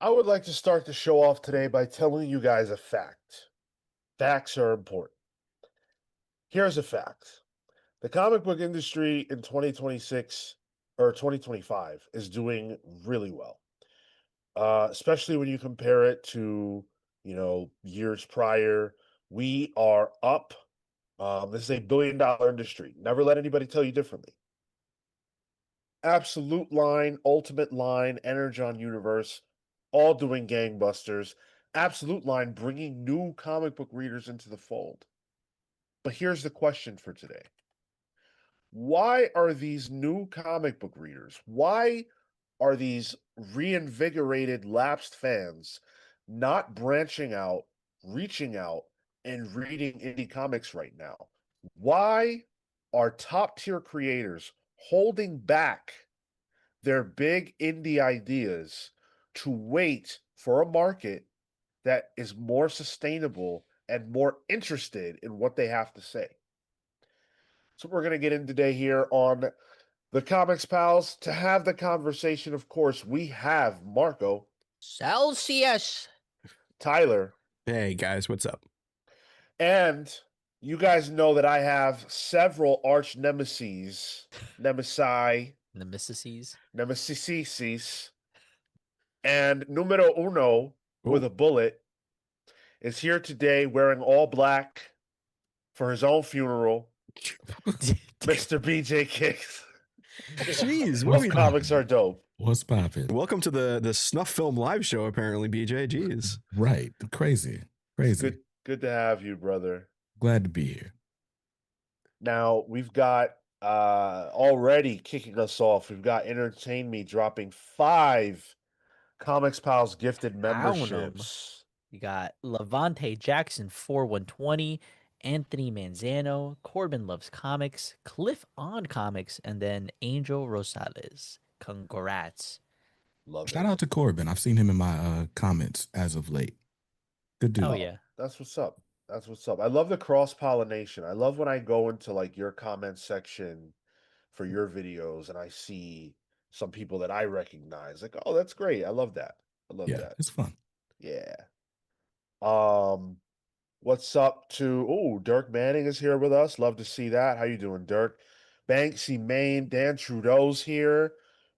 I would like to start the show off today by telling you guys a fact. Facts are important. Here's a fact. The comic book industry in 2026 or 2025 is doing really well. Especially when you compare it to, years prior. We are up. This is a billion-dollar industry. Never let anybody tell you differently. Absolute Line, Ultimate Line, Energon Universe, all doing gangbusters. Absolute Line bringing new comic book readers into the fold. But here's the question for today. Why are these new comic book readers, why are these reinvigorated, lapsed fans not branching out, reaching out, and reading indie comics right now? Why are top tier creators holding back their big indie ideas to wait for a market that is more sustainable and more interested in what they have to say? So we're going to get in today here on the Comics Pals. To have the conversation, of course, we have Marco, Celsius. Tyler, Hey guys, what's up? and you guys know that I have several arch nemesis, nemesis, and numero uno with a bullet is here today wearing all black for his own funeral, Mr. BJ Kicks. Jeez, What comics are dope? What's poppin'? Welcome to the Snuff Film Live Show, apparently, BJ. Jeez. Right. Crazy. Good to have you, brother. Glad to be here. Now, we've got already kicking us off, we've got Entertain Me dropping 5 Comics Pals gifted memberships. You got Levante Jackson 4120, Anthony Manzano, Corbin Loves Comics, Cliff on Comics, and then Angel Rosales. Congrats. Love Shout it. out to Corbin. I've seen him in my comments as of late. Good dude. Oh, yeah. That's what's up. That's what's up. I love the cross-pollination. I love when I go into like your comment section for your videos and I see some people that I recognize. Like, oh, that's great. I love that. I love that. It's fun. Yeah. What's up to Dirk Manning is here with us. Love to see that. How you doing, Dirk? Banksy Maine, Dan Trudeau's here.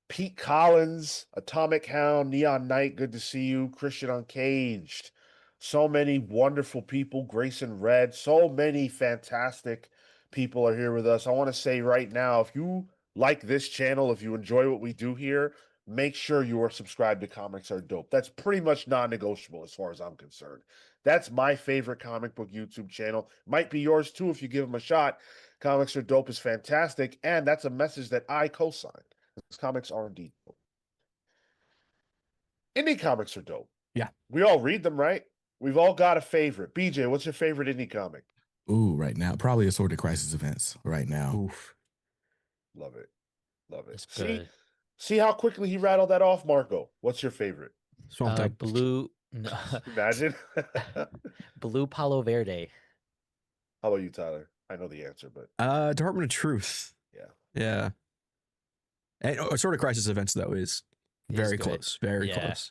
Pete Collins, Atomic Hound, Neon Knight, good to see you. Christian Uncaged. So many wonderful people. Grayson Red. So many fantastic people are here with us. I want to say right now, if you like this channel, if you enjoy what we do here, make sure you are subscribed to Comics Are Dope. That's pretty much non-negotiable as far as I'm concerned. That's my favorite comic book YouTube channel. Might be yours too if you give them a shot. Comics Are Dope is fantastic, and that's a message that I co-sign. Comics are indeed dope. Indie comics are dope. Yeah. We all read them, right? We've all got a favorite. BJ, what's your favorite indie comic? Ooh, right now. Probably Assorted Crisis Events right now. Oof. Love it. Love it. See how quickly he rattled that off, Marco. What's your favorite? Swamp Thing. Blue. Imagine. Blue Palo Verde. How about you, Tyler? I know the answer, but Department of Truth. Yeah. And Assorted Crisis Events though is very close. Very close.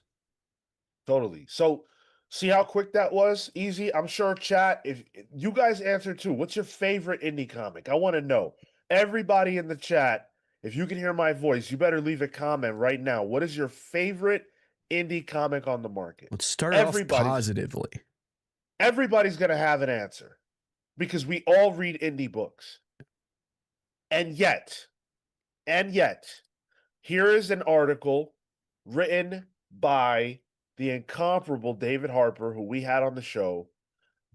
Totally. So see how quick that was? Easy. I'm sure chat, if you guys answer too, what's your favorite indie comic? I want to know. Everybody in the chat, if you can hear my voice, you better leave a comment right now. What is your favorite indie comic on the market? Let's start off positively. Everybody's going to have an answer because we all read indie books. And yet, here is an article written by the incomparable David Harper, who we had on the show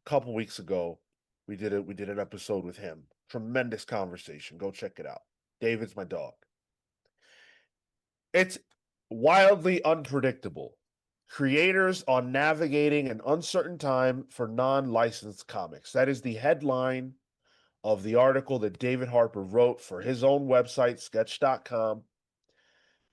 a couple weeks ago. We did an episode with him. Tremendous conversation. Go check it out. David's my dog. It's wildly unpredictable. Creators on navigating an uncertain time for non-licensed comics. That is the headline of the article that David Harper wrote for his own website, sketch.com.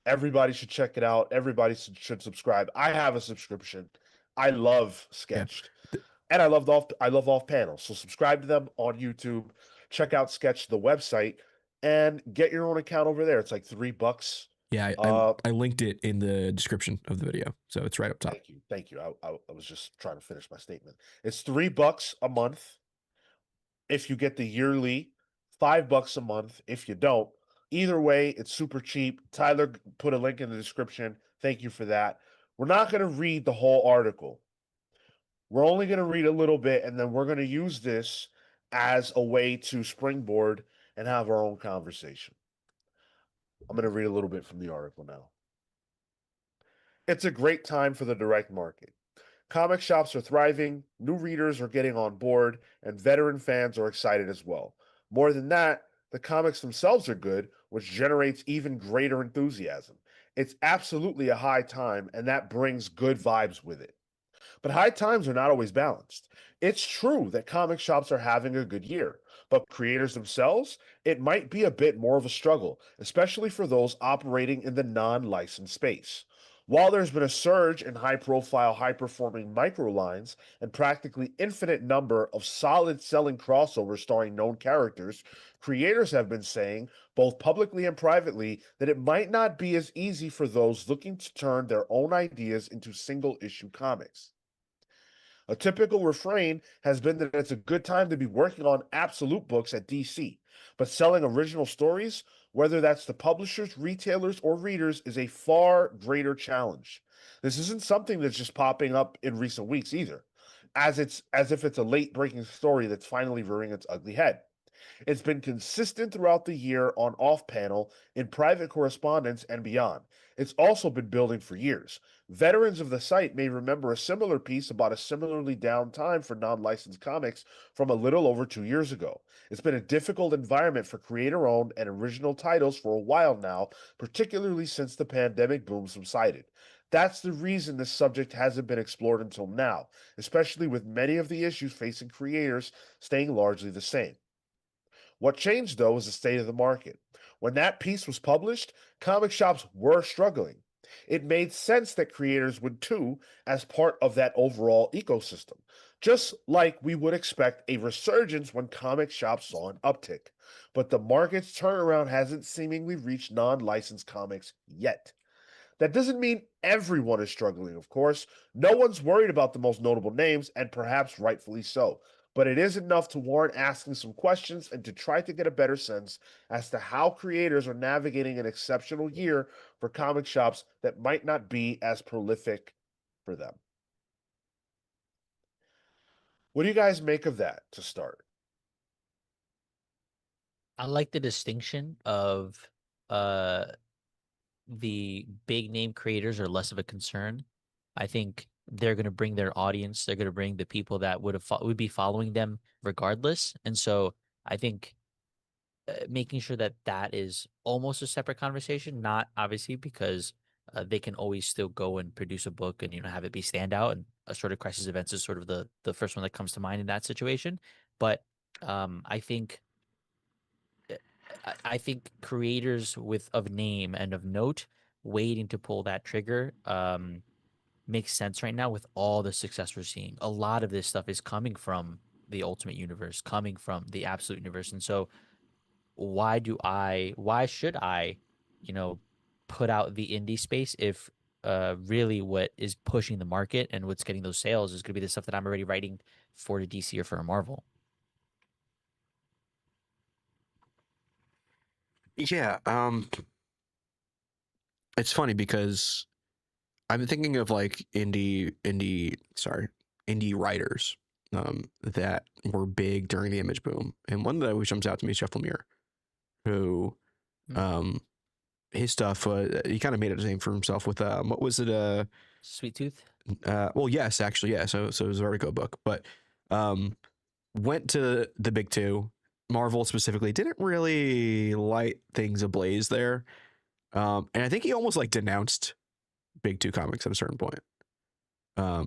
Everybody should check it out. Everybody should subscribe. I have a subscription. I love Sketched. Yeah. And I love off panel. So subscribe to them on YouTube. Check out Sketch, the website, and get your own account over there. It's like $3 Yeah, I linked it in the description of the video, so it's right up top. Thank you. I was just trying to finish my statement. It's $3 a month if you get the yearly, $5 a month if you don't. Either way, it's super cheap. Tyler put a link in the description. Thank you for that. We're not going to read the whole article. We're only going to read a little bit, and then we're going to use this as a way to springboard and have our own conversation. I'm going to read a little bit from the article now. It's a great time for the direct market. Comic shops are thriving, new readers are getting on board, and veteran fans are excited as well. More than that, the comics themselves are good, which generates even greater enthusiasm. It's absolutely a high time, and that brings good vibes with it. But high times are not always balanced. It's true that comic shops are having a good year, but creators themselves, it might be a bit more of a struggle, especially for those operating in the non-licensed space. While there's been a surge in high-profile, high-performing micro lines and practically infinite number of solid-selling crossovers starring known characters, creators have been saying, both publicly and privately, that it might not be as easy for those looking to turn their own ideas into single-issue comics. A typical refrain has been that it's a good time to be working on absolute books at DC, but selling original stories, whether that's to publishers, retailers, or readers, is a far greater challenge. This isn't something that's just popping up in recent weeks either, as if it's a late breaking story that's finally rearing its ugly head. It's been consistent throughout the year on off panel, in private correspondence, and beyond. It's also been building for years. Veterans of the site may remember a similar piece about a similarly down time for non licensed comics from a little over 2 years ago. It's been a difficult environment for creator owned and original titles for a while now, particularly since the pandemic boom subsided. That's the reason this subject hasn't been explored until now, especially with many of the issues facing creators staying largely the same. What changed, though, was the state of the market. When that piece was published, comic shops were struggling. It made sense that creators would too, as part of that overall ecosystem, just like we would expect a resurgence when comic shops saw an uptick. But the market's turnaround hasn't seemingly reached non licensed comics yet. That doesn't mean everyone is struggling, of course. No one's worried about the most notable names, and perhaps rightfully so. But it is enough to warrant asking some questions and to try to get a better sense as to how creators are navigating an exceptional year for comic shops that might not be as prolific for them. What do you guys make of that to start? I like the distinction of the big name creators are less of a concern. I think they're going to bring their audience. They're going to bring the people that would be following them regardless. And so I think making sure that that is almost a separate conversation, not obviously because they can always still go and produce a book and have it be standout. And a sort of crisis events is sort of the first one that comes to mind in that situation. But I think I think creators of name and of note waiting to pull that trigger makes sense right now with all the success we're seeing. A lot of this stuff is coming from the Ultimate Universe, coming from the Absolute Universe. And so why should I, you know, put out the indie space if really what is pushing the market and what's getting those sales is going to be the stuff that I'm already writing for the DC or for a Marvel? Yeah, it's funny because I've been thinking of like indie writers that were big during the image boom, and one that always jumps out to me is Jeff Lemire, who his stuff he kind of made a name for himself with what was it Sweet Tooth? Well, yes, actually, yeah. So it was a Vertigo book, but went to the big two. Marvel specifically didn't really light things ablaze there, and I think he almost like denounced big two comics at a certain point.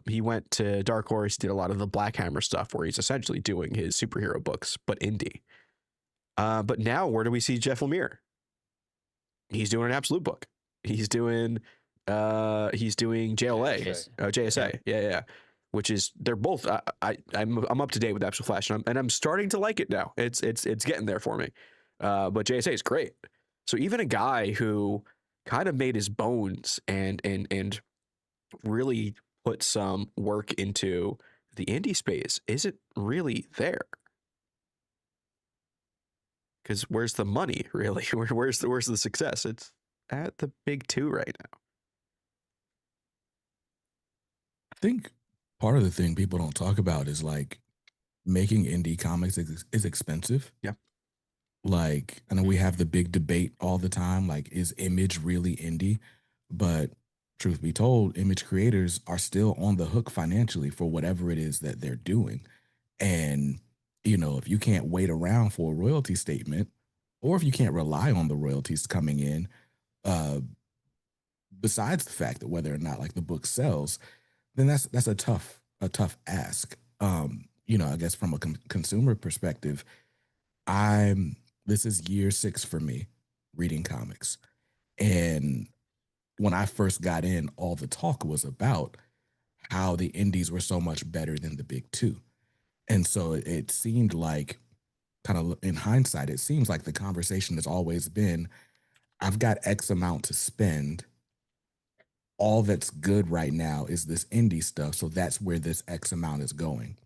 He went to Dark Horse, did a lot of the Black Hammer stuff where he's essentially doing his superhero books, but indie. But now where do we see Jeff Lemire? He's doing an Absolute book. He's doing JLA, JSA. Yeah. Which is, they're both, I'm up to date with Absolute Flash, and I'm starting to like it now. It's getting there for me. But JSA is great. So even a guy who kind of made his bones and really put some work into the indie space isn't really there. Because where's the money, really? Where's the success? It's at the big two right now. I think part of the thing people don't talk about is like making indie comics is expensive. Yeah. Like, I know we have the big debate all the time, like, is Image really indie? But truth be told, Image creators are still on the hook financially for whatever it is that they're doing. And, you know, if you can't wait around for a royalty statement, or if you can't rely on the royalties coming in, uh, besides the fact that whether or not like the book sells, then that's a tough ask. You know, I guess from a consumer perspective, I'm this is year 6 for me reading comics. And when I first got in, all the talk was about how the indies were so much better than the big two. And so it seemed like, kind of in hindsight, it seems like the conversation has always been, I've got X amount to spend. All that's good right now is this indie stuff. So that's where this X amount is going.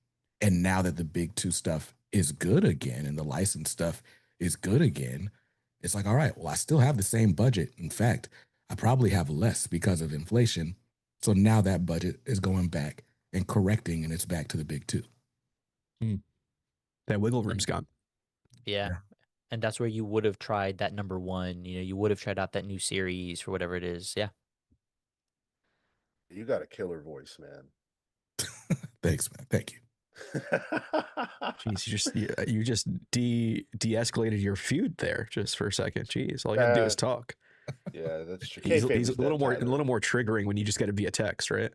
And now that the big two stuff is good again and the licensed stuff is good again, it's like, all right, well, I still have the same budget. In fact, I probably have less because of inflation. So now that budget is going back and correcting, and it's back to the big two. That wiggle room's gone. Yeah. Yeah. And that's where you would have tried that number one. You know, you would have tried out that new series or whatever it is. Yeah. You got a killer voice, man. Thanks, man. Thank you. Jeez, you just de-escalated your feud there just for a second. Jeez, all you gotta do is talk. Yeah, that's true. He's Kayfabe a is little dead, more Tyler. triggering when you just get it via text, right?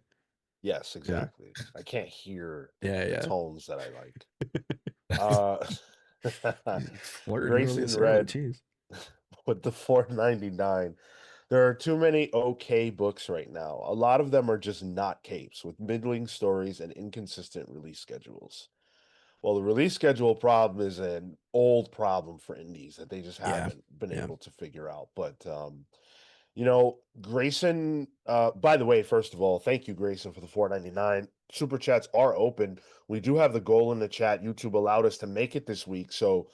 Yes, exactly. I can't hear Yeah, the yeah. tones that I like. Flirting Grayson really this early, Red jeez. with the 4.99. There are too many okay books right now. A lot of them are just not capes with middling stories and inconsistent release schedules. Well, the release schedule problem is an old problem for indies that they just Yeah, haven't been yeah. able to figure out. But you know, Grayson, by the way, first of all, thank you, Grayson, for the 4.99. Super chats are open. We do have the goal in the chat. YouTube allowed us to make it this week. So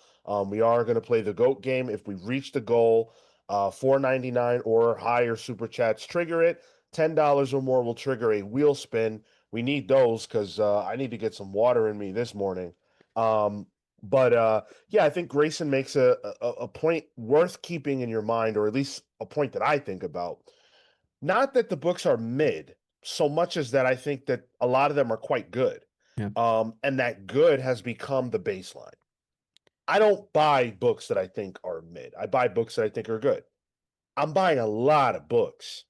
we are going to play the GOAT game. If we reach the goal, 4.99 or higher super chats trigger it. $10 or more will trigger a wheel spin. We need those because I need to get some water in me this morning. But yeah, I think Grayson makes a point worth keeping in your mind, or at least a point that I think about. Not that the books are mid, so much as that I think that a lot of them are quite good. Yeah. And that good has become the baseline. I don't buy books that I think are mid. I buy books that I think are good. I'm buying a lot of books,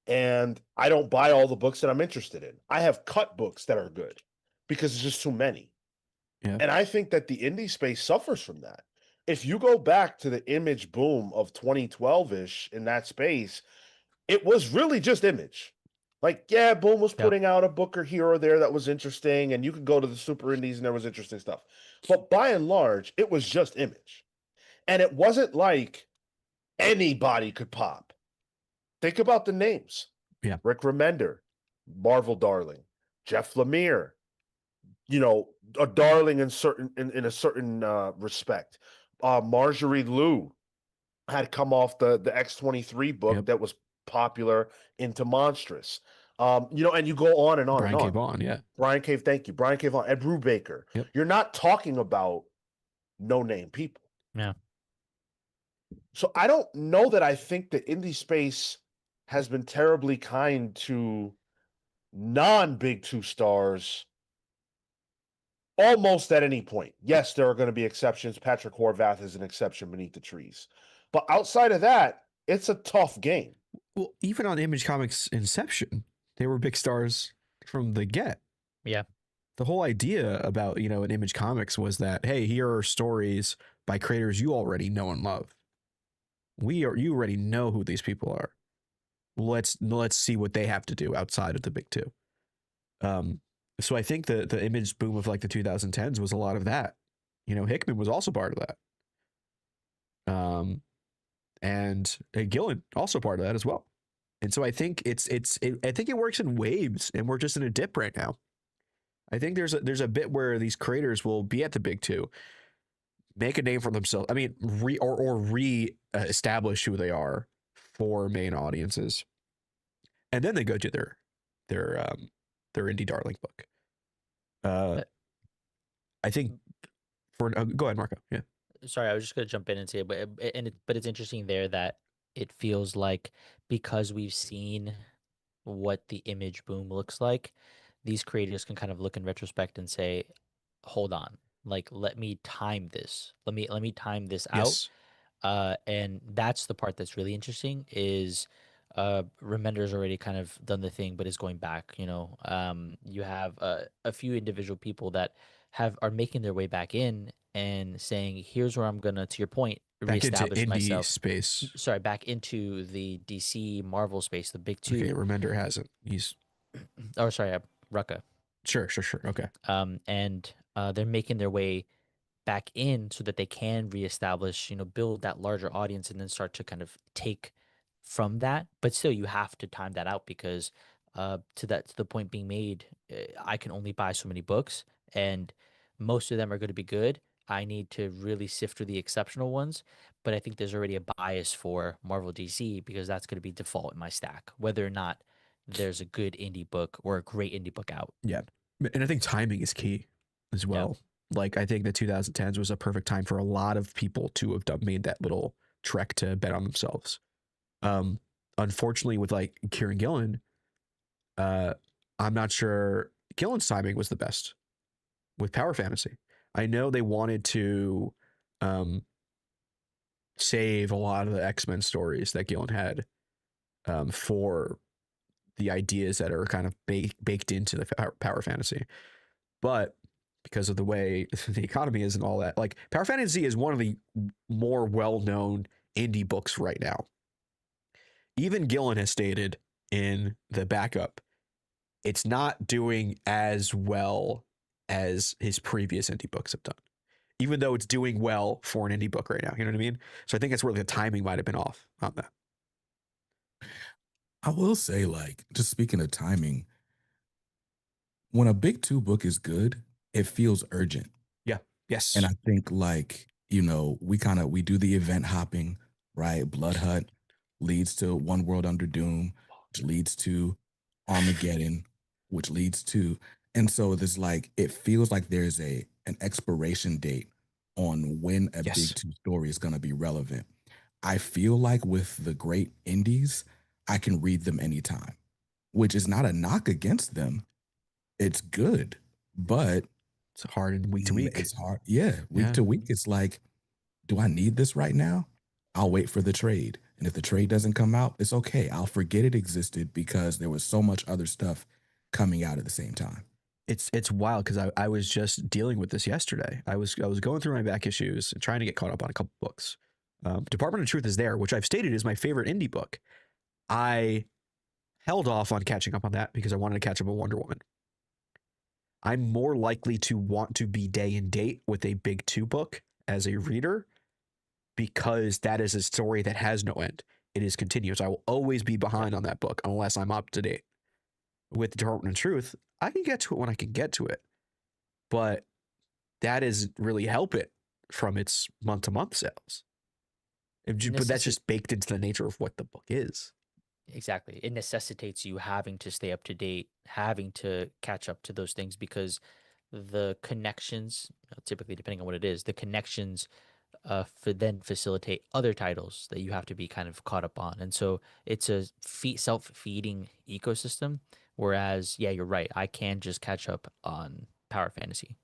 and I don't buy all the books that I'm interested in. I have cut books that are good because it's just too many. Yeah. And I think that the indie space suffers from that. If you go back to the Image boom of 2012-ish in that space, it was really just Image. Like, yeah, Boom was Yep. putting out a book or here or there that was interesting, and you could go to the super indies and there was interesting stuff. But by and large, it was just Image. And it wasn't like anybody could pop. Think about the names. Yeah. Rick Remender, Marvel darling, Jeff Lemire, you know, a darling in a certain respect. Marjorie Liu had come off the X-23 book Yep. that was popular into Monstrous. You know, and you go on and on Brian and K. on. Vaughan, yeah. Brian Cave, thank you. Brian K. Vaughan, Ed Brubaker. Yep. You're not talking about no-name people. Yeah. So I don't know that I think the indie space has been terribly kind to non-big two stars almost at any point. Yes, there are going to be exceptions. Patrick Horvath is an exception beneath the trees. But outside of that, it's a tough game. Well, even on Image Comics Inception, they were big stars from the get. Yeah. The whole idea about, you know, an Image Comics was that, hey, here are stories by creators you already know and love. You already know who these people are. Let's see what they have to do outside of the big two. So I think the Image boom of like the 2010s was a lot of that. You know, Hickman was also part of that. and Gillen also part of that as well. And so I think I think it works in waves, and we're just in a dip right now. I think there's a bit where these creators will be at the big two, make a name for themselves. I mean, re establish who they are for main audiences, and then they go to their indie darling book. Uh, I think for go ahead, Marco. Yeah. Sorry, I was just gonna jump in and say, but it's interesting there that it feels like because we've seen what the image boom looks like, these creators can kind of look in retrospect and say, hold on, like let me time this. Let me time this out. Yes. And that's the part that's really interesting is Remender's already kind of done the thing, but is going back. You have a few individual people that are making their way back in and saying, here's where I'm gonna, to your point, Back into reestablish indie myself. space. Sorry, back into the DC Marvel space, the big two. Okay, Remender hasn't. He's Oh, sorry, Rucka. sure. Okay. And they're making their way back in so that they can reestablish, build that larger audience and then start to kind of take from that. But still, you have to time that out because to the point being made, I can only buy so many books, and most of them are going to be good. I need to really sift through the exceptional ones, but I think there's already a bias for Marvel DC because that's going to be default in my stack, whether or not there's a good indie book or a great indie book out. Yeah, and I think timing is key as Yeah. well. Like I think the 2010s was a perfect time for a lot of people to have made that little trek to bet on themselves. Unfortunately, with like Kieran Gillen, I'm not sure Gillen's timing was the best with Power Fantasy. I know they wanted to save a lot of the X-Men stories that Gillen had for the ideas that are kind of baked into the Power Fantasy. But because of the way the economy is and all that, like Power Fantasy is one of the more well-known indie books right now. Even Gillen has stated in the backup, it's not doing as well as his previous indie books have done, even though it's doing well for an indie book right now. You know what I mean? So I think that's where the timing might have been off on that. I will say, like, just speaking of timing, when a big two book is good, it feels urgent. Yeah. Yes. And I think like, we do the event hopping, right? Blood Hut leads to One World Under Doom, which leads to Armageddon, which leads to, and so there's like, it feels like there's an expiration date on when a Yes. big two story is going to be relevant. I feel like with the great indies, I can read them anytime, which is not a knock against them. It's good, but it's hard in week to week. It's hard. Yeah, week to week. It's like, do I need this right now? I'll wait for the trade. And if the trade doesn't come out, it's okay. I'll forget it existed because there was so much other stuff coming out at the same time. It's wild because I was just dealing with this yesterday. I was going through my back issues and trying to get caught up on a couple books. Department of Truth is there, which I've stated is my favorite indie book. I held off on catching up on that because I wanted to catch up on Wonder Woman. I'm more likely to want to be day and date with a big two book as a reader because that is a story that has no end. It is continuous. I will always be behind on that book unless I'm up to date. With Department of Truth, I can get to it when I can get to it. But that is really help it from its month-to-month sales. But that's just baked into the nature of what the book is. Exactly. It necessitates you having to stay up to date, having to catch up to those things because the connections, typically depending on what it is, the connections then facilitate other titles that you have to be kind of caught up on. And so it's a self-feeding ecosystem. Whereas, yeah, you're right. I can just catch up on Power Fantasy.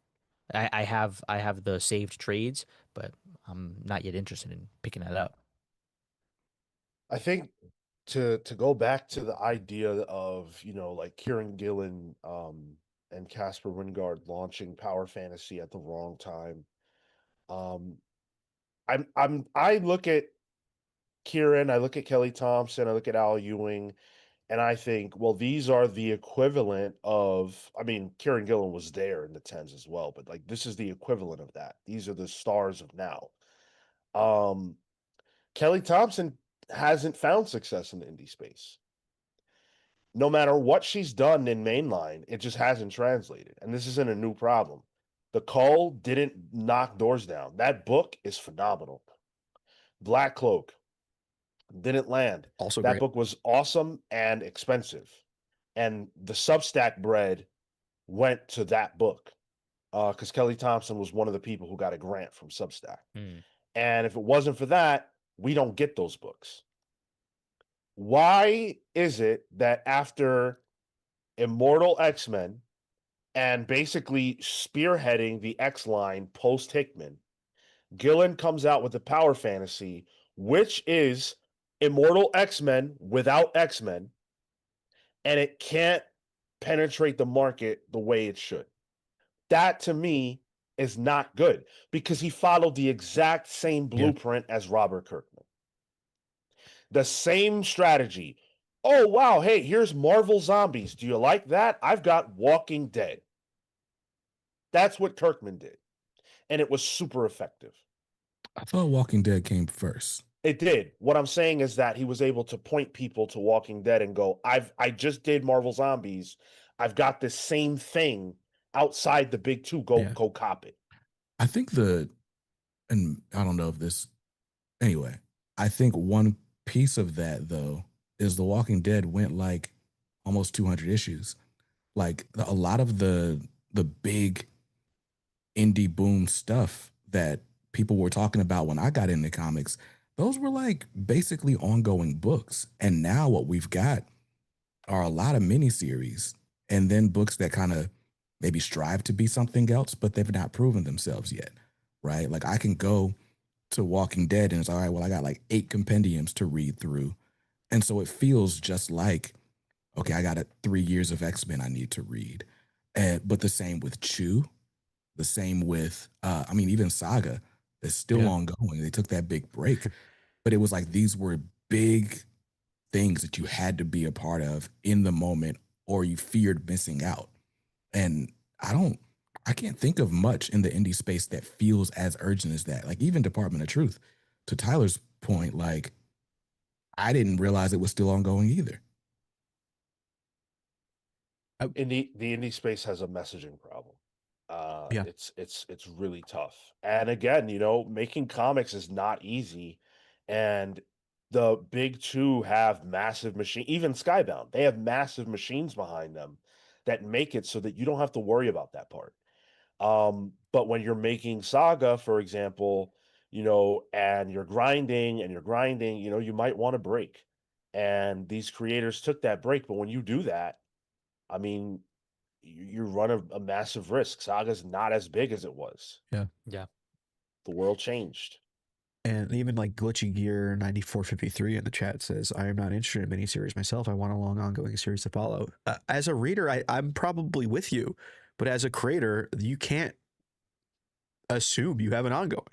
I have the saved trades, but I'm not yet interested in picking that up. I think to go back to the idea of, like Kieran Gillen and Casper Wingard launching Power Fantasy at the wrong time. I look at Kieran, I look at Kelly Thompson, I look at Al Ewing, and I think, well, these are the equivalent of, I mean, Kieran Gillen was there in the tens as well, but like this is the equivalent of that. These are the stars of now. Um, Kelly Thompson hasn't found success in the indie space. No matter what she's done in mainline, it just hasn't translated. And this isn't a new problem. The Cull didn't knock doors down. That book is phenomenal. Black Cloak didn't land. Also That great. book was awesome and expensive. And the Substack bread went to that book because Kelly Thompson was one of the people who got a grant from Substack. Hmm. And if it wasn't for that, we don't get those books. Why is it that after Immortal X-Men and basically spearheading the X line post Hickman, Gillen comes out with the Power Fantasy, which is Immortal X-Men without X-Men, and it can't penetrate the market the way it should? That to me is not good because he followed the exact same blueprint as Robert Kirkman. The same strategy. Oh, wow. Hey, here's Marvel Zombies. Do you like that? I've got Walking Dead. That's what Kirkman did. And it was super effective. I thought Walking Dead came first. It did. What I'm saying is that he was able to point people to Walking Dead and go, I just did Marvel Zombies. I've got this same thing outside the big two. Go cop it. I think and I don't know if this, anyway, I think one piece of that though is The Walking Dead went like almost 200 issues. Like a lot of the big indie boom stuff that people were talking about when I got into comics, those were like basically ongoing books. And now what we've got are a lot of miniseries and then books that kind of maybe strive to be something else, but they've not proven themselves yet, right? Like I can go to Walking Dead and it's all right, well, I got like 8 compendiums to read through. And so it feels just like, okay, I got 3 years of X-Men I need to read. But the same with Chew, the same with, I mean, even Saga is still ongoing. They took that big break, but it was like these were big things that you had to be a part of in the moment or you feared missing out. And I can't think of much in the indie space that feels as urgent as that. Like even Department of Truth, to Tyler's point, like I didn't realize it was still ongoing either. The indie space has a messaging problem. Yeah. It's really tough. And again, making comics is not easy. And the big two have massive machine, even Skybound, they have massive machines behind them that make it so that you don't have to worry about that part. But when you're making Saga, for example, and you're grinding, you might want to break. And these creators took that break. But when you do that, I mean, you run a massive risk. Saga's not as big as it was. Yeah. Yeah. The world changed. And even like Glitchy Gear 9453 in the chat says, I am not interested in miniseries myself. I want a long ongoing series to follow. As a reader, I'm probably with you, but as a creator, you can't assume you have an ongoing.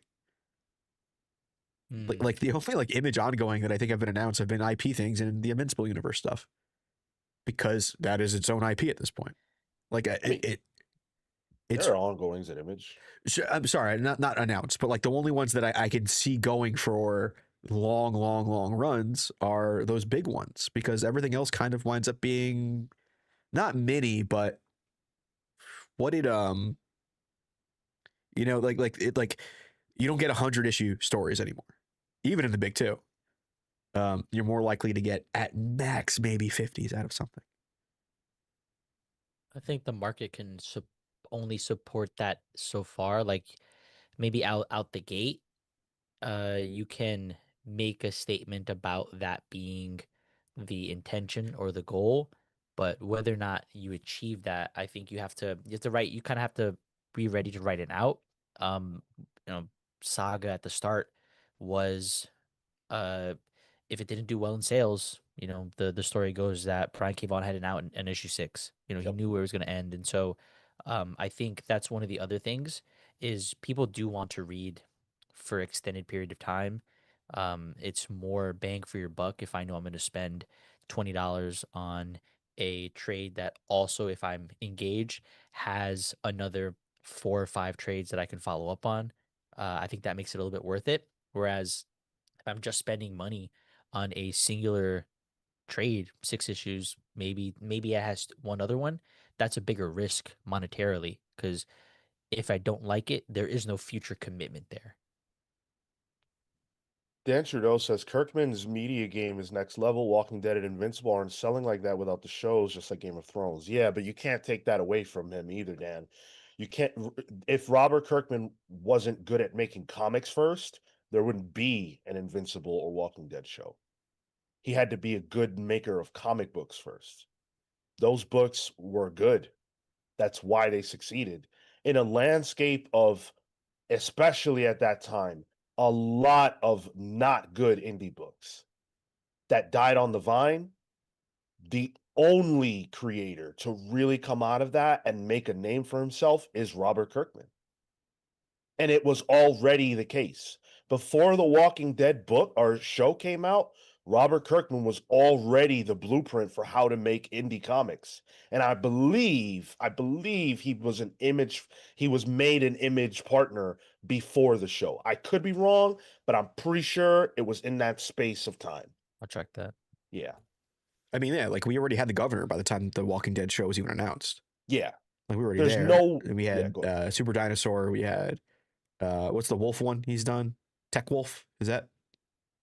Like the only like Image ongoing that I think have been announced have been IP things and the Invincible Universe stuff, because that is its own IP at this point. Like it's there are ongoings at Image. I'm sorry, not announced, but like the only ones that I can see going for long runs are those big ones, because everything else kind of winds up being not mini, but what it like you don't get 100-issue stories anymore, even in the big two. You're more likely to get at max maybe 50s out of something. I think the market can only support that so far. Like maybe out the gate, you can make a statement about that being the intention or the goal, but whether or not you achieve that, I think you have to write. You kind of have to be ready to write it out. Um, Saga at the start was if it didn't do well in sales, the story goes that Brian K. Vaughan had it out in issue 6. He knew where it was going to end. And so I think that's one of the other things is people do want to read for extended period of time. It's more bang for your buck if I know I'm going to spend $20 on a trade that also, if I'm engaged, has another 4 or 5 trades that I can follow up on. I think that makes it a little bit worth it. Whereas if I'm just spending money on a singular trade, 6 issues, maybe it has one other one, that's a bigger risk monetarily because if I don't like it, there is no future commitment there. Dan Trudeau says Kirkman's media game is next level. Walking Dead and Invincible aren't selling like that without the shows, just like Game of Thrones. Yeah, but you can't take that away from him either, Dan. You can't. If Robert Kirkman wasn't good at making comics first, there wouldn't be an Invincible or Walking Dead show. He had to be a good maker of comic books first. Those books were good. That's why they succeeded. In a landscape of, especially at that time, a lot of not good indie books that died on the vine, the only creator to really come out of that and make a name for himself is Robert Kirkman. And it was already the case. Before the Walking Dead book or show came out, Robert Kirkman was already the blueprint for how to make indie comics. And I believe he was made an Image partner before the show. I could be wrong, but I'm pretty sure it was in that space of time. I'll check that. Yeah. I mean, yeah, like we already had the governor by the time the Walking Dead show was even announced. Yeah. Like we were already There's there. no- And we yeah, had go ahead. Super Dinosaur. We had what's the wolf one he's done? Tech Wolf, is that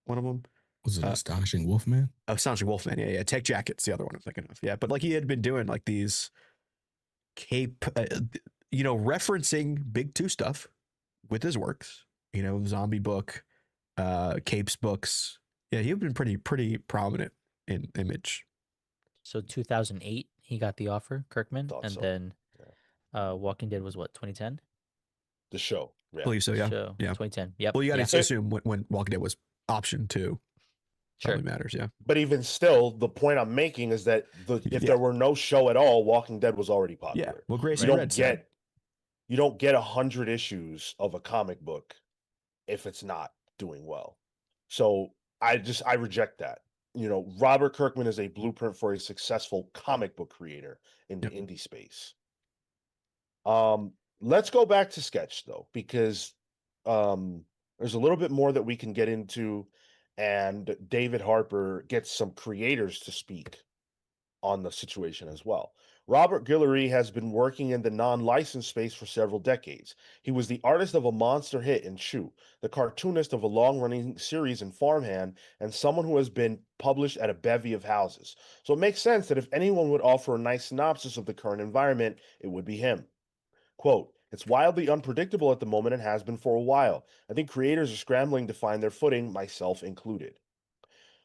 one of them? Was it Astonishing Wolfman? Oh, Astonishing Wolfman. Yeah. Tech Jacket's the other one I'm thinking of. Yeah, but like he had been doing like these cape, referencing Big Two stuff with his works. Zombie book, capes books. Yeah, he'd been pretty prominent in Image. So 2008, he got the offer, Kirkman, Thought and so. then Walking Dead was what, 2010? The show. I Yeah. believe so. Yeah. Show, Yeah. 2010. Yep. Well, you got yeah. to assume when Walking Dead was option 2 Sure. probably matters. Yeah. But even still, the point I'm making is that if Yeah. there were no show at all, Walking Dead was already Yeah. popular. Well, Gracie You Red said. don't get 100 issues of a comic book if it's not doing well. So I reject that. Robert Kirkman is a blueprint for a successful comic book creator in the Yep. indie space. Let's go back to sketch though, because there's a little bit more that we can get into, and David Harper gets some creators to speak on the situation as well. Robert Guillory has been working in the non-licensed space for several decades. He was the artist of a monster hit in Chew, the cartoonist of a long-running series in Farmhand, and someone who has been published at a bevy of houses. So it makes sense that if anyone would offer a nice synopsis of the current environment, it would be him. Quote, "It's wildly unpredictable at the moment and has been for a while. I think creators are scrambling to find their footing, myself included."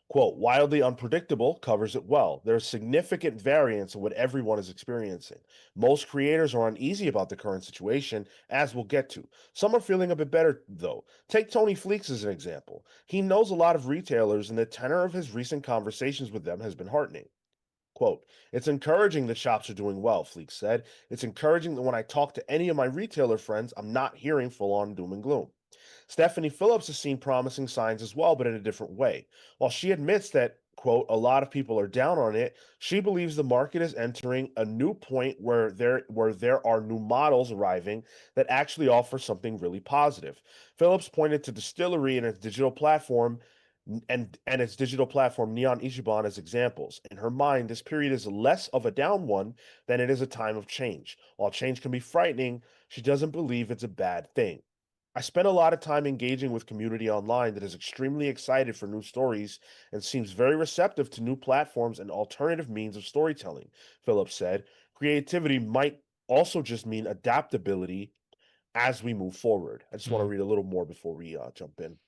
Quote, "Wildly unpredictable" covers it well. There's significant variance in what everyone is experiencing. Most creators are uneasy about the current situation, as we'll get to. Some are feeling a bit better, though. Take Tony Fleeks as an example. He knows a lot of retailers, and the tenor of his recent conversations with them has been heartening. Quote, "It's encouraging that shops are doing well," Fleek said. "It's encouraging that when I talk to any of my retailer friends, I'm not hearing full-on doom and gloom." Stephanie Phillips has seen promising signs as well, but in a different way. While she admits that, quote, "a lot of people are down on it," she believes the market is entering a new point where there are new models arriving that actually offer something really positive. Phillips pointed to Distillery and its digital platform its digital platform Neon Ichiban as examples. In her mind, this period is less of a down one than it is a time of change. While change can be frightening, she doesn't believe it's a bad thing. "I spend a lot of time engaging with community online that is extremely excited for new stories and seems very receptive to new platforms and alternative means of storytelling," Phillips said. "Creativity might also just mean adaptability as we move forward." I just want to read a little more before we jump in.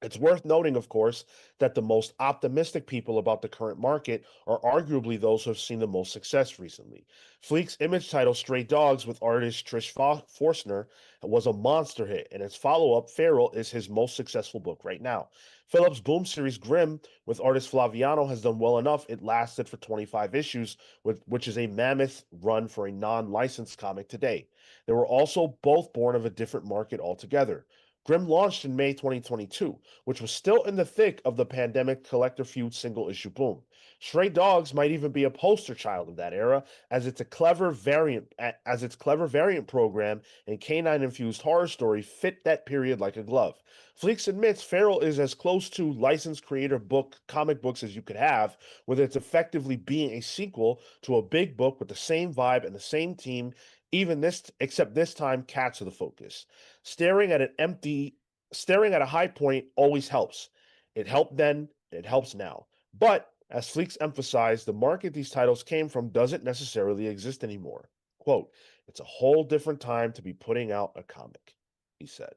It's worth noting, of course, that the most optimistic people about the current market are arguably those who have seen the most success recently. Fleek's Image title Stray Dogs with artist Trish Forstner was a monster hit, and its follow-up Feral is his most successful book right now. Phillips' Boom series Grimm with artist Flaviano has done well enough. It lasted for 25 issues, which is a mammoth run for a non-licensed comic today. They were also both born of a different market altogether. Grimm launched in May 2022, which was still in the thick of the pandemic collector feud single issue boom. Stray Dogs might even be a poster child of that era, as its clever variant program and canine infused horror story fit that period like a glove. Fleeks admits Feral is as close to licensed creator comic books as you could have, with its effectively being a sequel to a big book with the same vibe and the same team, except this time cats are the focus. Staring at a high point always helps. It helped then, it helps now. But as Fleeks emphasized, the market these titles came from doesn't necessarily exist anymore. Quote, it's a whole different time to be putting out a comic, he said.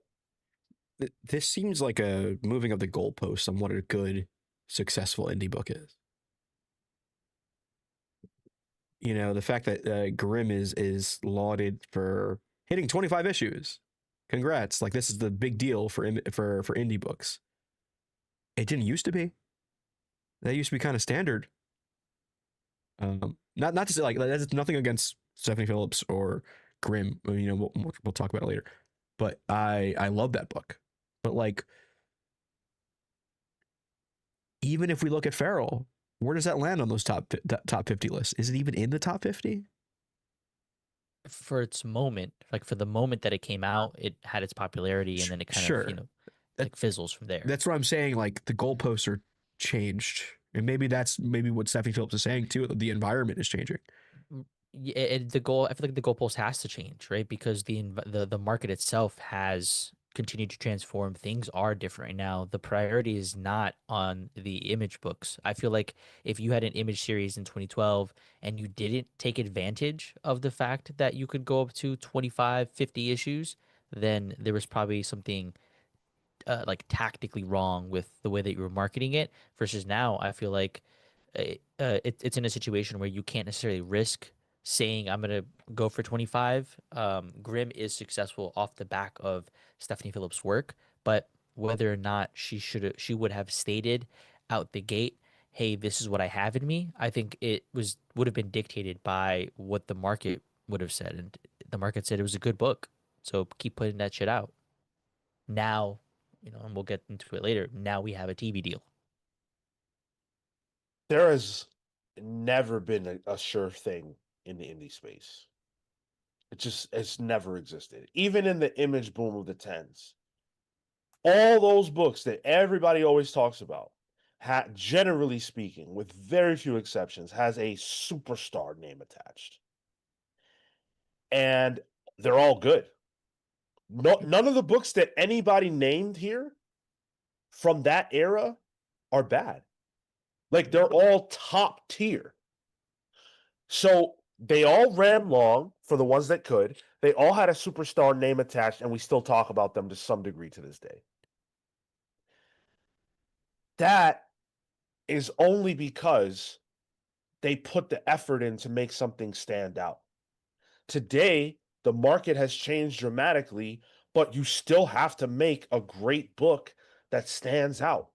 This seems like a moving of the goalposts on what a good, successful indie book is. You know, the fact that Grimm is lauded for hitting 25 issues. Congrats! Like, this is the big deal for indie books. It didn't used to be. That used to be kind of standard. Not to say like that's nothing against Stephanie Phillips or Grimm. You know, we'll talk about it later. But I love that book. But like, even if we look at Feral, where does that land on those top 50 lists? Is it even in the top 50? For its moment, like for the moment that it came out, it had its popularity, and then it kind Sure. of, like fizzles from there. That's what I'm saying. Like, the goalposts are changed, and maybe that's what Stephanie Phillips is saying too. The environment is changing. Yeah, I feel like the goalpost has to change, right? Because the market itself has continued to transform. Things are different right now. The priority is not on the image books. I feel like if you had an image series in 2012 and you didn't take advantage of the fact that you could go up to 25, 50 issues, then there was probably something like tactically wrong with the way that you were marketing it. Versus now, I feel like it's in a situation where you can't necessarily risk saying I'm gonna go for 25. Grimm is successful off the back of Stephanie Phillips' work, but whether or not she would have stated out the gate, "Hey, this is what I have in me," I think would have been dictated by what the market would have said, and the market said it was a good book, so keep putting that shit out. Now, and we'll get into it later. Now we have a TV deal. There has never been a sure thing in the indie space. It's never existed. Even in the image boom of the tens. All those books that everybody always talks about, generally speaking, with very few exceptions, has a superstar name attached. And they're all good. None of the books that anybody named here from that era are bad. Like, they're all top tier. So they all ran long for the ones that could. They all had a superstar name attached, and we still talk about them to some degree to this day. That is only because they put the effort in to make something stand out. Today, the market has changed dramatically, but you still have to make a great book that stands out.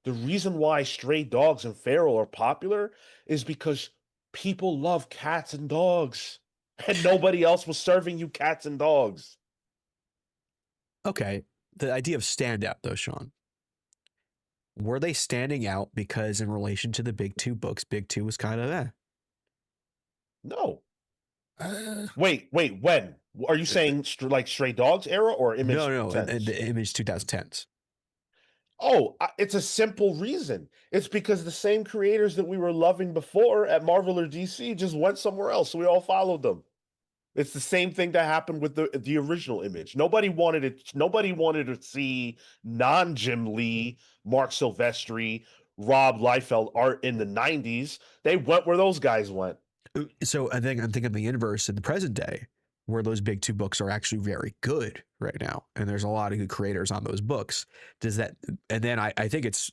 The reason why Stray Dogs and Feral are popular is because people love cats and dogs, and nobody else was serving you cats and dogs. Okay, the idea of standout though, Sean. Were they standing out because in relation to the big two books, big two was kind of No. Uh, Wait, when? Are you saying like Stray Dogs era or Image? No, and 10s? the Image 2010s. Oh, it's a simple reason. It's because the same creators that we were loving before at Marvel or DC just went somewhere else, so we all followed them. It's the same thing that happened with the original Image. Nobody wanted it. Nobody wanted to see non-Jim Lee, Mark Silvestri, Rob Liefeld art in the '90s. They went where those guys went. So I think I'm thinking the inverse in the present day, where those big two books are actually very good right now, and there's a lot of good creators on those books. Does that? And then I think it's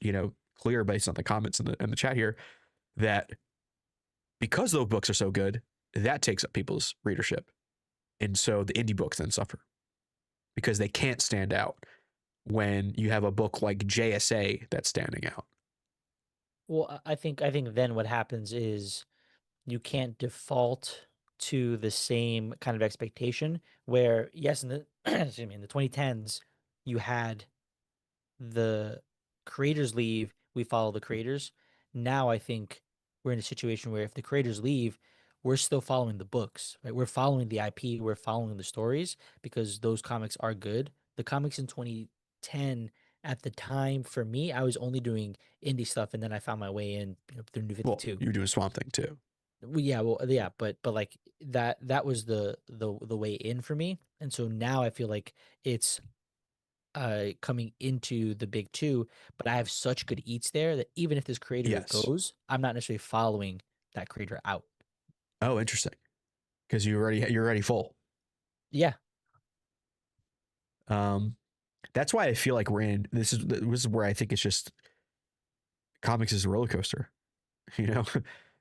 clear based on the comments in the chat here that because those books are so good, that takes up people's readership, and so the indie books then suffer because they can't stand out when you have a book like JSA that's standing out. Well, I think then what happens is you can't default to the same kind of expectation where yes, in the excuse me, in the 2010s you had the creators leave, we follow the creators. Now I think we're in a situation where if the creators leave, we're still following the books, right? We're following the IP, we're following the stories because those comics are good. The comics in 2010 at the time for me, I was only doing indie stuff and then I found my way in, through New Well, 52. you're doing Swamp Thing too. Well, but like that was the way in for me. And so now I feel like it's coming into the big two, but I have such good eats there that even if this creator Yes. goes, I'm not necessarily following that creator out. Oh, interesting. Because you're already full. Yeah. That's why I feel like we're in. This is where I think it's just comics is a roller coaster. You know,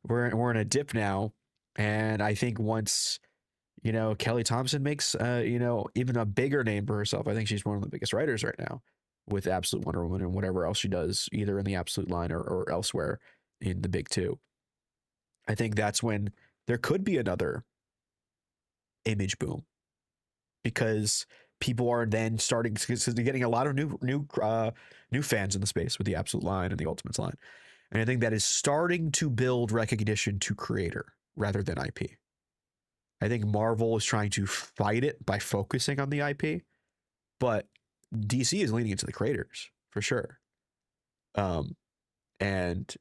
we're in a dip now, and I think once Kelly Thompson makes even a bigger name for herself. I think she's one of the biggest writers right now with Absolute Wonder Woman and whatever else she does, either in the Absolute line or elsewhere in the big two. I think that's when there could be another image boom because people are then starting because they're getting a lot of new fans in the space with the Absolute line and the Ultimates line, and I think that is starting to build recognition to creator rather than IP. I think Marvel is trying to fight it by focusing on the IP, but DC is leaning into the creators for sure. And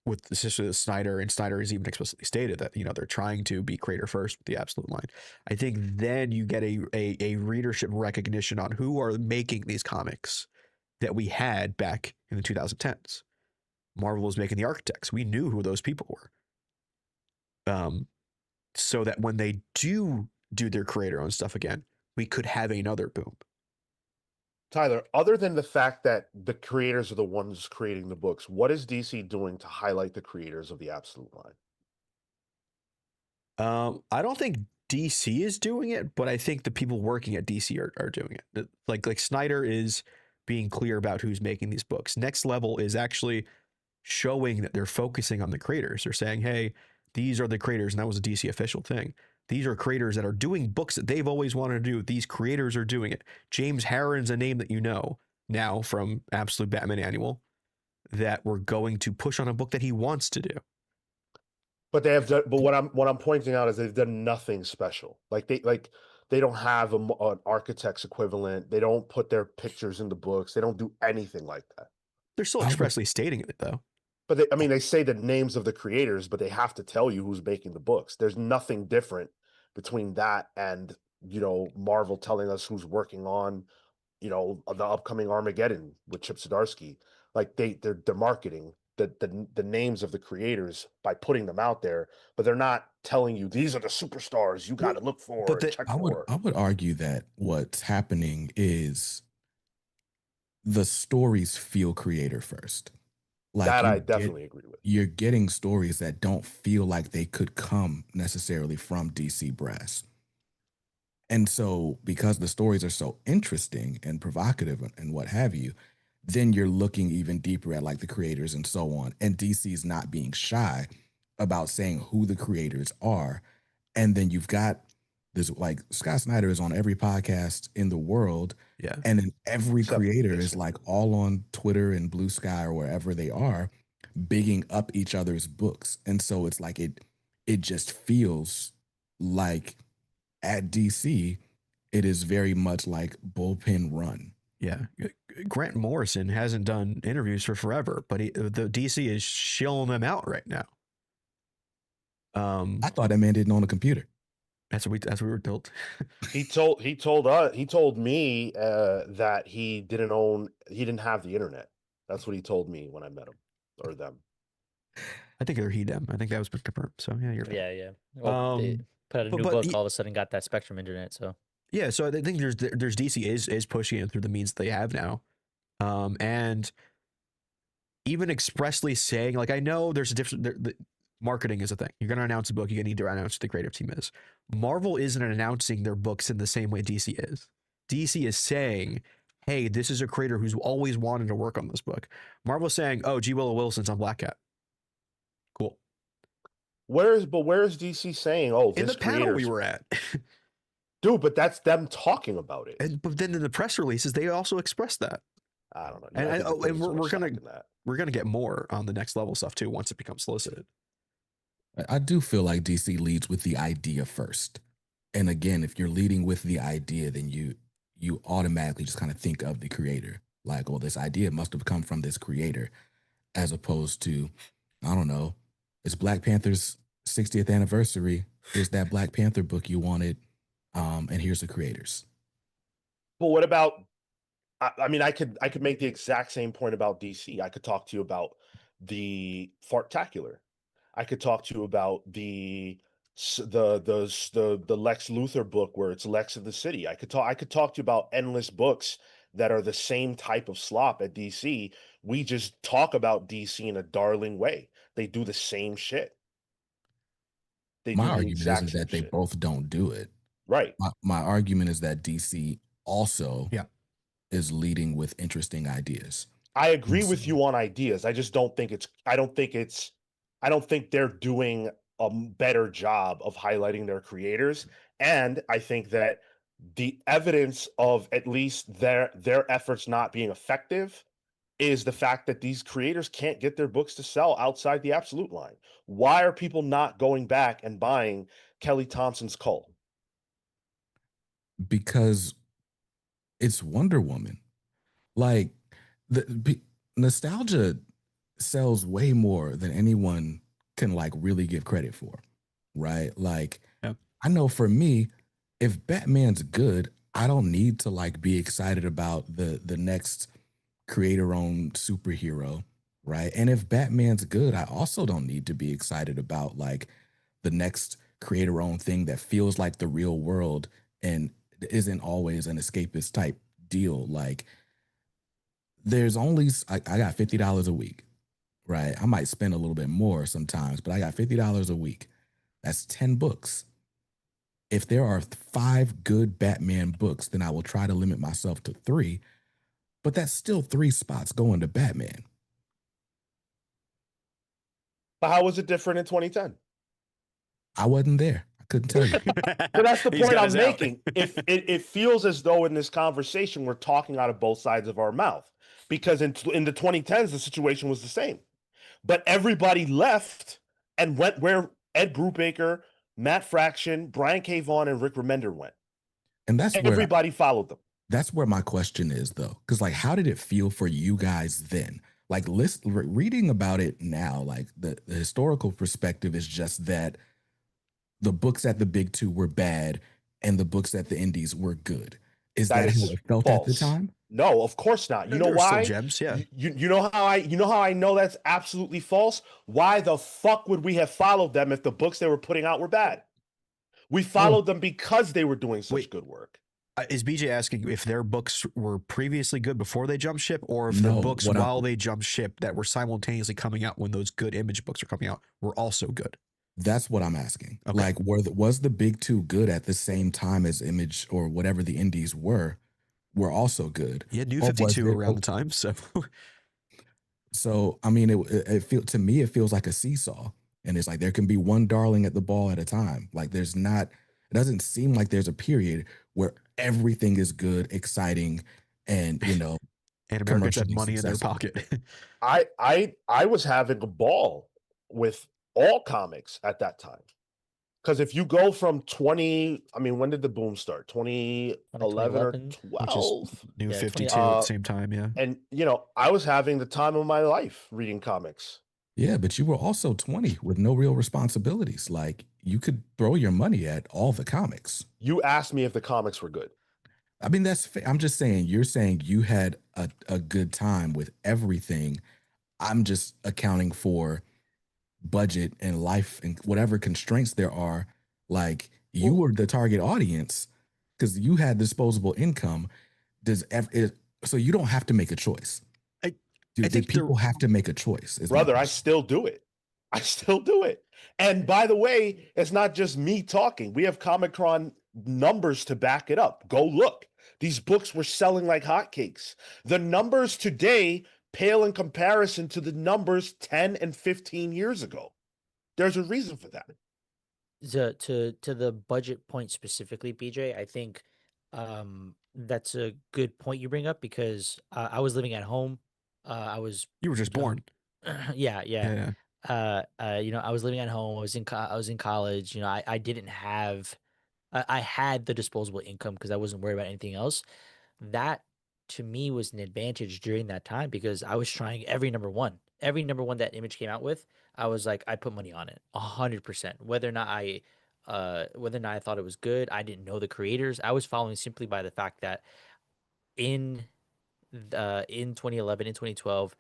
with the sister of Snyder, and Snyder has even explicitly stated that they're trying to be creator first with the Absolute line. I think then you get a readership recognition on who are making these comics that we had back in the 2010s. Marvel was making the Architects. We knew who those people were. So that when they do their creator owned stuff again, we could have another boom. Tyler, other than the fact that the creators are the ones creating the books, what is DC doing to highlight the creators of the Absolute line? I don't think DC is doing it, but I think the people working at DC are doing it. Like Snyder is being clear about who's making these books. Next Level is actually showing that they're focusing on the creators. They're saying, hey, these are the creators, and that was a DC official thing. These are creators that are doing books that they've always wanted to do. These creators are doing it. James Harren's a name that you know now from Absolute Batman Annual that we're going to push on a book that he wants to do. But they have done, but what I'm pointing out is they've done nothing special. They don't have an architect's equivalent. They don't put their pictures in the books. They don't do anything like that. They're still expressly stating it though. But they say the names of the creators, but they have to tell you who's making the books. There's nothing different between that and Marvel telling us who's working on the upcoming Armageddon with Chip Zdarsky. Like they're marketing the names of the creators by putting them out there, but they're not telling you these are the superstars you got to look for. But check for. I would argue that what's happening is the stories feel creator first. Like That I definitely agree with. You're getting stories that don't feel like they could come necessarily from DC Brass. And so because the stories are so interesting and provocative and what have you, then you're looking even deeper at like the creators and so on. And DC's not being shy about saying who the creators are. And then you've got this, like Scott Snyder is on every podcast in the world. Yeah. And then every Except creator this is one. like all on Twitter and Bluesky or wherever they are, bigging up each other's books. And so it's like it just feels like at DC, it is very much like bullpen run. Yeah. Grant Morrison hasn't done interviews for forever, but the DC is shilling them out right now. I thought that man didn't own a computer. That's what we were told. He told me that he didn't have the internet. That's what he told me when I met him or them. I think they're them. I think that was confirmed. So yeah, you're right. Yeah. Well, they put out a new book, all of a sudden got that Spectrum internet. So yeah, so I think there's DC is pushing it through the means they have now, and even expressly saying, like, I know there's a difference. The marketing is a thing. You're going to announce a book, you need to announce what the creative team is. Marvel isn't announcing their books in the same way DC is. DC is saying, hey, this is a creator who's always wanted to work on this book. Marvel's saying, oh, G. Willow Wilson's on Black Cat. Cool. Where is DC saying, oh, this in the panel we were at? Dude, but that's them talking about it. But then in the press releases, they also express that. I don't know. And, I think you're putting too much we're stock gonna in that. we're gonna get more on the next level stuff too once it becomes solicited. I do feel like DC leads with the idea first. And again, if you're leading with the idea, then you automatically just kind of think of the creator. Like, well, this idea must have come from this creator, as opposed to, I don't know, it's Black Panther's 60th anniversary. Here's that Black Panther book you wanted. And here's the creators. But what about? I mean, I could make the exact same point about DC. I could talk to you about the Fartacular. I could talk to you about the Lex Luthor book where it's Lex of the City. I could talk to you about endless books that are the same type of slop at DC. We just talk about DC in a darling way. They do the same shit. They My do the argument exact isn't same that they shit. both don't do it. Right. My argument is that DC also Yeah. is leading with interesting ideas. I agree And with so- you on ideas. I just don't think I don't think they're doing a better job of highlighting their creators. And I think that the evidence of at least their efforts not being effective is the fact that these creators can't get their books to sell outside the Absolute line. Why are people not going back and buying Kelly Thompson's Cult? Because it's Wonder Woman. Like nostalgia sells way more than anyone can like really give credit for, right? Like, Yep. I know for me, if Batman's good, I don't need to like be excited about the next creator-owned superhero, right? And if Batman's good, I also don't need to be excited about like the next creator-owned thing that feels like the real world and isn't always an escapist type deal. Like, there's only I got $50 a week, right? I might spend a little bit more sometimes, but I got $50 a week. That's 10 books. If there are 5 good Batman books, then I will try to limit myself to 3, but that's still 3 spots going to Batman. But how was it different in 2010? I wasn't there. I couldn't tell you. But that's the He's point got I'm his out. making. If it feels as though in this conversation we're talking out of both sides of our mouth, because in the 2010s the situation was the same, but everybody left and went where Ed Brubaker, Matt Fraction, Brian K. Vaughan, and Rick Remender went. And that's where Everybody followed them. that's where my question is though. Cause like, how did it feel for you guys then? Like reading about it now, like the historical perspective is just that the books at the big 2 were bad and the books at the indies were good. Is That that how is it felt at the false. time? No, of course not. You know There were still why? gems, yeah. You know how I know that's absolutely false? Why the fuck would we have followed them if the books they were putting out were bad? We followed them because they were doing such Wait. good work. Is BJ asking if their books were previously good before they jumped ship, or if No, the books what while they jumped ship that were simultaneously coming out when those good Image books are coming out were also good? That's what I'm asking. Okay. Like, was the big 2 good at the same time as Image or whatever the indies were also good? Yeah, New Or was 52 it- around the time, so So I mean, to me it feels like a seesaw, and it's like there can be one darling at the ball at a time. Like there's not. It doesn't seem like there's a period where everything is good, exciting, and and Americans had commercially money in their successful. pocket. I was having a ball with all comics at that time. Because if you go from 20, I mean, when did the boom start? 2011 or 2011, which is 12? New Yeah, 52 at 20 the same time, yeah. And, I was having the time of my life reading comics. Yeah, but you were also 20 with no real responsibilities. Like you could throw your money at all the comics. You asked me if the comics were good. I mean, I'm just saying, you're saying you had a good time with everything. I'm just accounting for budget and life and whatever constraints there are. Like you were the target audience because you had disposable income. So you don't have to make a choice. I think people have to make a choice? Brother, I still do it. I still do it. And by the way, it's not just me talking. We have Comic-Con numbers to back it up. Go look. These books were selling like hotcakes. The numbers today pale in comparison to the numbers 10 and 15 years ago. There's a reason for that. To the budget point specifically, BJ, I think that's a good point you bring up because I was living at home. I was You were just born. yeah, yeah. Yeah. I was living at home. I was in college. I didn't have I had the disposable income because I wasn't worried about anything else. That to me was an advantage during that time because I was trying every number one. Every number one that Image came out with, I was like, I put money on it, 100%. Whether or not I thought it was good, I didn't know the creators. I was following simply by the fact that in in 2011, in 2012,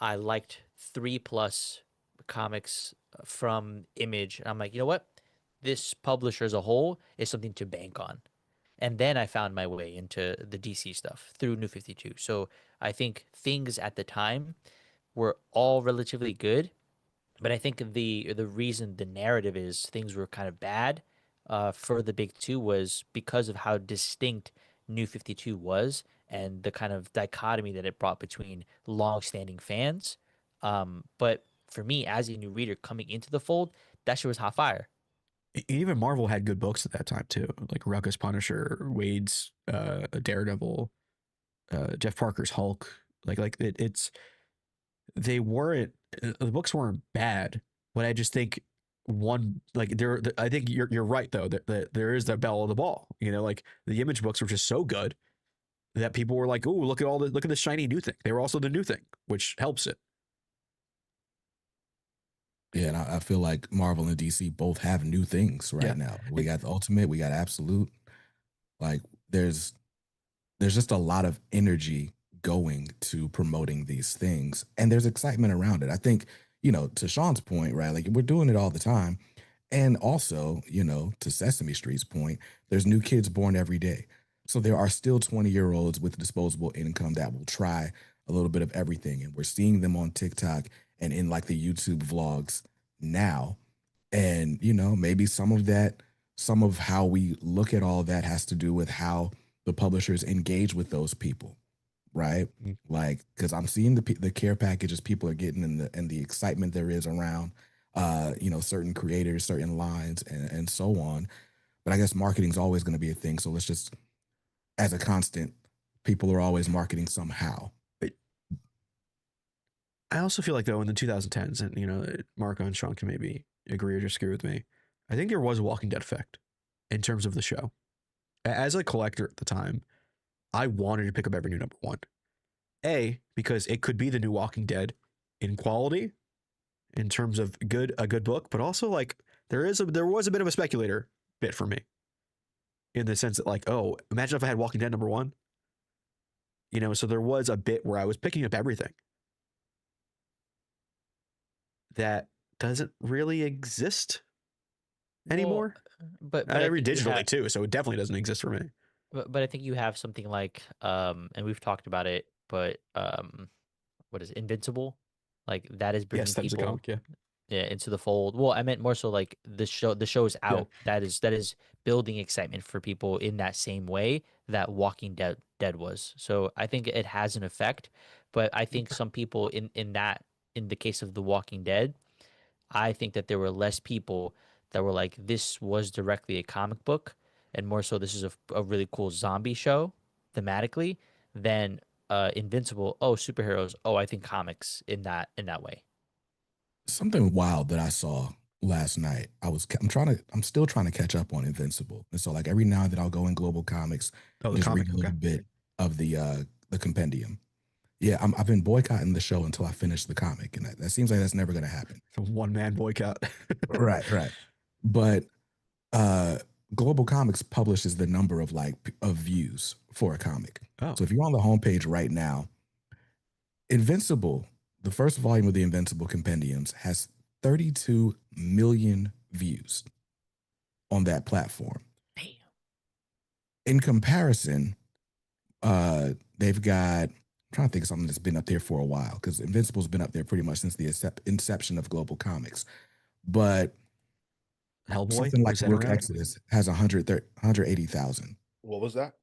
I liked 3+ comics from Image. And I'm like, you know what? This publisher as a whole is something to bank on. And then I found my way into the DC stuff through New 52. So I think things at the time were all relatively good, but I think the reason the narrative is things were kind of bad for the big two was because of how distinct New 52 was and the kind of dichotomy that it brought between long-standing fans. But for me, as a new reader coming into the fold, that shit was hot fire. Even Marvel had good books at that time too, like Ruckus Punisher, Wade's Daredevil, Jeff Parker's Hulk. It's they weren't the books weren't bad, but I just think one like I think you're right though that there is that bell of the ball. Like the Image books were just so good that people were like, "Oh, look at the shiny new thing." They were also the new thing, which helps it. Yeah, and I feel like Marvel and DC both have new things Yeah. right now. We got the Ultimate, we got Absolute. Like there's just a lot of energy going to promoting these things, and there's excitement around it. I think, to Sean's point, right? Like we're doing it all the time. And also, to Sesame Street's point, there's new kids born every day. So there are still 20-year-olds with disposable income that will try a little bit of everything. And we're seeing them on TikTok and in like the YouTube vlogs now. And, maybe some of how we look at all that has to do with how the publishers engage with those people, right? Mhm. Like, because I'm seeing the care packages people are getting and the excitement there is around, certain creators, certain lines, and so on. But I guess marketing is always going to be a thing. So let's just, as a constant, people are always marketing somehow. I also feel like though in the 2010s, and Marco and Sean can maybe agree or disagree with me. I think there was a Walking Dead effect in terms of the show. As a collector at the time, I wanted to pick up every new number one. Because it could be the new Walking Dead in quality, in terms of a good book, but also like there was a bit of a speculator bit for me, in the sense that like, oh, imagine if I had Walking Dead number one. So there was a bit where I was picking up everything that doesn't really exist anymore. But I I read think you digitally have, too, so it definitely doesn't exist for me. but I think you have something like and we've talked about it, but what is it, Invincible? Like that is Yes, bringing that is a people comic. Yeah. into the fold. Well, I meant more so like the show is Yeah. out. That is building excitement for people in that same way that Walking Dead was. So I think it has an effect, but I think some people in the case of The Walking Dead, I think that there were less people that were like, this was directly a comic book, and more so, this is a really cool zombie show thematically, than Invincible. Oh, superheroes. Oh, I think comics in that way. Something wild that I saw last night. I'm still trying to catch up on Invincible. And so like every now and then I'll go in Global Comics Oh, and the just read comic. a Okay. little bit of the compendium. Yeah, I've been boycotting the show until I finish the comic, and that seems like that's never going to happen. A one-man boycott. Right, right. But uh Global Comics publishes the number of of views for a comic. Oh, So if you're on the homepage right now, Invincible, the first volume of the Invincible compendiums has 32 million views on that platform. Damn. In comparison, they've got, I'm trying to think of something that's been up there for a while, because Invincible's been up there pretty much since the inception of Global Comics. But Hellboy. something like Was that Rook around? Exodus has 180,000. What was that?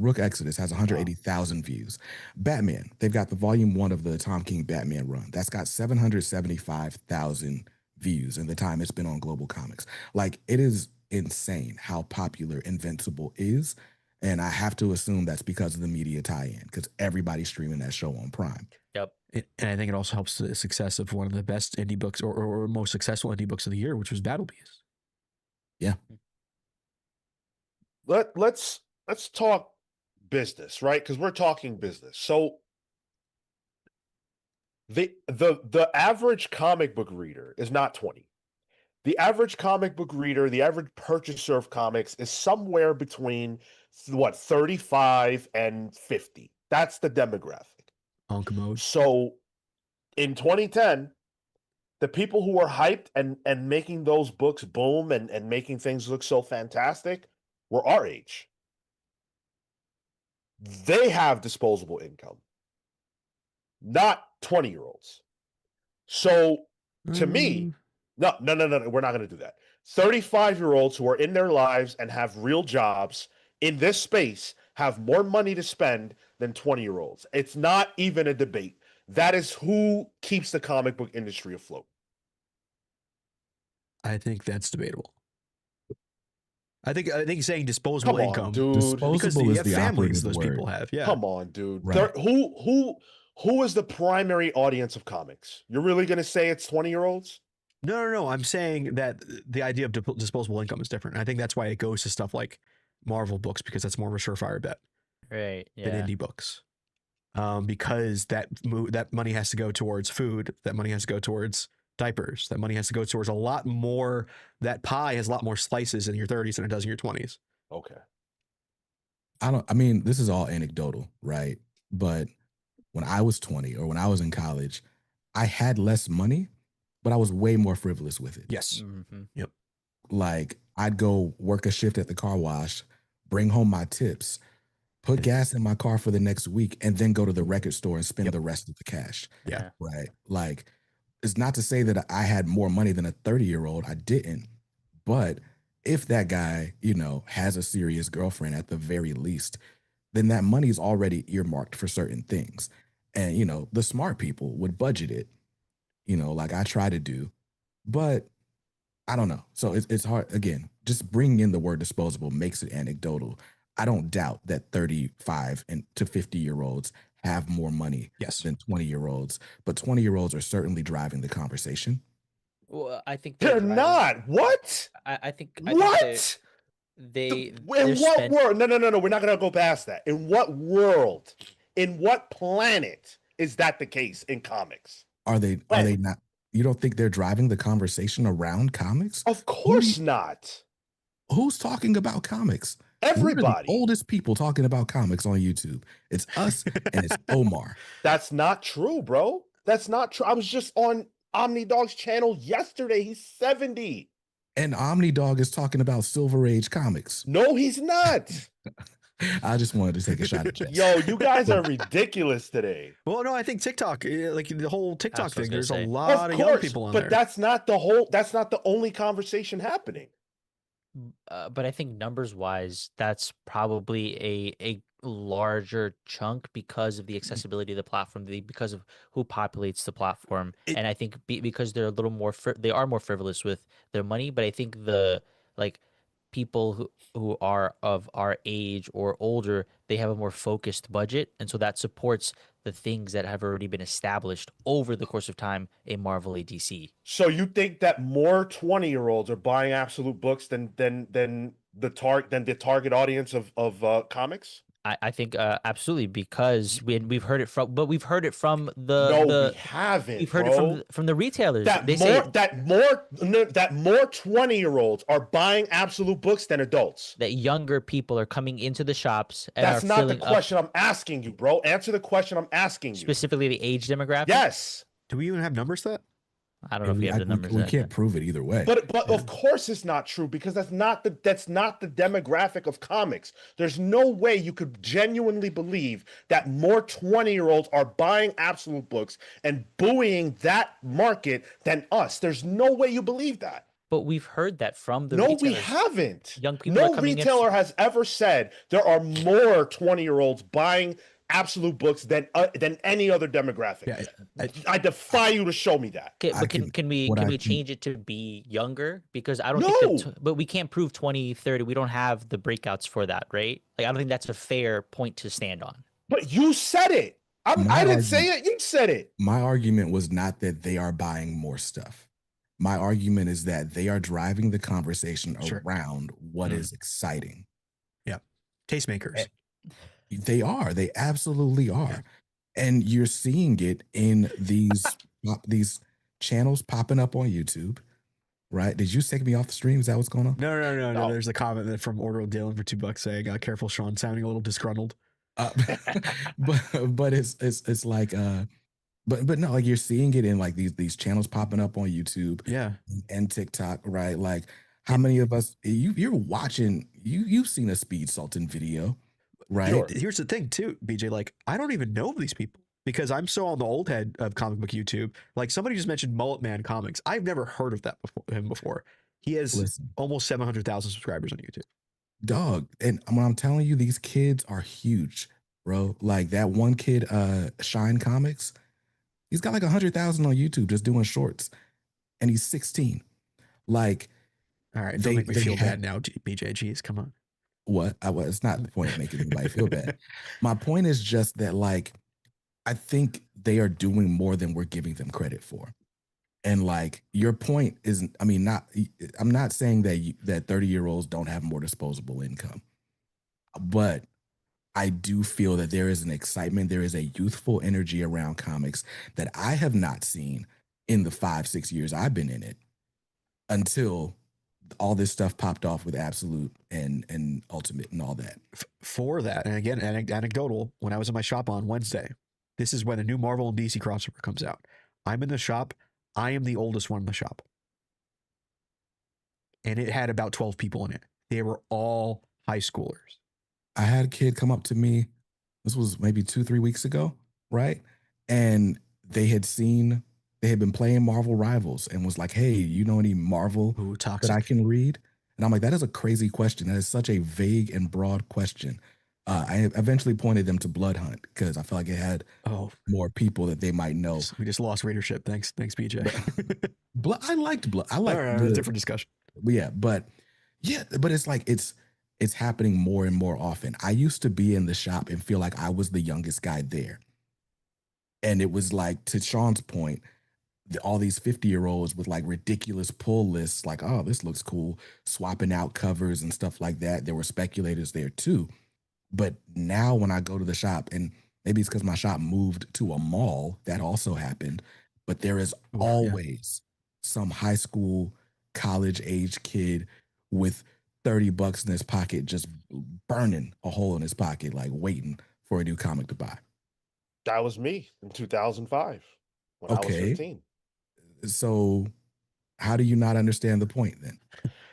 Rook Exodus has 180,000 views. Batman, they've got the volume 1 of the Tom King Batman run. That's got 775,000 views in the time it's been on Global Comics. Like, it is insane how popular Invincible is. And I have to assume that's because of the media tie-in, because everybody's streaming that show on Prime. Yep. And I think it also helps the success of one of the best indie books or most successful indie books of the year, which was Battle Beast. Yeah. Let's talk business, right? Because we're talking business. So the average comic book reader is not 20. The average comic book reader, the average purchaser of comics is somewhere between 35 and 50. That's the demographic. On commode. So in 2010, the people who were hyped and making those books boom and making things look so fantastic were our age. They have disposable income, not 20-year-olds. So to me, no, we're not going to do that. 35-year-olds who are in their lives and have real jobs in this space have more money to spend than 20-year-olds. It's not even a debate. That is who keeps the comic book industry afloat. I think that's debatable. I think saying disposable Come on, income, dude. because Disposable is the the families operative those word. people have. Yeah. Come on, dude. Right. Who is the primary audience of comics? You're really going to say it's 20-year-olds? No. I'm saying that the idea of disposable income is different. And I think that's why it goes to stuff like Marvel books, because that's more of a surefire bet Right. than Yeah. indie books. Because that money has to go towards food, that money has to go towards diapers, that money has to go towards a lot more. That pie has a lot more slices in your 30s than it does in your 20s. Okay. I mean, this is all anecdotal, right? But when I was 20 or when I was in college, I had less money, but I was way more frivolous with it. Yes. Mm-hmm. Yep. Like, I'd go work a shift at the car wash, bring home my tips, put gas in my car for the next week, and then go to the record store and spend the rest of the cash. Yeah. Right. Like, it's not to say that I had more money than a 30-year-old. I didn't. But if that guy, has a serious girlfriend at the very least, then that money is already earmarked for certain things. And, the smart people would budget it, like I try to do. But I don't know. So it's hard. Again, just bringing in the word disposable makes it anecdotal. I don't doubt that 35 and to 50-year-olds have more money Yes. than 20-year-olds, but 20-year-olds are certainly driving the conversation. Well, I think They're driving- not. What? I think What? they In they're what spent- world? No. We're not going to go past that. In what world? In what planet is that the case in comics? Are they When? not? You don't think they're driving the conversation around comics? Of course not. Who's talking about comics? We're Everybody. the oldest people talking about comics on YouTube. It's us and it's Omar. That's not true, bro. That's not true. I was just on OmniDog's channel yesterday. He's 70. And OmniDog is talking about Silver Age comics. No, he's not. I just wanted to take a shot at Jess. Yo, you guys are ridiculous today. Well, no, I think TikTok, like the whole TikTok That's what I thing, was there's gonna a say. lot of young people on but there. that's not the only conversation happening. but I think numbers wise, that's probably a larger chunk because of the accessibility of the platform, because of who populates the platform, and I think because they're a little more they are more frivolous with their money. But I think the people who are of our age or older, they have a more focused budget, and so that supports the things that have already been established over the course of time in Marvel ADC. So you think that more 20-year-olds are buying absolute books than the target audience of comics? I think absolutely, because we've heard it from, but we've heard it from No, the we haven't. we've heard bro. it from the retailers. that They more say that more 20-year-olds are buying absolute books than adults. that younger people are coming into the shops and That's are not the filling up, question I'm asking you, bro. Answer the question I'm asking you. specifically the age demographic. Yes. Do we even have numbers to that? I don't know if we have the numbers. We yet. can't prove it either way. But of course it's not true, because that's not the demographic of comics. There's no way you could genuinely believe that more 20-year-olds are buying absolute books and buoying that market than us. There's no way you believe that. But we've heard that from the No, retailers. we haven't. Young people are No coming in- retailer has ever said there are more 20-year-olds buying absolute books than any other demographic. Yeah, I defy you to show me that. Okay, I but can. can we What I change it to be younger? Because I don't think No, that, but we can't prove 2030. We don't have the breakouts for that, right? Like, I don't think that's a fair point to stand on. but you said it. my I didn't argument, say it. You said it. my argument was not that they are buying more stuff. My argument is that they are driving the conversation Sure. around what Mm. is exciting. Yeah. Tastemakers. They are. They absolutely are. And you're seeing it in these channels popping up on YouTube, right? Did you take me off the stream? Is that what's going on? No. There's a comment from Ordo Dylan for $2 saying, "Careful, Sean, sounding a little disgruntled." But it's like but no, like you're seeing it in like these channels popping up on YouTube, Yeah, and TikTok, right? Like how many of us you're watching you've seen a Speed Sultan video, right? Sure. Here's the thing too, BJ. Like, I don't even know these people because I'm so on the old head of comic book YouTube. Like, somebody just mentioned Mullet Man Comics. I've never heard of that before. He has Listen, almost 700,000 subscribers on YouTube. dog, and when I'm telling you, these kids are huge, bro. Like that one kid, Shine Comics, he's got like 100,000 on YouTube just doing shorts, and he's 16. Like, All right, don't make me they feel have- bad now, BJ. Jeez, come on. what? It's not the point of making anybody feel bad. My point is just that, like, I think they are doing more than we're giving them credit for. And like your point isn't, I mean, I'm not saying that that 30-year-olds don't have more disposable income, but I do feel that there is an excitement, there is a youthful energy around comics that I have not seen in the 5-6 years I've been in it until all this stuff popped off with Absolute and Ultimate and all that. For that, and again, anecdotal, when I was in my shop on Wednesday, this is when the new Marvel and DC crossover comes out. I'm in the shop. I am the oldest one in the shop. And it had about 12 people in it. They were all high schoolers. I had a kid come up to me, this was maybe 2-3 weeks ago, right? And they had been playing Marvel Rivals and was like, "Hey, you know any Marvel Ooh, that I toxic. can read?" And I'm like, that is a crazy question. That is such a vague and broad question. I eventually pointed them to Blood Hunt because I felt like it had Oh, more people that they might know. we just lost readership. Thanks, BJ. I liked Blood. I All like right, different discussion. but it's like it's happening more and more often. I used to be in the shop and feel like I was the youngest guy there. And it was like, to Sean's point, all these 50-year-olds with like ridiculous pull lists, like, "Oh, this looks cool," swapping out covers and stuff like that. There were speculators there too. But now when I go to the shop, and maybe it's because my shop moved to a mall, that also happened, but there is yeah. always some high school, college age kid with $30 in his pocket, just burning a hole in his pocket, like waiting for a new comic to buy. That was me in 2005 when I was Okay. 15. So how do you not understand the point then?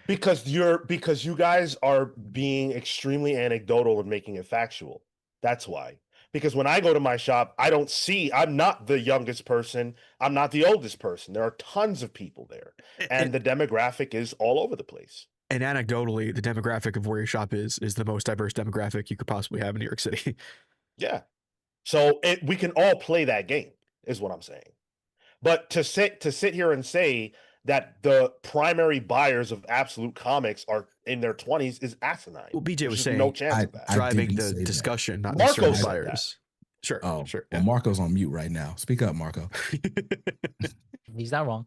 Because you guys are being extremely anecdotal and making it factual. That's why. Because when I go to my shop, I'm not the youngest person. I'm not the oldest person. There are tons of people there. And the demographic is all over the place. And anecdotally, the demographic of where your shop is the most diverse demographic you could possibly have in New York City. Yeah. So we can all play that game, is what I'm saying. But to sit here and say that the primary buyers of Absolute Comics are in their 20s is asinine. Well, BJ There's was just saying no chance of that. driving didn't the say that. discussion, not Marco necessarily said buyers. Sure. Oh, sure. well, Marco's on mute right now. Speak up, Marco. He's not wrong.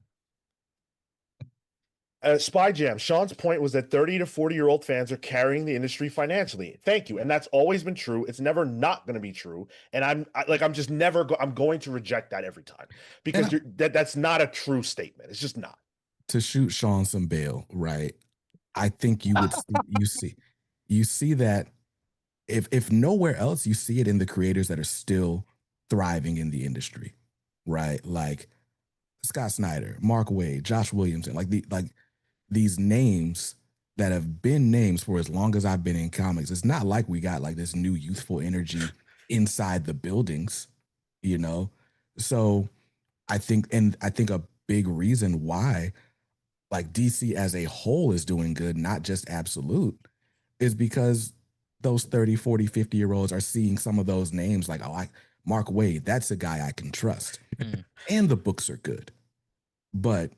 Spy Jam, Sean's point was that 30 to 40-year-old fans are carrying the industry financially. Thank you. And that's always been true. It's never not going to be true. And I'm going to reject that every time because that's not a true statement. It's just not. To shoot Sean some bail, right? I think you would you see that if nowhere else, you see it in the creators that are still thriving in the industry, right? Like Scott Snyder, Mark Waid, Josh Williamson, like these names that have been names for as long as I've been in comics. It's not like we got like this new youthful energy inside the buildings, you know? So I think a big reason why like DC as a whole is doing good, not just Absolute, is because those 30, 40, 50-year-olds are seeing some of those names like, oh, Mark Waid, that's a guy I can trust. Mm. And the books are good. But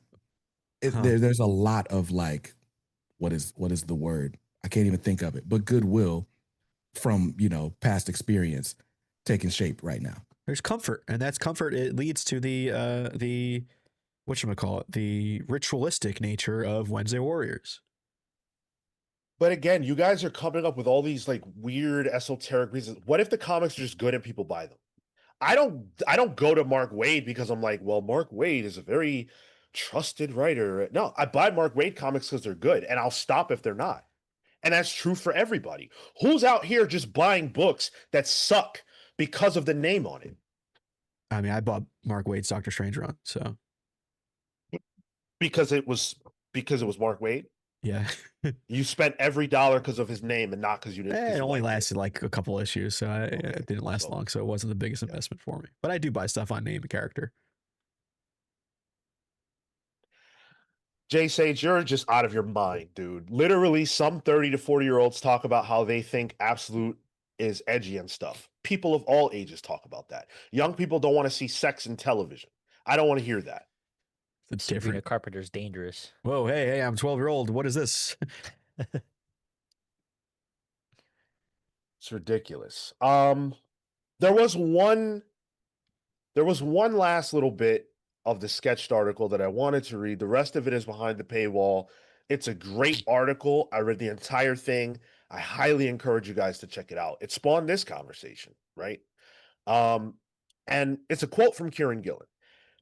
Huh. there's a lot of like, what is the word? I can't even think of it, but goodwill from, past experience taking shape right now. There's comfort, and that's comfort. It leads to the whatchamacallit, the ritualistic nature of Wednesday Warriors. But again, you guys are coming up with all these like weird esoteric reasons. What if the comics are just good and people buy them? I don't go to Mark Waid because I'm like, well, Mark Waid is a very trusted writer. No, I buy Mark Waid comics because they're good, and I'll stop if they're not. And that's true for everybody. Who's out here just buying books that suck because of the name on it? I mean, I bought Mark Waid's Doctor Strange run, so Because it was Mark Waid. yeah. You spent every dollar because of his name and not because you didn't. 'cause It you only liked lasted like a couple issues, so Okay. it didn't last So- long. So it wasn't the biggest investment for me. But I do buy stuff on name and character. Jay Sage, you're just out of your mind, dude. Literally, some 30 to 40-year-olds talk about how they think Absolute is edgy and stuff. People of all ages talk about that. Young people don't want to see sex in television. I don't want to hear that. It's Sabrina different. Carpenter's dangerous. Whoa, hey, I'm 12-year-old. What is this? It's ridiculous. There was one last little bit of the sketched article that I wanted to read. The rest of it is behind the paywall. It's a great article. I read the entire thing. I highly encourage you guys to check it out. It spawned this conversation, right? And it's a quote from Kieran Gillen,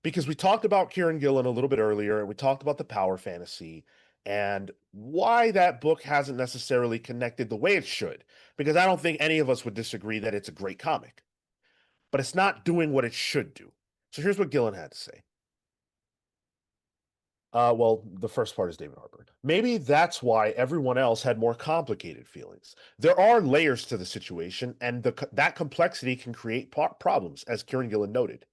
because we talked about Kieran Gillen a little bit earlier, and we talked about the power fantasy and why that book hasn't necessarily connected the way it should, because I don't think any of us would disagree that it's a great comic, but it's not doing what it should do. So here's what Gillen had to say. Well, the first part is David Harper. Maybe that's why everyone else had more complicated feelings. There are layers to the situation, and that complexity can create problems, as Kieran Gillen noted.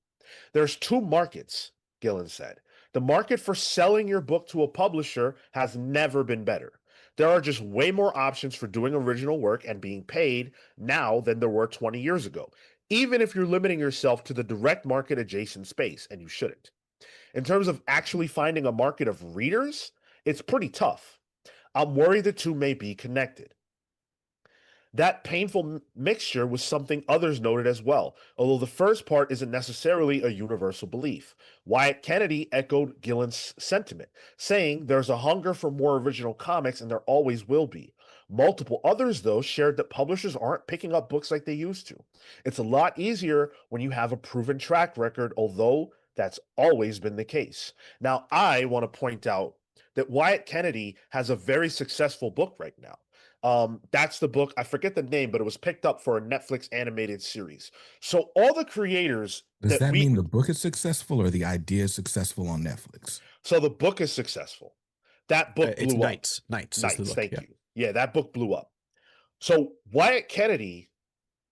There's two markets, Gillen said. The market for selling your book to a publisher has never been better. There are just way more options for doing original work and being paid now than there were 20 years ago, even if you're limiting yourself to the direct market adjacent space, and you shouldn't. In terms of actually finding a market of readers, it's pretty tough. I'm worried the two may be connected. That painful mixture was something others noted as well, although the first part isn't necessarily a universal belief. Wyatt Kennedy echoed Gillen's sentiment, saying there's a hunger for more original comics and there always will be. Multiple others, though, shared that publishers aren't picking up books like they used to. It's a lot easier when you have a proven track record, although that's always been the case. Now, I want to point out that Wyatt Kennedy has a very successful book right now. That's the book. I forget the name, but it was picked up for a Netflix animated series. So all the creators Does that we mean the book is successful or the idea is successful on Netflix? so the book is successful. That book It's blew up. Knights. Knights is the Nights, book. thank Yeah. you. Yeah, that book blew up. So Wyatt Kennedy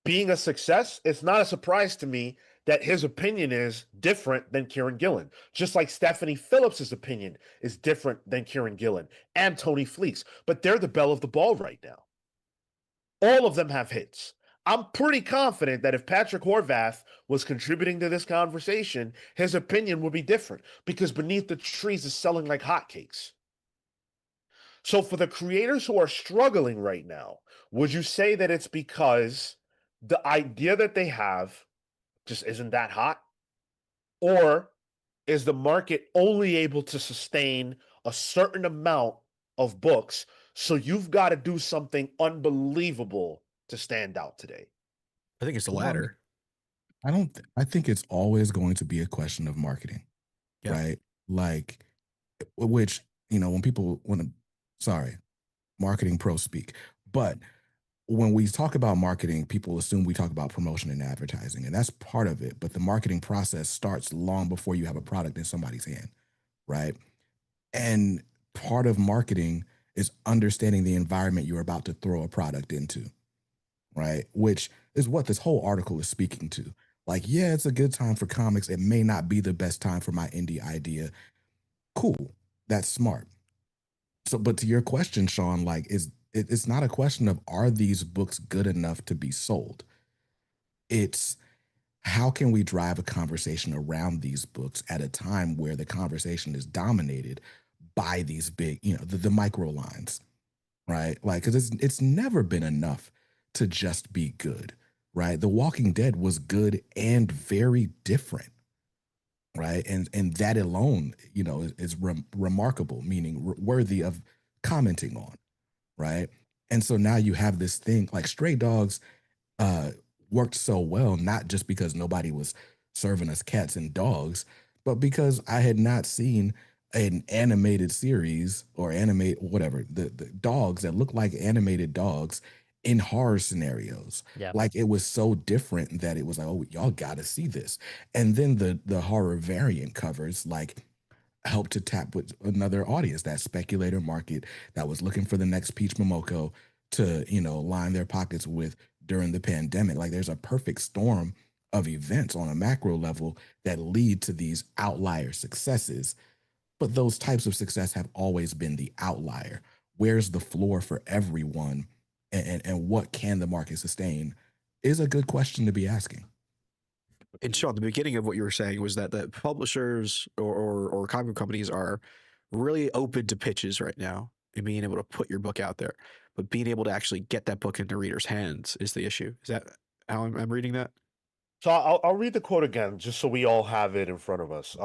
being a success, it's not a surprise to me that his opinion is different than Kieran Gillen. Just like Stephanie Phillips's opinion is different than Kieran Gillen and Tony Fleecs, but they're the belle of the ball right now. All of them have hits. I'm pretty confident that if Patrick Horvath was contributing to this conversation, his opinion would be different, because Beneath the Trees is selling like hotcakes. So for the creators who are struggling right now, would you say that it's because the idea that they have just isn't that hot? Or is the market only able to sustain a certain amount of books, so you've got to do something unbelievable to stand out today? I think it's the Well, latter. I think it's always going to be a question of marketing, Yeah. right? Like, which, when people marketing pro speak, but when we talk about marketing, people assume we talk about promotion and advertising, and that's part of it. But the marketing process starts long before you have a product in somebody's hand, right? And part of marketing is understanding the environment you're about to throw a product into, right? Which is what this whole article is speaking to. Like, yeah, it's a good time for comics. It may not be the best time for my indie idea. Cool. That's smart. So, but to your question, Sean, like, is It's not a question of are these books good enough to be sold. It's how can we drive a conversation around these books at a time where the conversation is dominated by these big, the micro lines, right? Like, because it's never been enough to just be good, right? The Walking Dead was good and very different, right? And that alone, is remarkable, meaning worthy of commenting on, right? And so now you have this thing like Stray Dogs uh, worked so well, not just because nobody was serving us cats and dogs, but because I had not seen an animated series or animate whatever the dogs that look like animated dogs in horror scenarios. Yeah. Like it was so different that it was like, oh, y'all got to see this. And then the horror variant covers like help to tap with another audience, that speculator market that was looking for the next Peach Momoko to, line their pockets with during the pandemic. Like there's a perfect storm of events on a macro level that lead to these outlier successes. But those types of success have always been the outlier. Where's the floor for everyone? And what can the market sustain is a good question to be asking. And Sean, the beginning of what you were saying was that the publishers or comic book companies are really open to pitches right now and being able to put your book out there, but being able to actually get that book into readers' hands is the issue. Is that how I'm reading that? So I'll read the quote again, just so we all have it in front of us.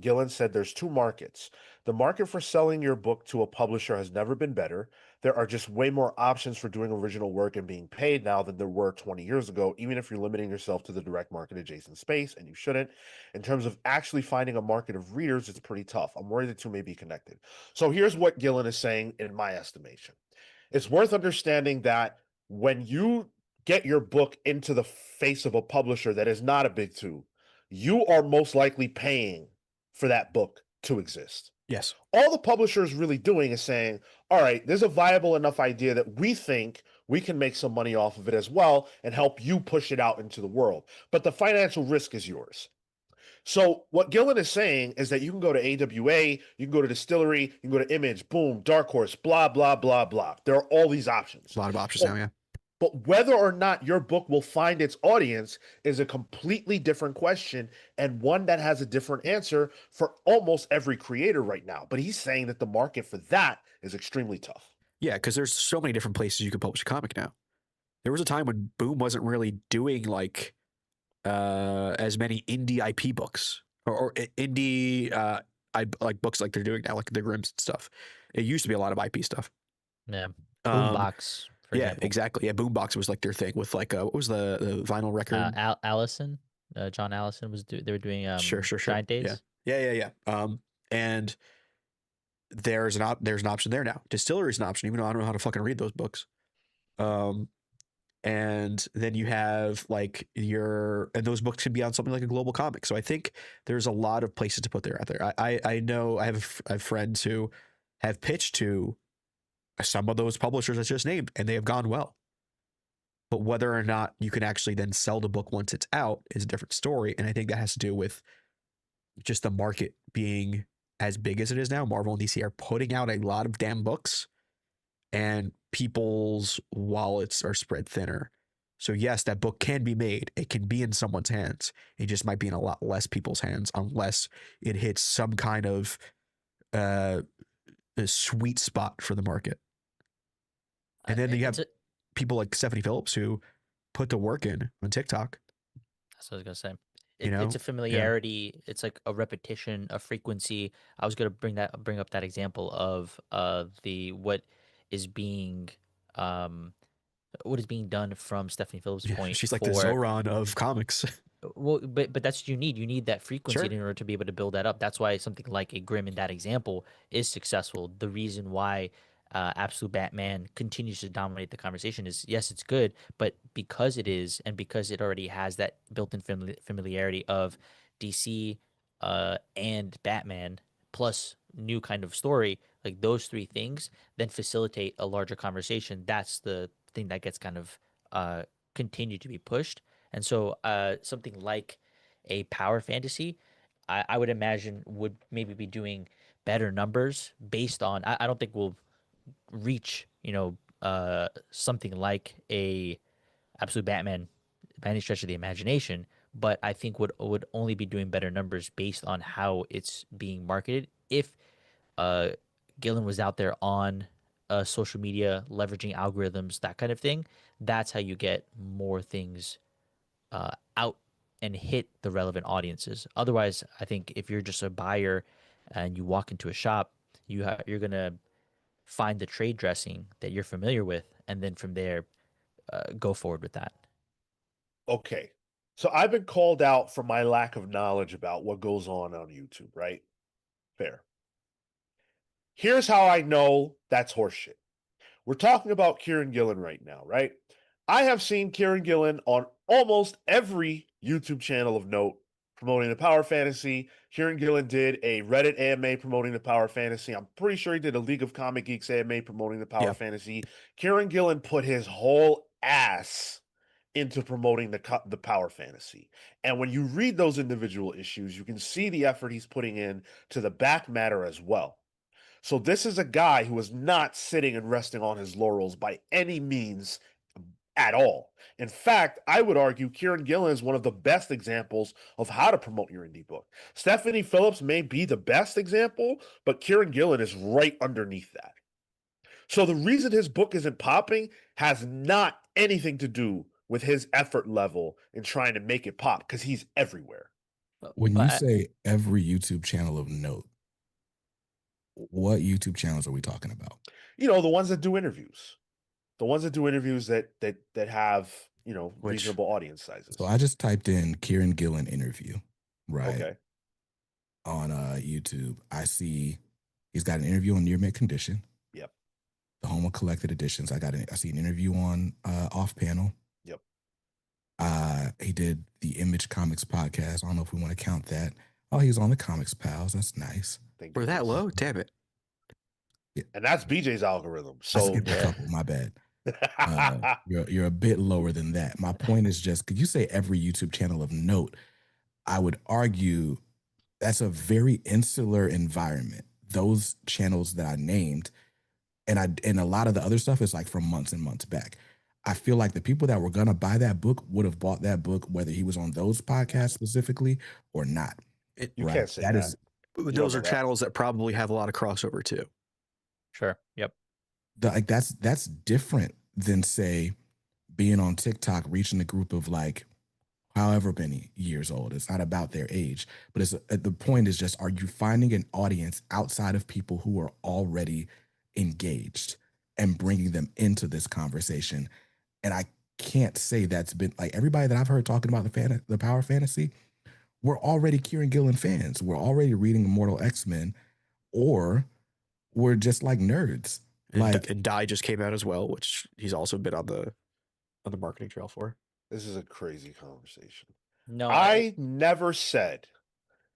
Gillen said there's two markets. The market for selling your book to a publisher has never been better. There are just way more options for doing original work and being paid now than there were 20 years ago, even if you're limiting yourself to the direct market adjacent space, and you shouldn't. In terms of actually finding a market of readers, it's pretty tough. I'm worried the two may be connected. So here's what Gillen is saying, in my estimation. It's worth understanding that when you get your book into the face of a publisher that is not a big two, you are most likely paying for that book to exist. Yes. All the publisher is really doing is saying, all right, there's a viable enough idea that we think we can make some money off of it as well and help you push it out into the world. But the financial risk is yours. So what Gillen is saying is that you can go to AWA, you can go to Distillery, you can go to Image, boom, Dark Horse, blah, blah, blah, blah. There are all these options. A lot of options But now, yeah. but whether or not your book will find its audience is a completely different question, and one that has a different answer for almost every creator right now. But he's saying that the market for that is extremely tough. Yeah, because there's so many different places you can publish a comic now. There was a time when Boom wasn't really doing like as many indie IP books or indie like books like they're doing now, like the Grimm's and stuff. It used to be a lot of IP stuff. Yeah. Um, Boombox, for yeah, example. exactly. Yeah, Boombox was like their thing with like what was the vinyl record? Allison, John Allison they were doing Sure. Giant Yeah, Days. yeah. And there's an option there now. Distillery is an option, even though I don't know how to fucking read those books. And then you have like and those books can be on something like a global comic. So I think there's a lot of places to put there out there. I know I have friends who have pitched to some of those publishers I just named, and they have gone well. But whether or not you can actually then sell the book once it's out is a different story. And I think that has to do with just the market being as big as it is now. Marvel and DC are putting out a lot of damn books, and people's wallets are spread thinner. So yes, that book can be made. It can be in someone's hands. It just might be in a lot less people's hands unless it hits some kind of a sweet spot for the market. And then you have people like Stephanie Phillips who put the work in on TikTok. That's what I was gonna say. You know? It's a familiarity. Yeah. It's like a repetition, a frequency. I was gonna bring up that example of the um what is being done from Stephanie Phillips' Yeah, point she's like the for Zoran of comics. well, but that's what you need. You need that frequency Sure. in order to be able to build that up. That's why something like a Grimm in that example is successful. The reason why Absolute Batman continues to dominate the conversation is yes, it's good, but because it is, and because it already has that built-in familiarity of DC and Batman plus new kind of story, like those three things, then facilitate a larger conversation. That's the thing that gets kind of continued to be pushed. And so something like a power fantasy, I would imagine would maybe be doing better numbers based on I don't think we'll reach, something like a Absolute Batman by any stretch of the imagination, but I think would only be doing better numbers based on how it's being marketed. If uh, Gillen was out there on social media, leveraging algorithms, that kind of thing, that's how you get more things out and hit the relevant audiences. Otherwise, I think if you're just a buyer and you walk into a shop, you're gonna find the trade dressing that you're familiar with, and then from there, go forward with that. Okay. So I've been called out for my lack of knowledge about what goes on YouTube, right? Fair. Here's how I know that's horseshit. We're talking about Kieran Gillen right now, right? I have seen Kieran Gillen on almost every YouTube channel of note promoting the Power Fantasy. Kieran Gillen did a Reddit AMA promoting the Power Fantasy. I'm pretty sure he did a League of Comic Geeks AMA promoting the Power Yeah. Fantasy. Kieran Gillen put his whole ass into promoting the Power Fantasy. And when you read those individual issues, you can see the effort he's putting in to the back matter as well. So this is a guy who is not sitting and resting on his laurels by any means at all. In fact, I would argue Kieran Gillen is one of the best examples of how to promote your indie book. Stephanie Phillips may be the best example, but Kieran Gillen is right underneath that. So the reason his book isn't popping has not anything to do with his effort level in trying to make it pop, because he's everywhere. When you But say every YouTube channel of note, what YouTube channels are we talking about? You know, the ones that do interviews. The ones that do interviews that have, Which- reasonable audience sizes. So I just typed in Kieran Gillen interview, right? Okay. On YouTube. I see he's got an interview on Near Mint Condition. Yep. The Home of Collected Editions. I see an interview on Off Panel. Yep. He did the Image Comics podcast. I don't know if we want to count that. Oh, he was on the Comics Pals. That's nice. Thank We're that goodness. low? Damn it. And that's BJ's algorithm. I So skipped a couple. My bad. You're a bit lower than that. My point is just, could you say every YouTube channel of note? I would argue that's a very insular environment. Those channels that I named, and a lot of the other stuff is like from months and months back. I feel like the people that were gonna buy that book would have bought that book whether he was on those podcasts specifically or not. you right? can't say That that. is don't Those know are that. channels that probably have a lot of crossover too. sure, yep. like that's different than say being on TikTok, reaching a group of like however many years old. It's not about their age, but the point is just, are you finding an audience outside of people who are already engaged and bringing them into this conversation? And I can't say that's been like everybody that I've heard talking about the Power Fantasy. We're already Kieran Gillen fans. We're already reading Immortal X-Men, or we're just like nerds. And Die just came out as well, which he's also been on the marketing trail for. This is a crazy conversation. No, I never said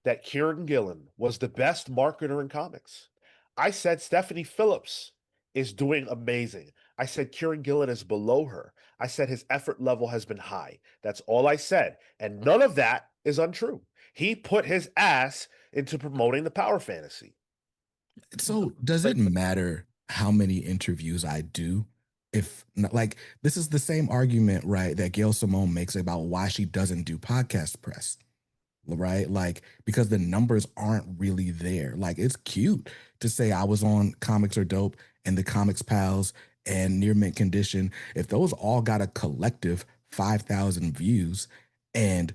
that Kieran Gillen was the best marketer in comics. I said Stephanie Phillips is doing amazing. I said Kieran Gillen is below her. I said his effort level has been high. That's all I said. And none of that is untrue. He put his ass into promoting the Power Fantasy. So does it matter how many interviews I do? If not, like, this is the same argument, right, that Gail Simone makes about why she doesn't do podcast press, right? Like, because the numbers aren't really there. Like, it's cute to say I was on Comics Are Dope and the Comics Pals and Near Mint Condition. If those all got a collective 5,000 views and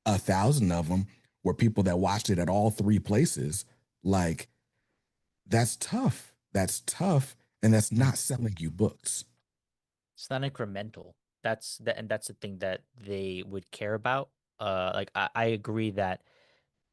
1,000 of them were people that watched it at all three places, like, that's tough. That's tough. And that's not selling you books. it's not incremental. And that's the thing that they would care about. Like I agree that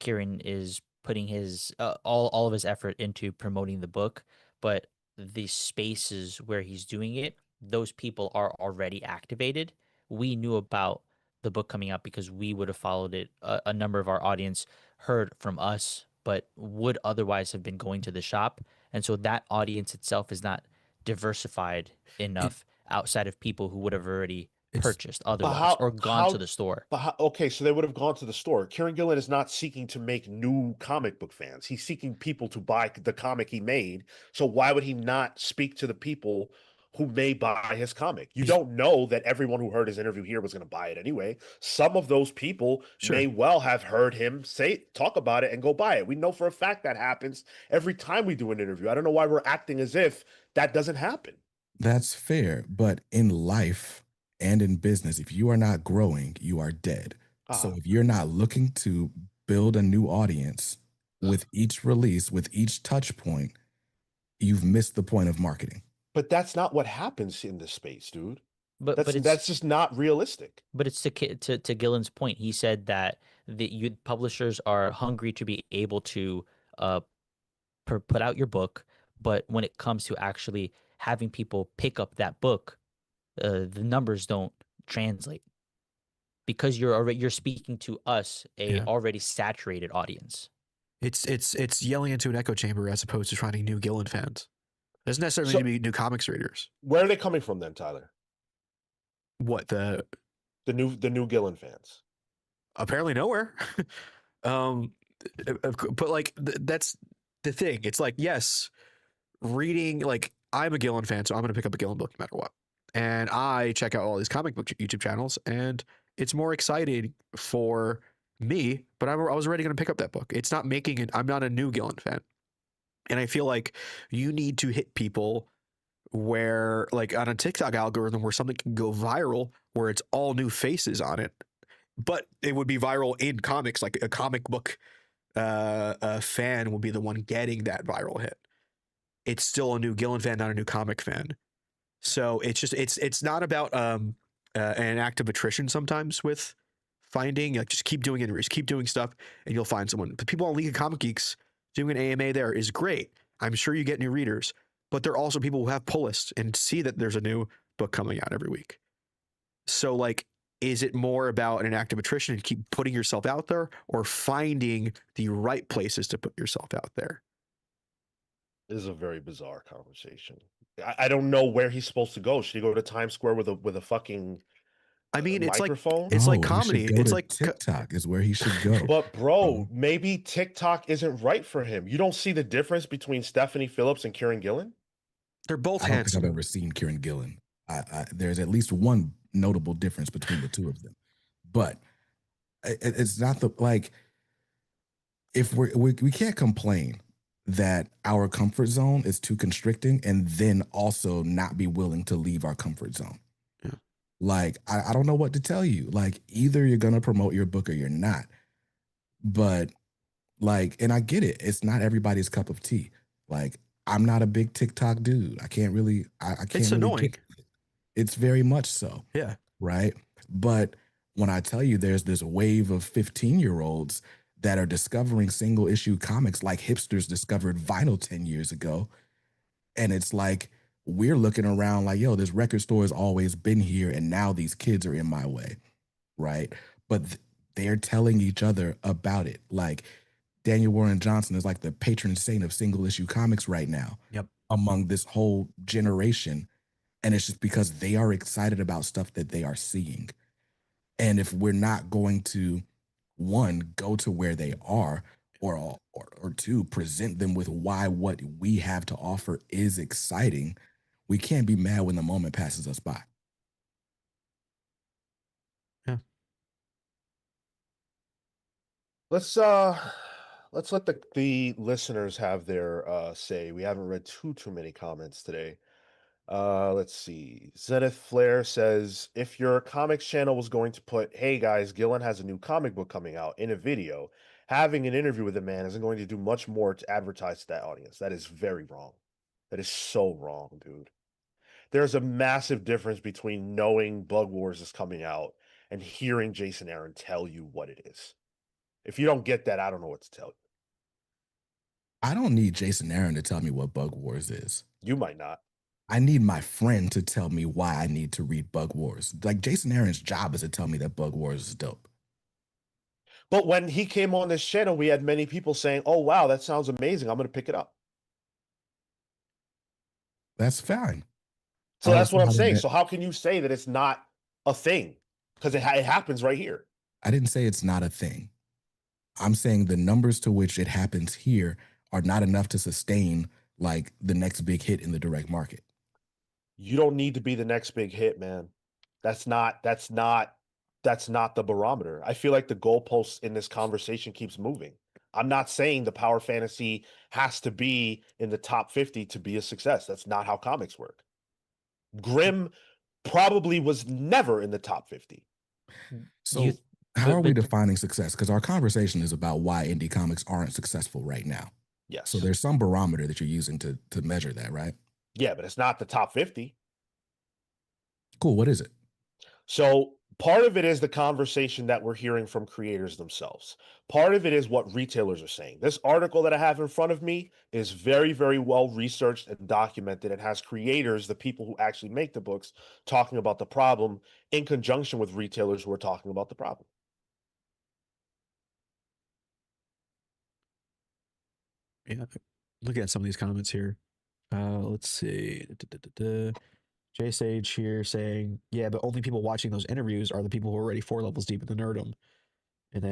Kieran is putting his all of his effort into promoting the book, but the spaces where he's doing it, those people are already activated. We knew about the book coming out because we would have followed it. A number of our audience heard from us, but would otherwise have been going to the shop, and so that audience itself is not diversified enough outside of people who would have already purchased otherwise or gone to the store. Okay, so they would have gone to the store. Kieran Gillen is not seeking to make new comic book fans. He's seeking people to buy the comic he made. So why would he not speak to the people who may buy his comic. You don't know that everyone who heard his interview here was going to buy it anyway. Some of those people may well have heard him talk about it and go buy it. We know for a fact that happens every time we do an interview. I don't know why we're acting as if that doesn't happen. That's fair. But in life and in business, if you are not growing, you are dead. So if you're not looking to build a new audience with each release, with each touch point, you've missed the point of marketing. But that's not what happens in this space, dude. But That's just not realistic. But it's to Gillen's point. He said that the publishers are hungry to be able to put out your book, but when it comes to actually having people pick up that book, the numbers don't translate because you're speaking to us, a already saturated audience. It's yelling into an echo chamber as opposed to finding new Gillen fans. It doesn't necessarily need to be new comics readers. Where are they coming from then, Tyler? What the new Gillen fans? Apparently nowhere. But like that's the thing. It's like, yes, reading, like I'm a Gillen fan, so I'm going to pick up a Gillen book no matter what. And I check out all these comic book YouTube channels, and it's more exciting for me, but I was already going to pick up that book. It's not making it. I'm not a new Gillen fan. And I feel like you need to hit people where, like on a TikTok algorithm, where something can go viral, where it's all new faces on it, but it would be viral in comics. Like a comic book fan will be the one getting that viral hit. It's still a new Gillen fan, not a new comic fan. So it's just it's not about an act of attrition sometimes with finding, like, just keep doing interviews, keep doing stuff, and you'll find someone. But people on League of Comic Geeks doing an AMA there is great. I'm sure you get new readers, but there are also people who have pull lists and see that there's a new book coming out every week. So, like, is it more about an act of attrition and keep putting yourself out there, or finding the right places to put yourself out there? This is a very bizarre conversation. I don't know where he's supposed to go. Should he go to Times Square with a fucking I mean, it's microphone? It's like he should comedy. go It's to like TikTok is where he should go. But bro, maybe TikTok isn't right for him. You don't see the difference between Stephanie Phillips and Kieran Gillen? they're both I don't think handsome. I've ever seen Kieran Gillen. There's at least one notable difference between the two of them, but it's not the, like, if we can't complain that our comfort zone is too constricting and then also not be willing to leave our comfort zone. Yeah. Like, I don't know what to tell you. Like, either you're going to promote your book or you're not. But like, and I get it. It's not everybody's cup of tea. Like, I'm not a big TikTok dude. I can't really, I can't. It's really annoying. It's very much so. Yeah. Right. But when I tell you there's this wave of 15-year-olds that are discovering single issue comics like hipsters discovered vinyl 10 years ago. And it's like, we're looking around like, yo, this record store has always been here, and now these kids are in my way. Right. But they're telling each other about it. Like, Daniel Warren Johnson is like the patron saint of single issue comics right now. Yep. Among this whole generation. And it's just because they are excited about stuff that they are seeing. And if we're not going to, one, go to where they are, or two, present them with why what we have to offer is exciting, we can't be mad when the moment passes us by. Yeah. Let's let the listeners have their say. We haven't read too many comments today. Let's see. Zenith Flair says, if your comics channel was going to put, hey guys, Gillen has a new comic book coming out in a video, having an interview with the man isn't going to do much more to advertise to that audience. That is very wrong. That is so wrong, dude. There's a massive difference between knowing Bug Wars is coming out and hearing Jason Aaron tell you what it is. If you don't get that, I don't know what to tell you. I don't need Jason Aaron to tell me what Bug Wars is. You might not. I need my friend to tell me why I need to read Bug Wars. Like, Jason Aaron's job is to tell me that Bug Wars is dope. But when he came on this channel, we had many people saying, oh, wow, that sounds amazing. I'm going to pick it up. That's fine. So that's what I'm saying. So how can you say that it's not a thing? Because it happens right here. I didn't say it's not a thing. I'm saying the numbers to which it happens here are not enough to sustain like the next big hit in the direct market. You don't need to be the next big hit, man. That's not the barometer. I feel like the goalposts in this conversation keeps moving. I'm not saying the power fantasy has to be in the top 50 to be a success. That's not how comics work. Grimm probably was never in the top 50. So, how are we defining success? Because our conversation is about why indie comics aren't successful right now. Yes. So there's some barometer that you're using to measure that, right? Yeah, but it's not the top 50. Cool. What is it? So part of it is the conversation that we're hearing from creators themselves. Part of it is what retailers are saying. This article that I have in front of me is very, very well researched and documented. It has creators, the people who actually make the books, talking about the problem in conjunction with retailers who are talking about the problem. Yeah, looking at some of these comments here. Let's see. Jay Sage here saying, yeah, but only people watching those interviews are the people who are already 4 levels deep in the nerdum. And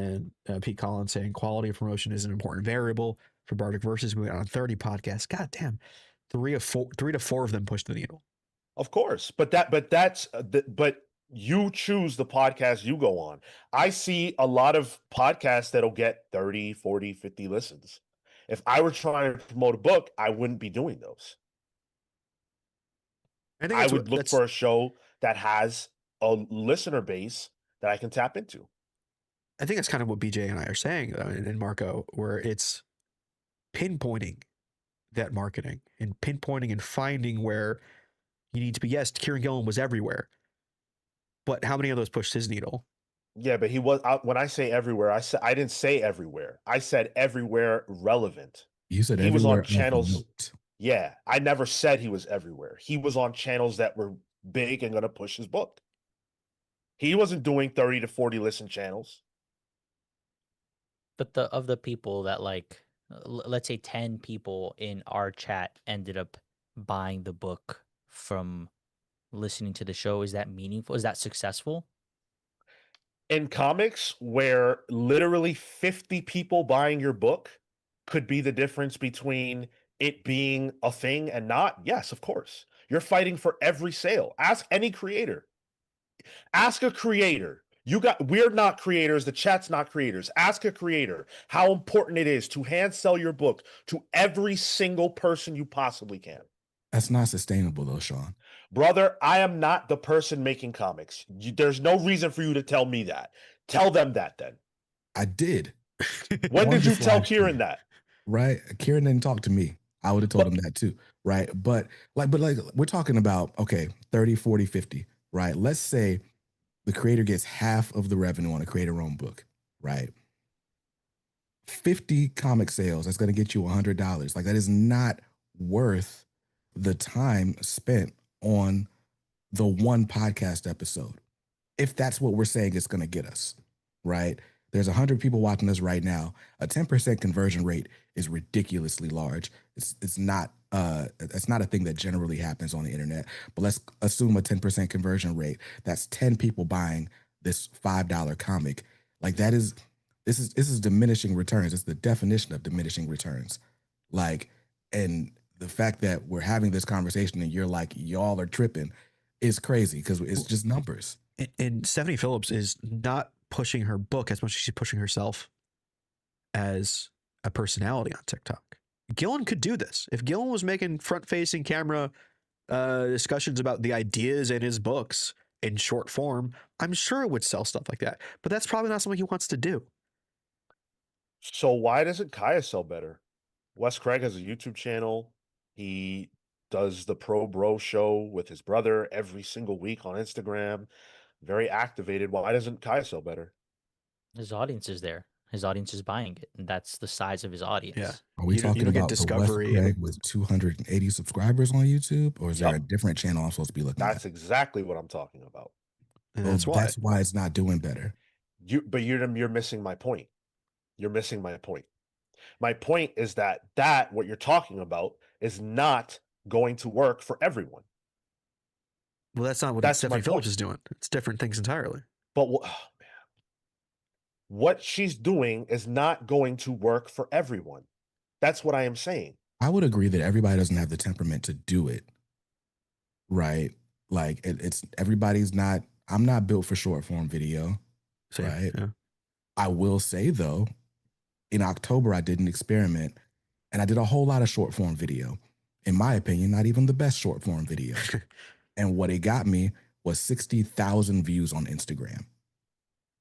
then Pete Collins saying quality of promotion is an important variable for Bardic Versus. We went on 30 podcasts. God damn, 3 to 4 of them pushed the needle. Of course, but you choose the podcast you go on. I see a lot of podcasts that'll get 30, 40, 50 listens. If I were trying to promote a book, I wouldn't be doing those. I would look for a show that has a listener base that I can tap into. I think that's kind of what BJ and I are saying, and Marco, where it's pinpointing that marketing and pinpointing and finding where you need to be. Yes, Kieran Gillen was everywhere, but how many of those pushed his needle? Yeah, but he was when I say everywhere, I didn't say everywhere. I said everywhere relevant. You said he everywhere was on channels. note. Yeah, I never said he was everywhere. He was on channels that were big and going to push his book. He wasn't doing 30 to 40 listen channels. But of the people that let's say 10 people in our chat ended up buying the book from listening to the show, is that meaningful? Is that successful? In comics, where literally 50 people buying your book could be the difference between it being a thing and not, yes, of course. You're fighting for every sale. Ask any creator. Ask a creator. We're not creators, the chat's not creators. Ask a creator how important it is to hand sell your book to every single person you possibly can. That's not sustainable though, Sean. Brother, I am not the person making comics. There's no reason for you to tell me that. Tell them that then. I did. When did you tell Kieran that? Right? Kieran didn't talk to me. I would have told him that too. Right. But we're talking about, okay, 30, 40, 50, right? Let's say the creator gets half of the revenue on a creator-owned book, right? 50 comic sales, that's going to get you $100. Like, that is not worth the time spent on the one podcast episode. If that's what we're saying it's going to get us, right? There's 100 people watching us right now. A 10% conversion rate is ridiculously large. It's not a thing that generally happens on the internet. But let's assume a 10% conversion rate. That's 10 people buying this $5 comic. Like, this is diminishing returns. It's the definition of diminishing returns. Like, and the fact that we're having this conversation and you're like, y'all are tripping is crazy because it's just numbers. And Stephanie Phillips is not pushing her book as much as she's pushing herself as a personality on TikTok. Gillen could do this. If Gillen was making front-facing camera discussions about the ideas in his books in short form, I'm sure it would sell stuff like that. But that's probably not something he wants to do. So why doesn't Kaya sell better? Wes Craig has a YouTube channel. He does the Pro Bro show with his brother every single week on Instagram. Very activated. Why doesn't Kaya sell better? His audience is there. His audience is buying it, and that's the size of his audience. Yeah. Are we talking about Discovery the Wes Craig with 280 subscribers on YouTube, or is there a different channel I'm supposed to be looking at? That's exactly what I'm talking about. And that's why it's not doing better. But you're missing my point. You're missing my point. My point is that what you're talking about is not going to work for everyone. Well, that's not what Stephanie Phillips is doing. It's different things entirely. But what she's doing is not going to work for everyone. That's what I am saying. I would agree that everybody doesn't have the temperament to do it. right? Like it's everybody's not. I'm not built for short form video, Same. right? Yeah. I will say though, in October I did an experiment and I did a whole lot of short form video. In my opinion, not even the best short form video. And what it got me was 60,000 views on Instagram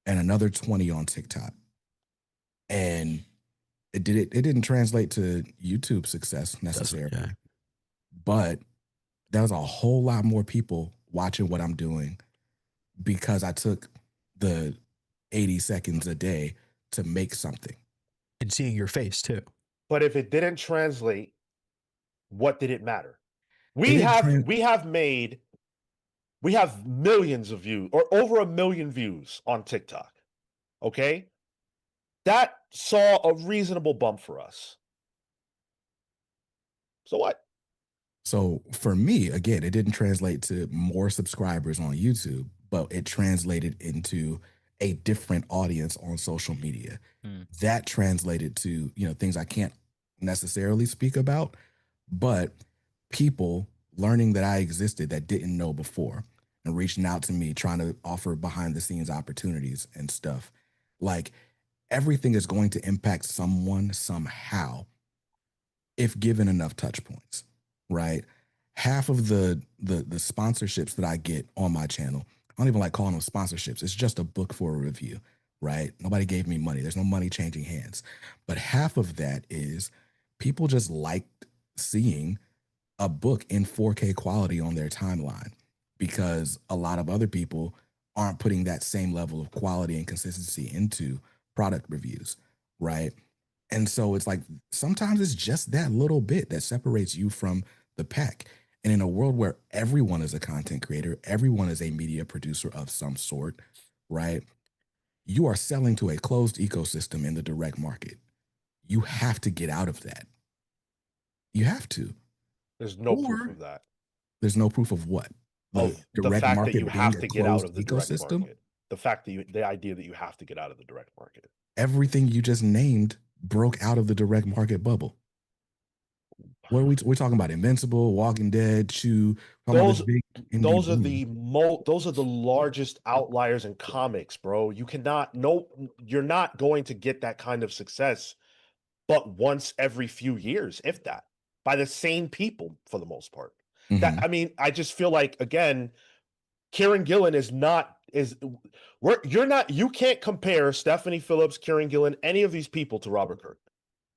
and another 20 on TikTok. And it didn't translate to YouTube success necessarily. Yeah. But there was a whole lot more people watching what I'm doing because I took the 80 seconds a day to make something. And seeing your face too. But if it didn't translate, what did it matter? It didn't We have millions of views or over 1 million views on TikTok. Okay? That saw a reasonable bump for us. So what? So for me, again, it didn't translate to more subscribers on YouTube, but it translated into a different audience on social media. Hmm. That translated to, things I can't necessarily speak about, but people learning that I existed that didn't know before and reaching out to me trying to offer behind the scenes opportunities and stuff. Like everything is going to impact someone somehow if given enough touch points, right? Half of the sponsorships that I get on my channel, I don't even like calling them sponsorships. It's just a book for a review, right? Nobody gave me money. There's no money changing hands. But half of that is people just liked seeing a book in 4K quality on their timeline because a lot of other people aren't putting that same level of quality and consistency into product reviews, right? And so it's like sometimes it's just that little bit that separates you from the pack. And in a world where everyone is a content creator, everyone is a media producer of some sort, right? You are selling to a closed ecosystem in the direct market. You have to get out of that. You have to. There's no proof Or of that. there's no proof of what? The Of the direct fact that you market being have a to get out closed of the direct ecosystem? market. The fact that the idea that you have to get out of the direct market. Everything you just named broke out of the direct market bubble. What are we're talking about? Invincible, Walking Dead, Chew, talking about this Those big indie boom. those are the largest outliers in comics, bro. You cannot you're not going to get that kind of success but once every few years, if that, by the same people for the most part. That Mhm. I mean, I just feel like again, Kieran Gillen you can't compare Stephanie Phillips, Kieran Gillen, any of these people to Robert Kirk.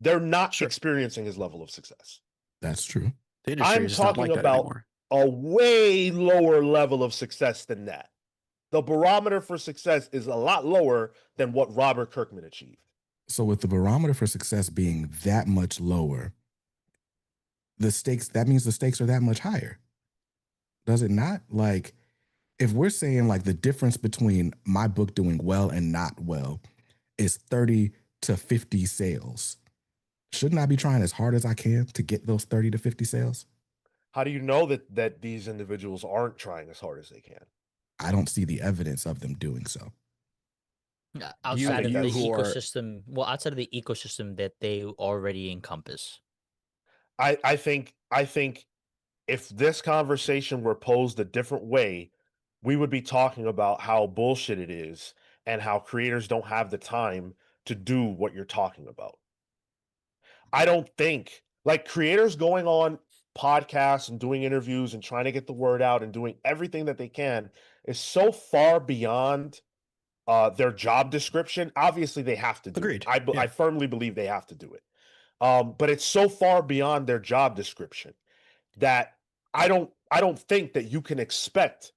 They're not Sure. experiencing his level of success. That's true. The industry I'm is just not talking like that about anymore. a way lower level of success than that. The barometer for success is a lot lower than what Robert Kirkman achieved. So with the barometer for success being that much lower, that means the stakes are that much higher. Does it not? Like if we're saying like the difference between my book doing well and not well is 30 to 50 sales, shouldn't I be trying as hard as I can to get those 30 to 50 sales? How do you know that these individuals aren't trying as hard as they can? I don't see the evidence of them doing so. Outside of the who are ecosystem, well, outside of the ecosystem that they already encompass. I think if this conversation were posed a different way, we would be talking about how bullshit it is and how creators don't have the time to do what you're talking about. I don't think like creators going on podcasts and doing interviews and trying to get the word out and doing everything that they can is so far beyond their job description. Obviously, they have to do agreed. it. Yeah. I firmly believe they have to do it. But it's so far beyond their job description that I don't think that you can expect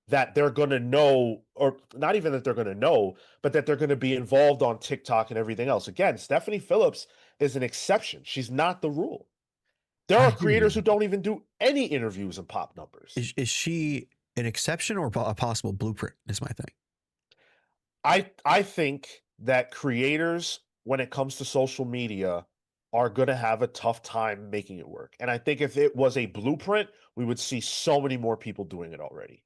that they're going to know, or not even that they're going to know, but that they're going to be involved on TikTok and everything else. Again, Stephanie Phillips is an exception. She's not the rule. There I are hear you. creators who don't even do any interviews and pop numbers. Is she an exception or a possible blueprint? Is my thing. I think that creators, when it comes to social media, are going to have a tough time making it work. And I think if it was a blueprint, we would see so many more people doing it already.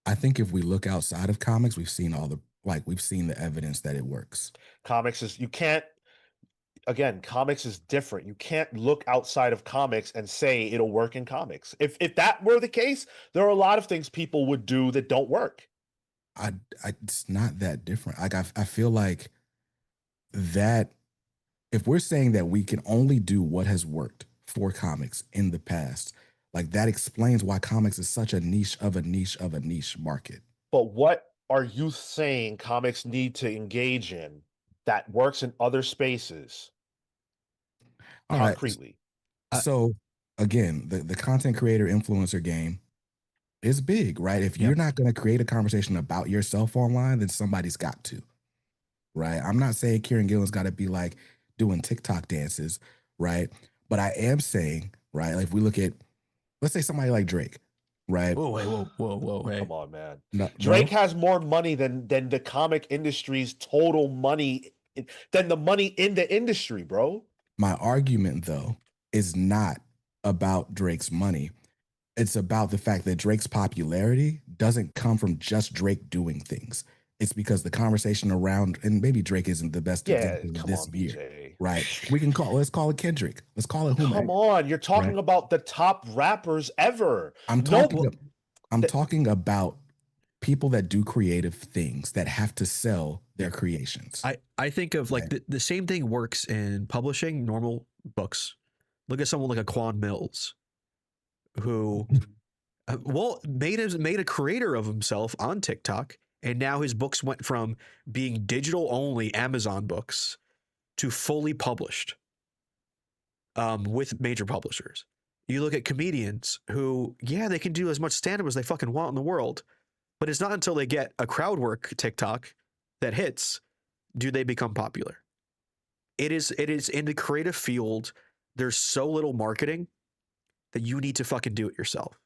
I think if we look outside of comics, we've seen the evidence that it works. Comics is you can't again, comics is different. You can't look outside of comics and say it'll work in comics. If that were the case, there are a lot of things people would do that don't work. It's not that different. Like I feel like that if we're saying that we can only do what has worked for comics in the past, like that explains why comics is such a niche of a niche of a niche market. But what are you saying comics need to engage in that works in other spaces All right. concretely? So again, the content creator influencer game is big, right? If Yeah. you're not going to create a conversation about yourself online, then somebody's got to, right? I'm not saying Kieran Gillen's got to be like doing TikTok dances, right? But I am saying, right, like if we look at, let's say somebody like Drake, right? Whoa, wait, whoa, hey. Come on, man. No, Drake no? has more money than the comic industry's total money than the money in the industry, bro. My argument, though, is not about Drake's money. It's about the fact that Drake's popularity doesn't come from just Drake doing things. It's because the conversation around, and maybe Drake isn't the best Yeah, example of come this on, year, BJ. right? Let's call it Kendrick. Let's call it whomever. Come on, you're talking right? about the top rappers ever. I'm No, talking about people that do creative things that have to sell their creations. I think of like Right. the same thing works in publishing normal books. Look at someone like a Quan Mills, who made a creator of himself on TikTok, and now his books went from being digital only Amazon books to fully published with major publishers. You look at comedians who, yeah, they can do as much stand-up as they fucking want in the world, but it's not until they get a crowd work TikTok that hits do they become popular. It is in the creative field, there's so little marketing that you need to fucking do it yourself.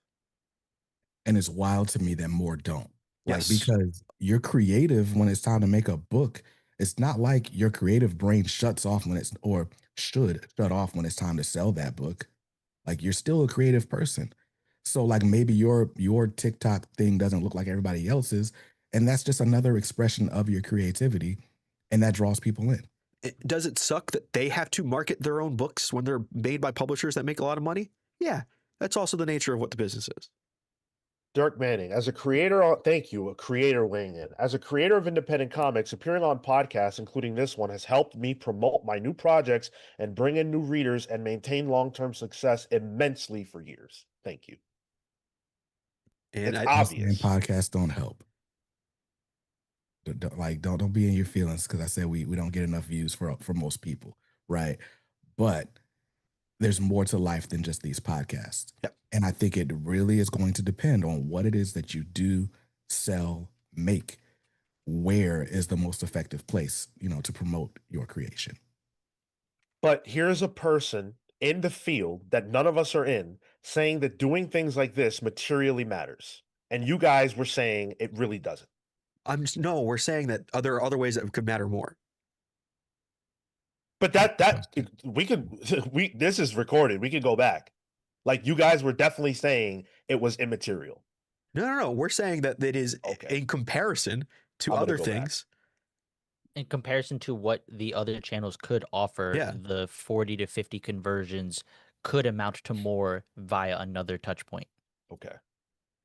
And it's wild to me that more don't. Like, Yes. because you're creative when it's time to make a book. It's not like your creative brain shuts off when it's, or should shut off when it's time to sell that book. Like, you're still a creative person. So like maybe your TikTok thing doesn't look like everybody else's, and that's just another expression of your creativity, and that draws people in. Does it suck that they have to market their own books when they're made by publishers that make a lot of money? Yeah, that's also the nature of what the business is. Dirk Manning, as a creator, thank you, a creator weighing in. As a creator of independent comics, appearing on podcasts, including this one, has helped me promote my new projects and bring in new readers and maintain long-term success immensely for years. Thank you. And It's I'm saying obvious. podcasts don't help. Don't be in your feelings because I said we don't get enough views for most people, right? But there's more to life than just these podcasts. Yep. And I think it really is going to depend on what it is that you do, sell, make. Where is the most effective place, to promote your creation? But here's a person in the field that none of us are in saying that doing things like this materially matters. And you guys were saying it really doesn't. No, we're saying that there are other ways that could matter more. But this is recorded. We could go back. Like you guys were definitely saying it was immaterial. No. We're saying that it is Okay. in comparison to I'm gonna other go back. things. In comparison to what the other channels could offer, Yeah. the 40 to 50 conversions could amount to more via another touch point. Okay.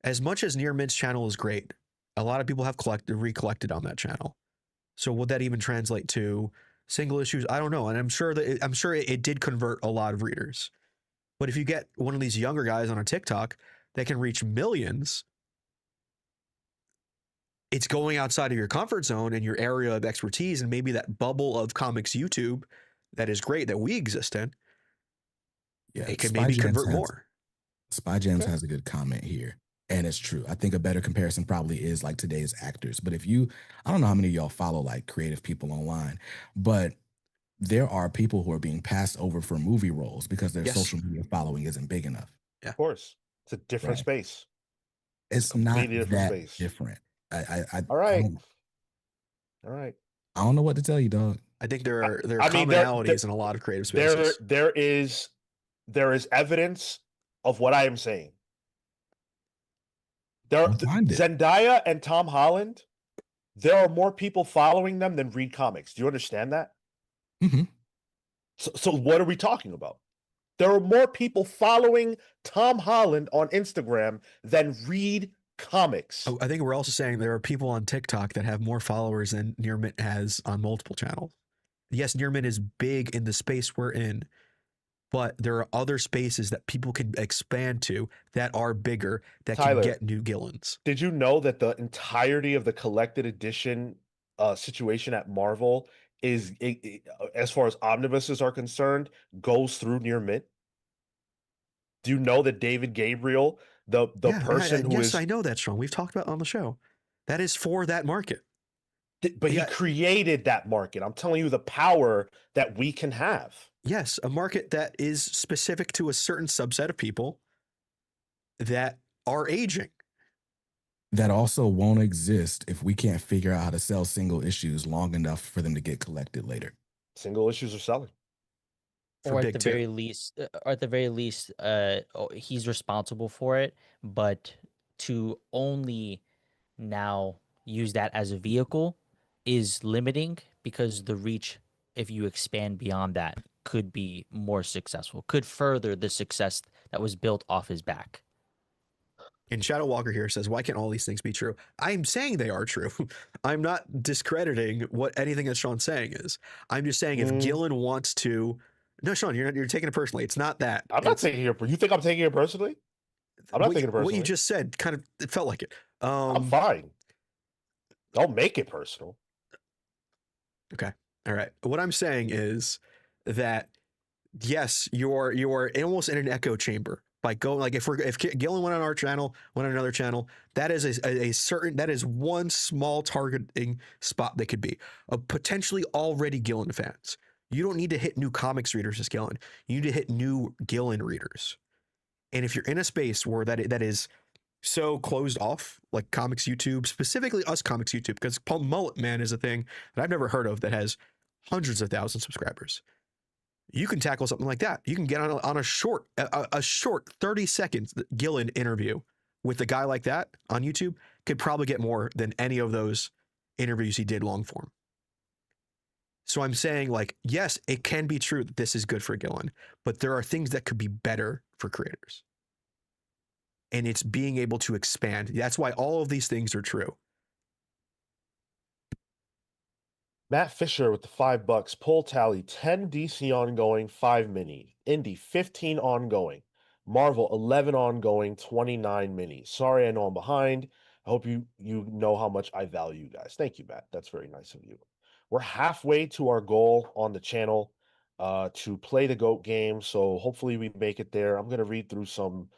As much as Near Mint's channel is great, a lot of people have recollected on that channel. So would that even translate to single issues? I don't know. And I'm sure it did convert a lot of readers. But if you get one of these younger guys on a TikTok that can reach millions, it's going outside of your comfort zone and your area of expertise, and maybe that bubble of comics YouTube that is great that we exist in. Yeah, It can Spy maybe Jams convert has- more. Spy Jams Okay. has a good comment here. And it's true. I think a better comparison probably is like today's actors. But I don't know how many of y'all follow like creative people online, but there are people who are being passed over for movie roles because their Yes. social media following isn't big enough. Of course. It's a different Right. space. It's not Completely different that space. different. All right. All right. I don't know what to tell you, dog. I think there are I mean, there- commonalities in a lot of creative spaces. There is evidence of what I am saying. I'll find it. Zendaya and Tom Holland, there are more people following them than read comics. Do you understand that? Mhm. So what are we talking about? There are more people following Tom Holland on Instagram than read comics. I think we're also saying there are people on TikTok that have more followers than Near Mint has on multiple channels. Yes, Near Mint is big in the space we're in, but there are other spaces that people can expand to that are bigger that can Tyler, get new Gillens. did you know that the entirety of the collected edition situation at Marvel is, as far as omnibuses are concerned, goes through Near Mint? Do you know that David Gabriel, the person who yes, is, I know that, Sean. We've talked about it on the show. That is for that market. but he Yeah. created that market. I'm telling you the power that we can have. Yes, a market that is specific to a certain subset of people that are aging. That also won't exist if we can't figure out how to sell single issues long enough for them to get collected later. Single issues are selling. Or at Big the Two. very least, he's responsible for it. But to only now use that as a vehicle is limiting, because the reach, if you expand beyond that, could be more successful, could further the success that was built off his back. And Shadow Walker here says, why can't all these things be true? I'm saying they are true. I'm not discrediting what anything that Sean's saying is. I'm just saying if Gillen wants to, no, Sean, you're taking it personally. It's not that. I'm not taking it. You think I'm taking it personally? I'm not taking it personally. What you just said kind of, it felt like it. I'm fine. Don't make it personal. Okay. All right. What I'm saying is that yes, you're almost in an echo chamber by going, like, if Gillen went on our channel, went on another channel, that is a certain, that is one small targeting spot that could be of potentially already Gillen fans. You don't need to hit new comics readers as Gillen. You need to hit new Gillen readers. And if you're in a space where that is so closed off, like comics YouTube, specifically us comics YouTube, because Mullet Man is a thing that I've never heard of that has hundreds of thousands of subscribers. You can tackle something like that. You can get on a short 30 seconds Gillen interview with a guy like that on YouTube, could probably get more than any of those interviews he did long form. So I'm saying, like, yes, it can be true that this is good for Gillen, but there are things that could be better for creators. And it's being able to expand. That's why all of these things are true. Matt Fisher with the $5. Pull tally 10 DC ongoing, 5 mini. Indie 15 ongoing. Marvel 11 ongoing, 29 mini. Sorry, I know I'm behind. I hope you know how much I value you guys. Thank you, Matt. That's very nice of you. We're halfway to our goal on the channel to play the GOAT game. So hopefully we make it there. I'm going to read through some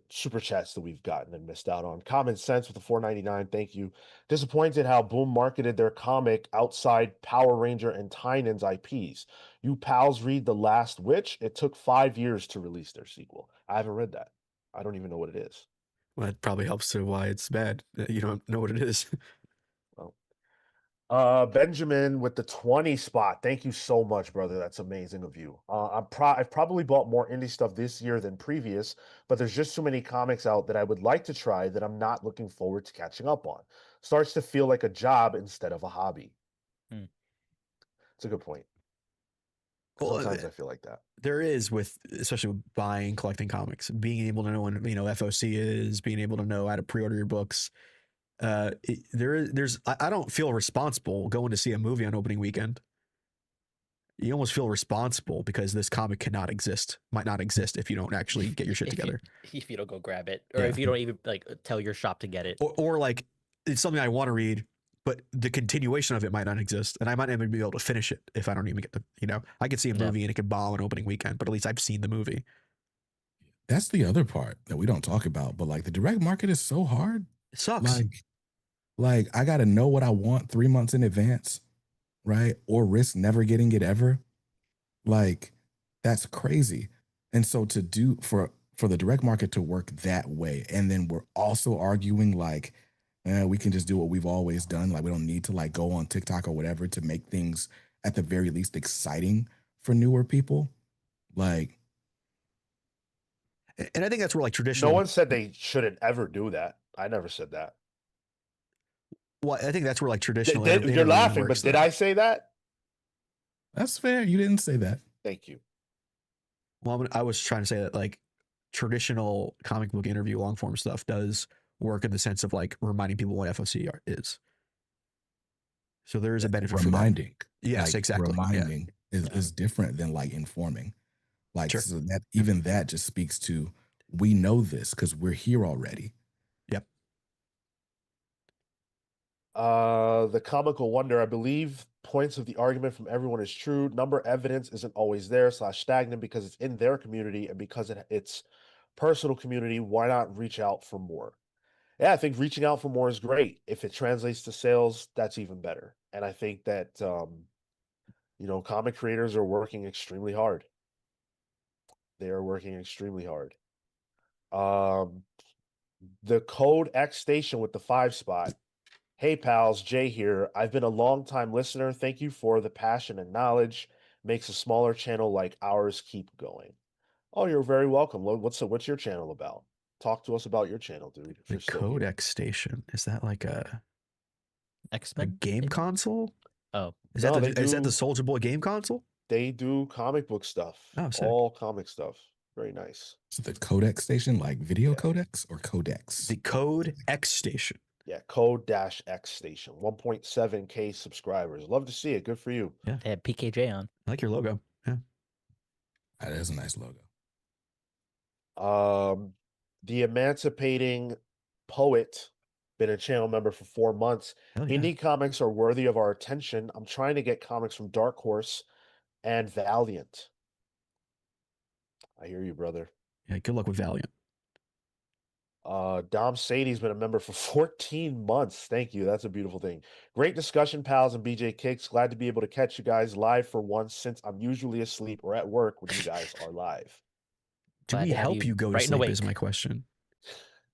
super chats that we've gotten and missed out on. Common Sense with the $4.99, thank you. Disappointed how Boom marketed their comic outside Power Ranger and Tynan's IPs. You pals read The Last Witch? It took 5 years to release their sequel. I haven't read that. I don't even know what it is. Well, that probably helps to why it's bad. You don't know what it is. Well, Benjamin with the 20 spot. Thank you so much, brother. That's amazing of you. I've probably bought more indie stuff this year than previous, but there's just too many comics out that I would like to try that I'm not looking forward to catching up on. Starts to feel like a job instead of a hobby. It's a good point. Sometimes I feel like that. There is, especially with buying, collecting comics, being able to know when FOC is, being able to know how to pre-order your books. I don't feel responsible going to see a movie on opening weekend. You almost feel responsible because this comic might not exist if you don't actually get your shit together. If you don't go grab it, or if you don't even tell your shop to get it, or like it's something I want to read, but the continuation of it might not exist, and I might not even be able to finish it if I don't even get the. I could see a movie and it could bomb on opening weekend, but at least I've seen the movie. That's the other part that we don't talk about, but like the direct market is so hard. It sucks. Like I got to know what I want 3 months in advance, right? Or risk never getting it ever. Like that's crazy. And so to do for the direct market to work that way, and then we're also arguing like we can just do what we've always done. Like we don't need to like go on TikTok or whatever to make things at the very least exciting for newer people. Like, and I think that's where like traditional. No one said they shouldn't ever do that. I never said that. Well, I think that's where like traditional. You're laughing, but did I say that? That's fair. You didn't say that. Thank you. Well, I was trying to say that like traditional comic book interview long form stuff does work in the sense of like reminding people what FOC is. So there is a benefit for that. Reminding. Yes, like, exactly. Reminding Yeah. is different than like informing. Like Sure. so that even that just speaks to we know this because we're here already. Yep. The comical wonder, I believe points of the argument from everyone is true. Number evidence isn't always there / stagnant because it's in their community and because it's personal community. Why not reach out for more? Yeah, I think reaching out for more is great. If it translates to sales, that's even better. And I think that comic creators are working extremely hard. They are working extremely hard. The Code X station with the 5 spot. Hey pals, Jay here. I've been a long time listener. Thank you for the passion and knowledge. Makes a smaller channel like ours keep going. Oh, you're very welcome. What's your channel about? Talk to us about your channel, dude. If The you're still here. Codex station, is that like a X-Men? game maybe? console? Oh, Is No, that the Soldier Boy game console? They do comic book stuff. Oh, sick. All comic stuff. Very nice. So the codex station, like video Yeah. codex or codex? The Code X station. Yeah, Code-X station. 1.7K subscribers. Love to see it. Good for you. Yeah. they had PKJ on. I like your logo. Yeah. That is a nice logo. The Emancipating Poet, been a channel member for 4 months. Hell yeah. Indie comics are worthy of our attention. I'm trying to get comics from Dark Horse and Valiant. I hear you, brother. Yeah. Good luck with Valiant. Dom Sadie's been a member for 14 months. Thank you. That's a beautiful thing. Great discussion, pals and BJ Kicks. Glad to be able to catch you guys live for once since I'm usually asleep or at work when you guys are live. Do Glad we to have help you go to bright and sleep is awake. my question.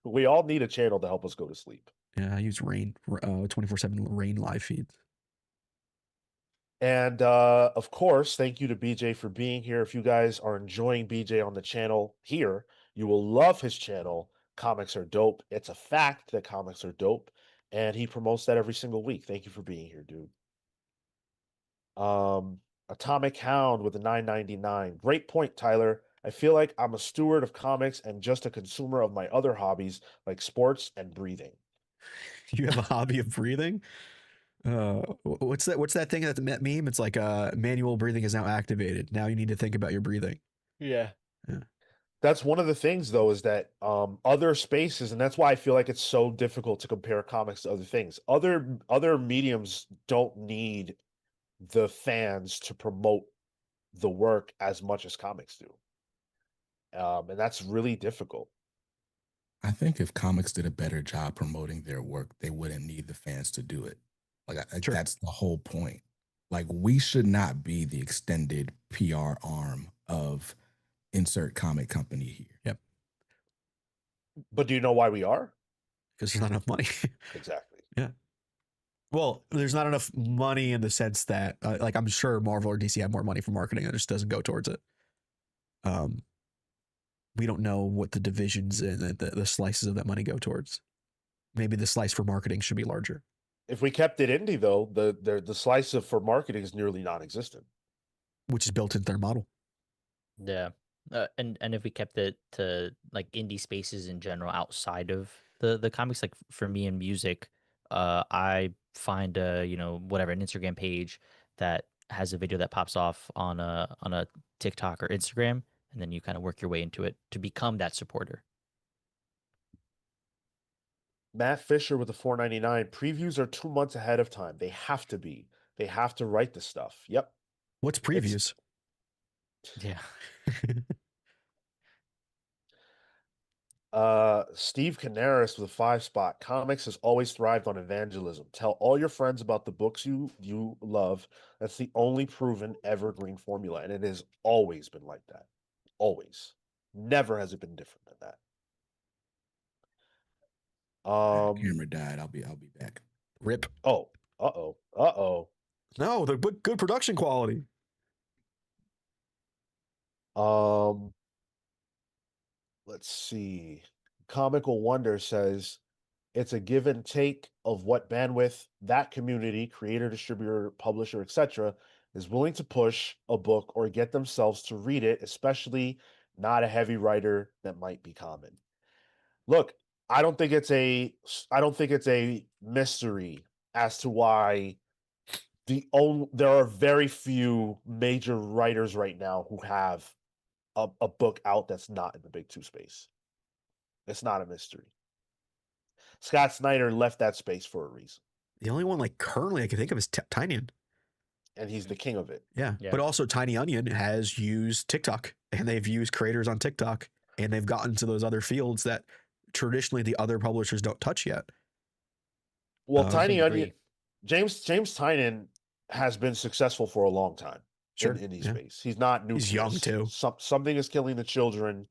We all need a channel to help us go to sleep. Yeah, I use Rain 24/7 Rain live feeds. And of course, thank you to BJ for being here. If you guys are enjoying BJ on the channel here, you will love his channel. Comics are dope. It's a fact that comics are dope, and he promotes that every single week. Thank you for being here, dude. Atomic Hound with a 9.99. Great point, Tyler. I feel like I'm a steward of comics and just a consumer of my other hobbies like sports and breathing. You have a hobby of breathing? What's that thing that meme? It's like manual breathing is now activated. Now you need to think about your breathing. Yeah. Yeah. That's one of the things though, is that other spaces, and that's why I feel like it's so difficult to compare comics to other things. Other mediums don't need the fans to promote the work as much as comics do. And that's really difficult. I think if comics did a better job promoting their work, they wouldn't need the fans to do it. Like Sure. that's the whole point. Like we should not be the extended PR arm of insert comic company here. Yep. But do you know why we are? Because there's not enough money. Exactly. Yeah. Well, there's not enough money in the sense that, like, I'm sure Marvel or DC have more money for marketing. It just doesn't go towards it. We don't know what the divisions and the slices of that money go towards. Maybe the slice for marketing should be larger. If we kept it indie, though, the slice of for marketing is nearly non-existent. Which is built into their model. Yeah. And if we kept it to like indie spaces in general outside of the comics, like for me in music, I find whatever an Instagram page that has a video that pops off on a TikTok or Instagram, and then you kind of work your way into it to become that supporter. Matt Fisher with the 4.99. Previews are 2 months ahead of time. They have to be. They have to write the stuff. Yep. What's previews? Yeah. Steve Canaris with a 5 spot. Comics has always thrived on evangelism. Tell all your friends about the books you love. That's the only proven evergreen formula, and it has always been like that. Always. Never has it been different than that. Camera died. I'll be back. Rip. Oh. Uh-oh. No, they're good production quality. Let's see. Comical Wonder says it's a give and take of what bandwidth that community, creator, distributor, publisher, etc., is willing to push a book or get themselves to read it, especially not a heavy writer that might be common. Look, I don't think it's a mystery as to why there are very few major writers right now who have a book out that's not in the big two space. It's not a mystery. Scott Snyder left that space for a reason, The only one like currently I can think of is Tiny Onion. and he's the king of it. Yeah. Yeah. But also Tiny Onion has used TikTok, and they've used creators on TikTok, and they've gotten to those other fields that traditionally the other publishers don't touch yet. Well, I Tiny couldn't Onion, agree. James Tynion has been successful for a long time Sure. in indie Yeah. space. He's not new He's to young, this. too. Something is Killing the Children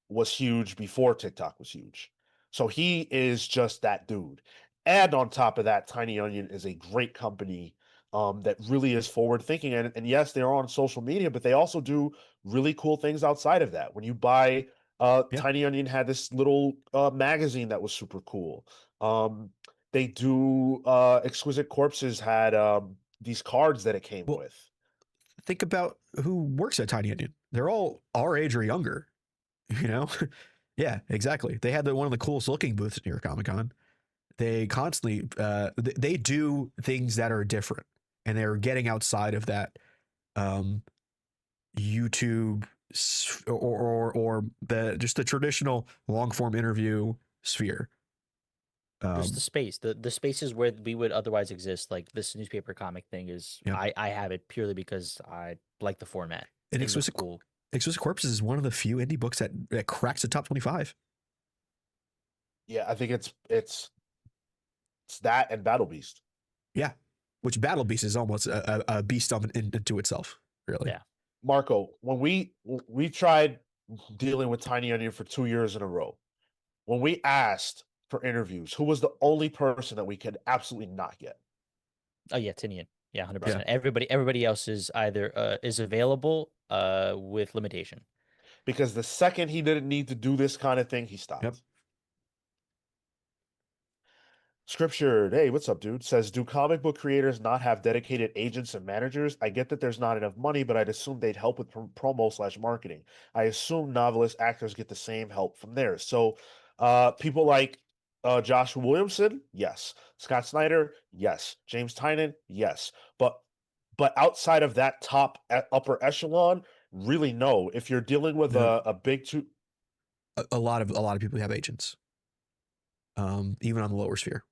was huge before TikTok was huge. So he is just that dude. And on top of that, Tiny Onion is a great company that really is forward thinking. And yes, they're on social media, but they also do really cool things outside of that. When you buy Yeah. Tiny Onion had this little magazine that was super cool. They do Exquisite Corpses had these cards that it came Well, with. Think about who works at Tiny Onion. They're all our age or younger, you know? Yeah, exactly. They had one of the coolest looking booths at New York Comic Con. They constantly they do things that are different, and they're getting outside of that YouTube or the just the traditional long form interview sphere. Just the space, the spaces where we would otherwise exist, like this newspaper comic thing is. Yeah. I have it purely because I like the format. And It looks Exquisite cool. Exquisite Corpses is one of the few indie books that cracks the top 25. Yeah, I think it's that and Battle Beast. Yeah, which Battle Beast is almost a beast into itself, really. Yeah. Marco, when we tried dealing with Tiny Onion for 2 years in a row, when we asked for interviews, who was the only person that we could absolutely not get? Oh yeah, Tinian. Yeah, 100%. Yeah. Everybody else is either is available with limitation. Because the second he didn't need to do this kind of thing, he stopped. Yep. Scripture, hey, what's up, dude? Says, do comic book creators not have dedicated agents and managers? I get that there's not enough money, but I'd assume they'd help with promo/marketing. I assume novelist actors get the same help from theirs. So, people like Joshua Williamson, yes. Scott Snyder, yes. James Tynion, yes. But outside of that top upper echelon, really no. If you're dealing with No. a big two, A lot of people have agents, even on the lower sphere.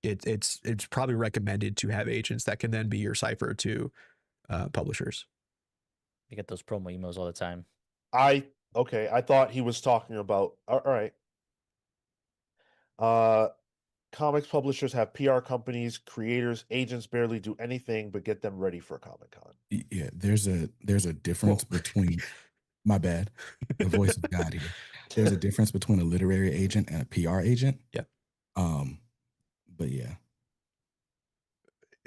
It's probably recommended to have agents that can then be your cipher to publishers. You get those promo emails all the time. I thought he was talking about all right. Comics publishers have PR companies, creators, agents barely do anything but get them ready for Comic-Con. Yeah, there's a difference Whoa. between my bad, the voice of God here. There's a difference between a literary agent and a PR agent. Yeah. But yeah,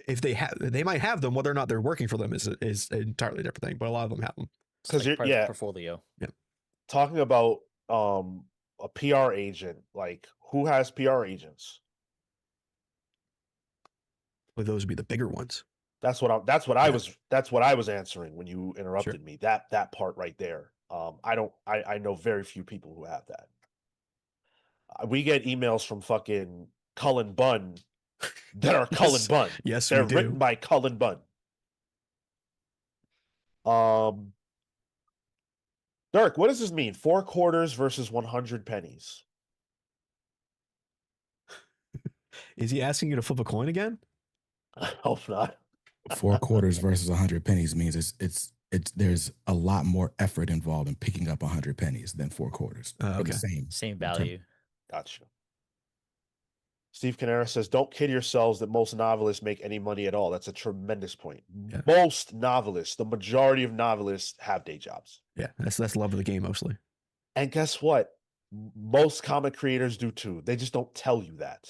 If they might have them. Whether or not they're working for them is an entirely different thing. But a lot of them have them. It's 'Cause like part of yeah. the portfolio. Talking about a PR agent, like who has PR agents? But those would be the bigger ones. That's what I was answering when you interrupted Sure. me. That part right there. I know very few people who have that. We get emails from fucking Cullen Bunn that are Cullen Yes. Bunn. Yes, They're we do. written by Cullen Bunn. Dirk, what does this mean? 4 quarters versus 100 pennies. Is he asking you to flip a coin again? I hope not. 4 quarters versus 100 pennies means it's there's a lot more effort involved in picking up 100 pennies than 4 quarters. For Okay. the same Same return. value. Gotcha. Steve Canara says, don't kid yourselves that most novelists make any money at all. That's a tremendous point. Yeah. Most novelists, the majority of novelists have day jobs. Yeah, that's love of the game mostly. And guess what? Most comic creators do too. They just don't tell you that.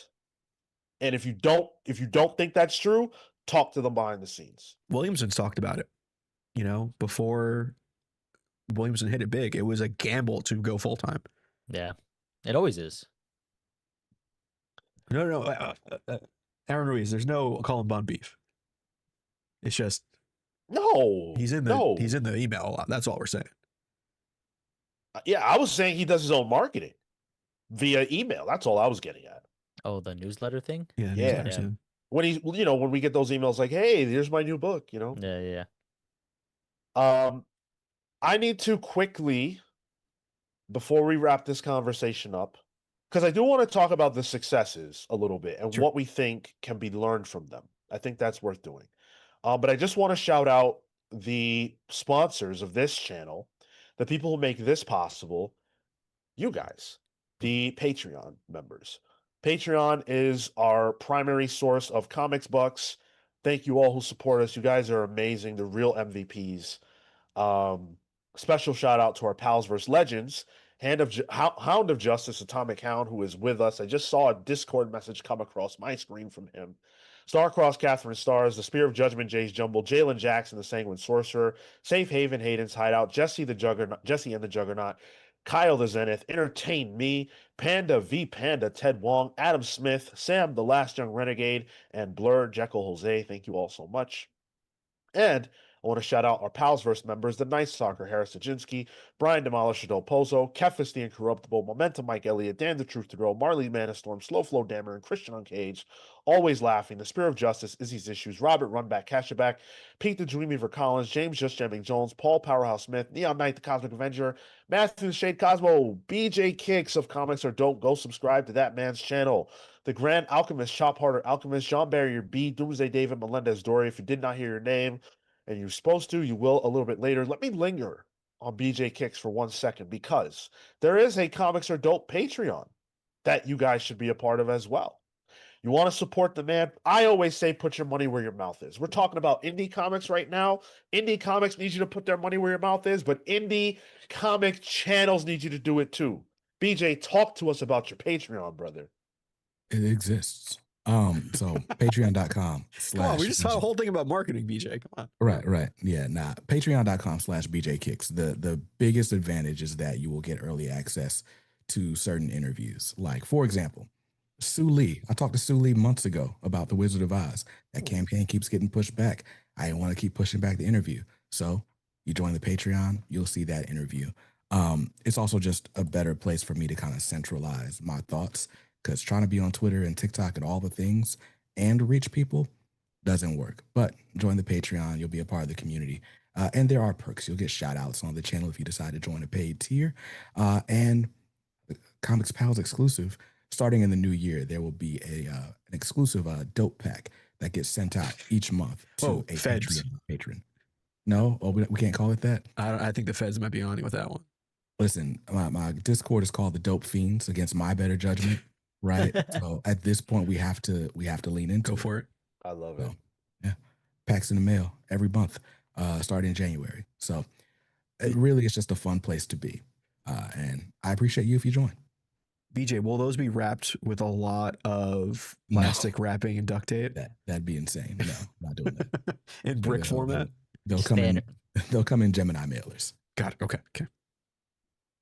And if you don't think that's true, talk to them behind the scenes. Williamson's talked about it. Before Williamson hit it big, it was a gamble to go full time. Yeah, it always is. No, Aaron Ruiz. There's no Colin Bunn beef. It's just No, He's in no. the email a lot. That's all we're saying. Yeah, I was saying he does his own marketing via email. That's all I was getting at. Oh, the newsletter thing? Yeah, Yeah. newsletters, yeah. When he's, when we get those emails like, "Hey, here's my new book," Yeah. I need to quickly, before we wrap this conversation up, because I do want to talk about the successes a little bit and Sure. what we think can be learned from them. I think that's worth doing. But I just want to shout out the sponsors of this channel, the people who make this possible, you guys, the Patreon members. Patreon is our primary source of comics bucks. Thank you all who support us. You guys are amazing. The real MVPs. Special shout out to our pals vs. Legends, Hound of Justice, Atomic Hound, who is with us. I just saw a Discord message come across my screen from him. Starcross, Catherine Stars, the Spear of Judgment, Jay's Jumble, Jalen Jackson, the Sanguine Sorcerer, Safe Haven, Hayden's Hideout, Jesse and the Juggernaut, Kyle the Zenith, Entertain Me, Panda V Panda, Ted Wong, Adam Smith, Sam the Last Young Renegade, and Blur, Jekyll Jose. Thank you all so much. And I want to shout out our Pals Verse members, the Nice Soccer, Harris Sajinski, Brian Demolisher Del Pozo, Kefis the Incorruptible, Momentum Mike Elliott, Dan the Truth to Grow, Marley Manastorm, Slow Flow Dammer, and Christian Uncaged, Always Laughing, The Spirit of Justice, Izzy's Issues, Robert Runback, Cashaback, Pete the Dreamy for Collins, James Just Jamming Jones, Paul Powerhouse Smith, Neon Knight the Cosmic Avenger, Matthew the Shade Cosmo, BJ Kicks of Comics Are Dope. Go subscribe to that man's channel. The Grand Alchemist, Chop Harder Alchemist, John Barrier B, Doomsday David, Melendez Dory. If you did not hear your name, and you're supposed to, you will a little bit later. Let me linger on BJ Kicks for 1 second because there is a Comics Are Dope Patreon that you guys should be a part of as well. You want to support the man? I always say put your money where your mouth is. We're talking about indie comics right now. Indie comics need you to put their money where your mouth is, but indie comic channels need you to do it too. BJ, talk to us about your Patreon, brother. It exists. So patreon.com Come on, we slash just saw a whole thing about marketing, BJ. Come on. Right. Yeah, nah. Patreon.com slash BJ Kicks. The biggest advantage is that you will get early access to certain interviews. Like, for example, Sue Lee. I talked to Sue Lee months ago about The Wizard of Oz. That campaign keeps getting pushed back. I didn't want to keep pushing back the interview. So you join the Patreon, you'll see that interview. It's also just a better place for me to kind of centralize my thoughts, because trying to be on Twitter and TikTok and all the things and reach people doesn't work. But join the Patreon, you'll be a part of the community. And there are perks. You'll get shout outs on the channel if you decide to join a paid tier. And Comics Pals exclusive, starting in the new year, there will be an exclusive dope pack that gets sent out each month to a feds. Patreon patron. No? Oh, we can't call it that? I think the feds might be on you with that one. Listen, my Discord is called the Dope Fiends, against my better judgment, right? So at this point, we have to lean into Go for it. I love it. So, yeah, packs in the mail every month, starting in January. So it really is just a fun place to be, and I appreciate you if you join. BJ, will those be wrapped with a lot of plastic wrapping and duct tape? That'd be insane. No, not doing that. In brick format? They'll come in. They'll come in Gemini mailers. Got it. Okay.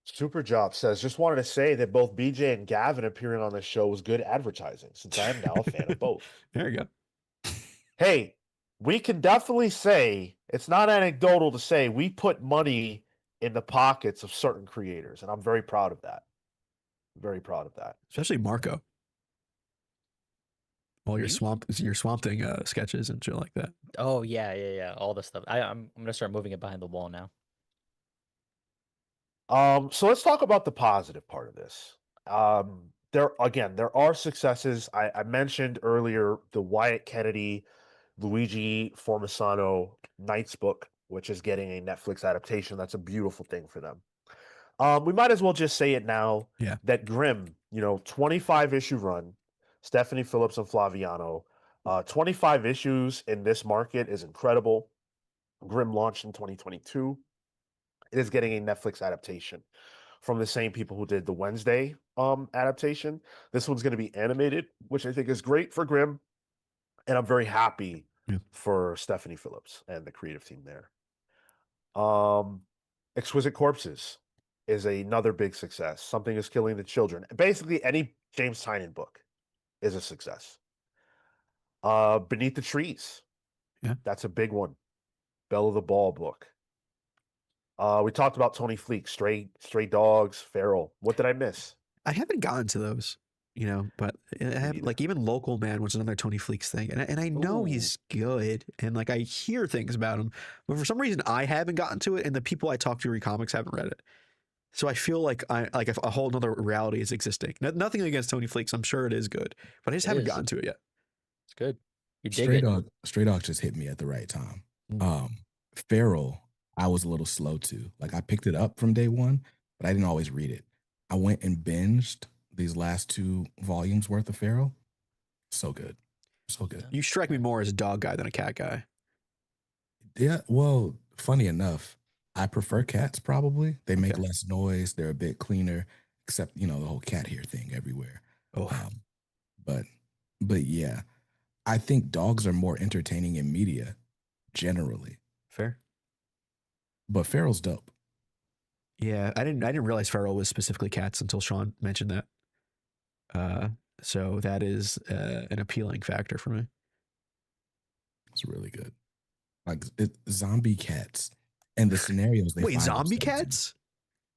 Super Job says, just wanted to say that both BJ and Gavin appearing on this show was good advertising, since I am now a fan of both. There you go. Hey, we can definitely say, it's not anecdotal to say, we put money in the pockets of certain creators, and I'm very proud of that. Very proud of that. Especially Marco. All your Swamp Thing sketches and shit like that. Oh yeah. All the stuff. I'm gonna start moving it behind the wall now. So let's talk about the positive part of this. There are successes. I mentioned earlier the Wyatt Kennedy, Luigi Formisano Knights book, which is getting a Netflix adaptation. That's a beautiful thing for them. We might as well just say it now. Yeah. That Grimm, 25 issue run, Stephanie Phillips and Flaviano, 25 issues in this market is incredible. Grimm launched in 2022. It is getting a Netflix adaptation from the same people who did the Wednesday adaptation. This one's going to be animated, which I think is great for Grimm, and I'm very happy for Stephanie Phillips and the creative team there. Exquisite Corpses is another big success. Something is Killing the Children. Basically, any James Tynion book is a success. Beneath the Trees. Yeah. That's a big one. Bell of the Ball book. We talked about Tony Fleek, Stray Dogs, Feral. What did I miss? I haven't gotten to those, but I have, neither. like, even Local Man was another Tony Fleeks thing, and I know Ooh. he's good, and like I hear things about him, but for some reason I haven't gotten to it, and the people I talk to read comics haven't read it. So I feel like if a whole other reality is existing. Nothing against Tony Fleeks, I'm sure it is good, but I just haven't gotten to it yet. It's good. You dig it. Stray Dog just hit me at the right time. Mm. Feral, I was a little slow to. Like, I picked it up from day one, but I didn't always read it. I went and binged these last 2 volumes worth of Feral. So good. So good. You strike me more as a dog guy than a cat guy. Yeah, well, funny enough, I prefer cats probably. They make Okay. less noise, they're a bit cleaner, except, the whole cat hair thing everywhere. Oh, But yeah, I think dogs are more entertaining in media generally. fair. But Feral's dope. Yeah, I didn't realize Feral was specifically cats until Sean mentioned that. So that is an appealing factor for me. It's really good. Like, zombie cats and the scenarios they Wait, find zombie themselves in. cats?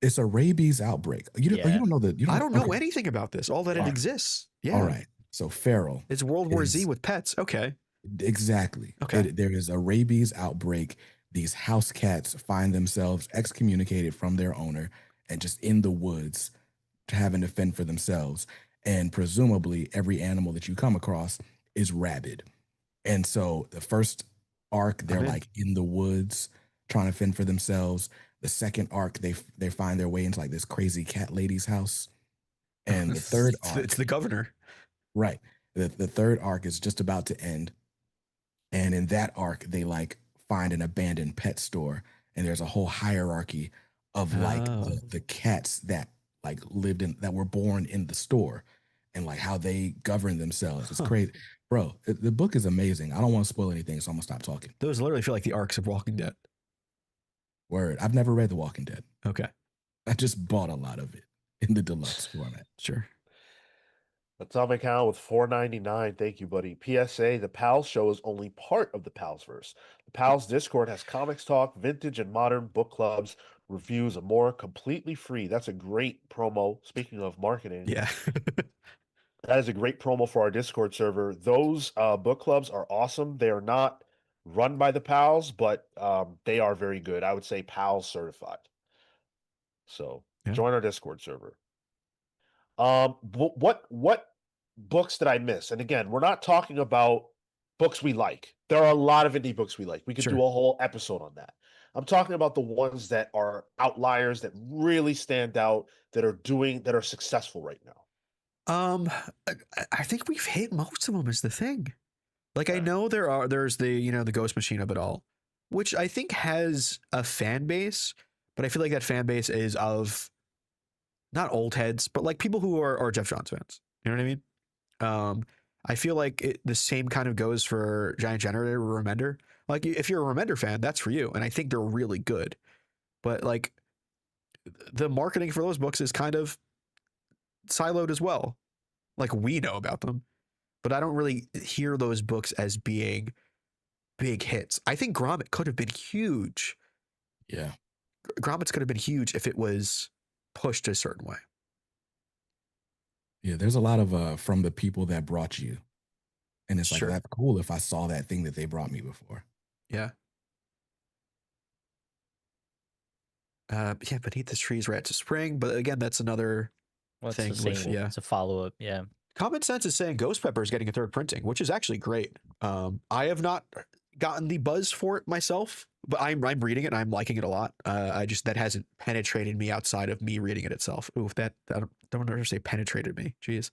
It's a rabies outbreak. You Yeah. don't know that. I don't know okay. anything about this. All that it All right. exists. Yeah. All right. So Feral. It's World War is- Z with pets. Okay. Exactly. Okay. There is a rabies outbreak. These house cats find themselves excommunicated from their owner and just in the woods having to fend for themselves. And presumably every animal that you come across is rabid. And so the first arc, they're I'm in. like in the woods trying to fend for themselves. The second arc, they find their way into like this crazy cat lady's house. And the third arc, It's the governor. right. The third arc is just about to end. And in that arc, they like find an abandoned pet store. And there's a whole hierarchy of like Oh. the cats that like that were born in the store and like how they govern themselves. It's Huh. crazy. Bro, the book is amazing. I don't want to spoil anything, so I'm gonna stop talking. Those literally feel like the arcs of Walking Dead. Word. I've never read The Walking Dead. Okay. I just bought a lot of it in the deluxe format. Sure. Atomic Hound with $4.99. Thank you, buddy. PSA: The Pals Show is only part of the Palsverse. The Pals Discord has comics talk, vintage and modern book clubs, reviews, and more, completely free. That's a great promo. Speaking of marketing, Yeah. that is a great promo for our Discord server. Those book clubs are awesome. They are not run by the Pals, but they are very good. I would say Pals certified. So Yeah. join our Discord server. What books did I miss? And again, we're not talking about books we like. There are a lot of indie books we like. We could Sure. do a whole episode on that. I'm talking about the ones that are outliers, that really stand out, that are successful right now. I think we've hit most of them is the thing. Like, I Okay. know there's the Ghost Machine of it all, which I think has a fan base, but I feel like that fan base is of not old heads, but like people who are Jeff Johns fans. You know what I mean? I feel like the same kind of goes for Giant Generator or Remender. Like, if you're a Remender fan, that's for you, and I think they're really good. But like, the marketing for those books is kind of siloed as well. Like, we know about them, but I don't really hear those books as being big hits. I think Gromit could have been huge. Yeah. Gromit's could have been huge if it was pushed a certain way. Yeah, there's a lot of from the people that brought you. And it's Sure. like, that's cool if I saw that thing that they brought me before. Yeah. Yeah, Beneath the Trees, Rats of Spring. But again, that's another Well, it's thing. the Which, same. yeah. It's a follow up. Yeah. Common Sense is saying Ghost Pepper is getting a third printing, which is actually great. I have not gotten the buzz for it myself, but I'm reading it and I'm liking it a lot. That hasn't penetrated me outside of me reading it itself. Ooh, I don't ever say penetrated me. Jeez.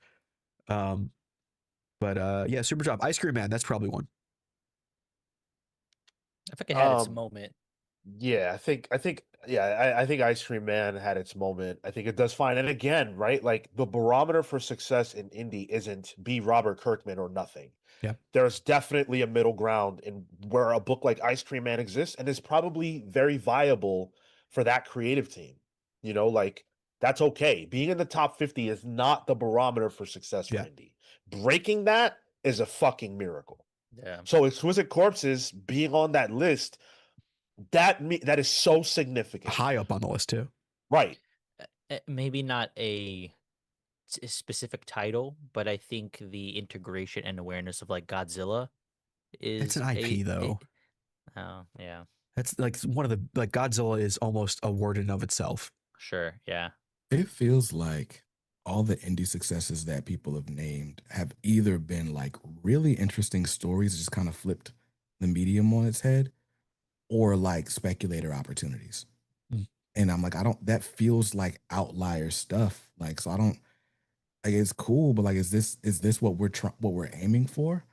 But yeah, Super Job. Ice Cream Man, that's probably one. I think it had its Um, moment. Yeah, I think Ice Cream Man had its moment. I think it does fine. And again, right, like the barometer for success in indie isn't be Robert Kirkman or nothing. Yeah. There's definitely a middle ground in where a book like Ice Cream Man exists and is probably very viable for that creative team. Like, that's okay. Being in the top 50 is not the barometer for success for Yeah. indie. Breaking that is a fucking miracle. Yeah. So Exquisite Corpses being on that list That is so significant. High up on the list too. Right. Maybe not a specific title, but I think the integration and awareness of like Godzilla It's is an IP though. Oh yeah, That's like one of the like Godzilla is almost a word in of itself. sure, yeah, It feels like all the indie successes that people have named have either been like really interesting stories, just kind of flipped the medium on its head, or like speculator opportunities. Mm. And I'm like, I don't, that feels like outlier stuff. Like, so I don't, like, it's cool, but like, is this what what we're aiming for?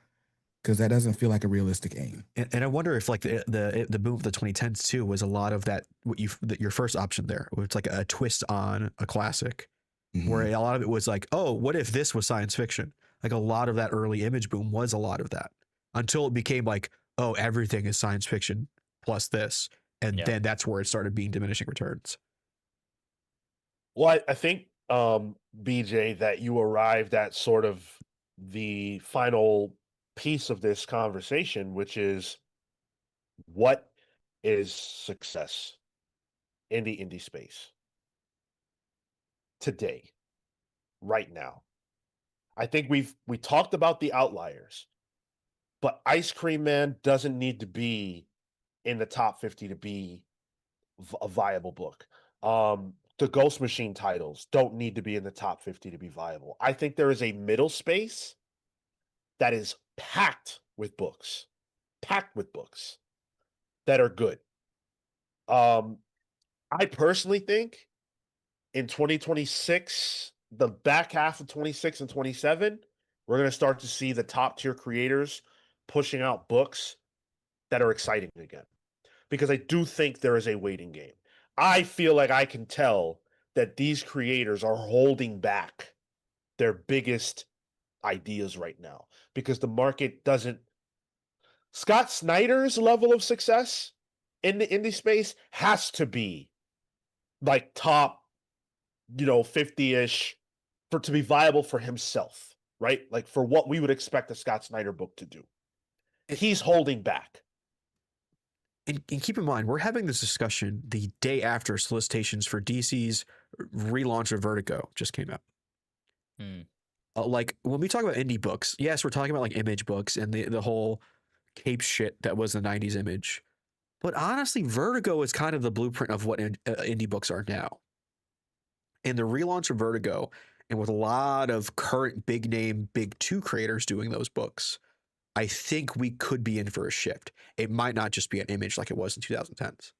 Because that doesn't feel like a realistic aim. And I wonder if like the boom of the 2010s too was a lot of that your first option there, where it's like a twist on a classic, where Mhm. a lot of it was like, oh, what if this was science fiction? Like a lot of that early image boom was a lot of that, until it became like, oh, everything is science fiction plus this, and yeah. then that's where it started being diminishing returns. Well, I think, BJ, that you arrived at sort of the final piece of this conversation, which is what is success in the indie space today, right now? I think we talked about the outliers, but Ice Cream Man doesn't need to be in the top 50 to be a viable book. The Ghost Machine titles don't need to be in the top 50 to be viable. I think there is a middle space that is packed with books that are good. Um, I personally think in 2026, the back half of 26 and 27, we're going to start to see the top tier creators pushing out books that are exciting again. Because I do think there is a waiting game. I feel like I can tell that these creators are holding back their biggest ideas right now because the market doesn't. Scott Snyder's level of success in the indie space has to be like top, 50-ish for to be viable for himself, right? Like for what we would expect a Scott Snyder book to do. It, He's holding back. and keep in mind, we're having this discussion the day after solicitations for DC's relaunch of Vertigo just came out. Hmm. Like when we talk about indie books, yes, we're talking about like image books and the whole cape shit that was the 90s image. But honestly, Vertigo is kind of the blueprint of what indie books are now. And the relaunch of Vertigo, and with a lot of current big name, big two creators doing those books, I think we could be in for a shift. It might not just be an image like it was in 2010s.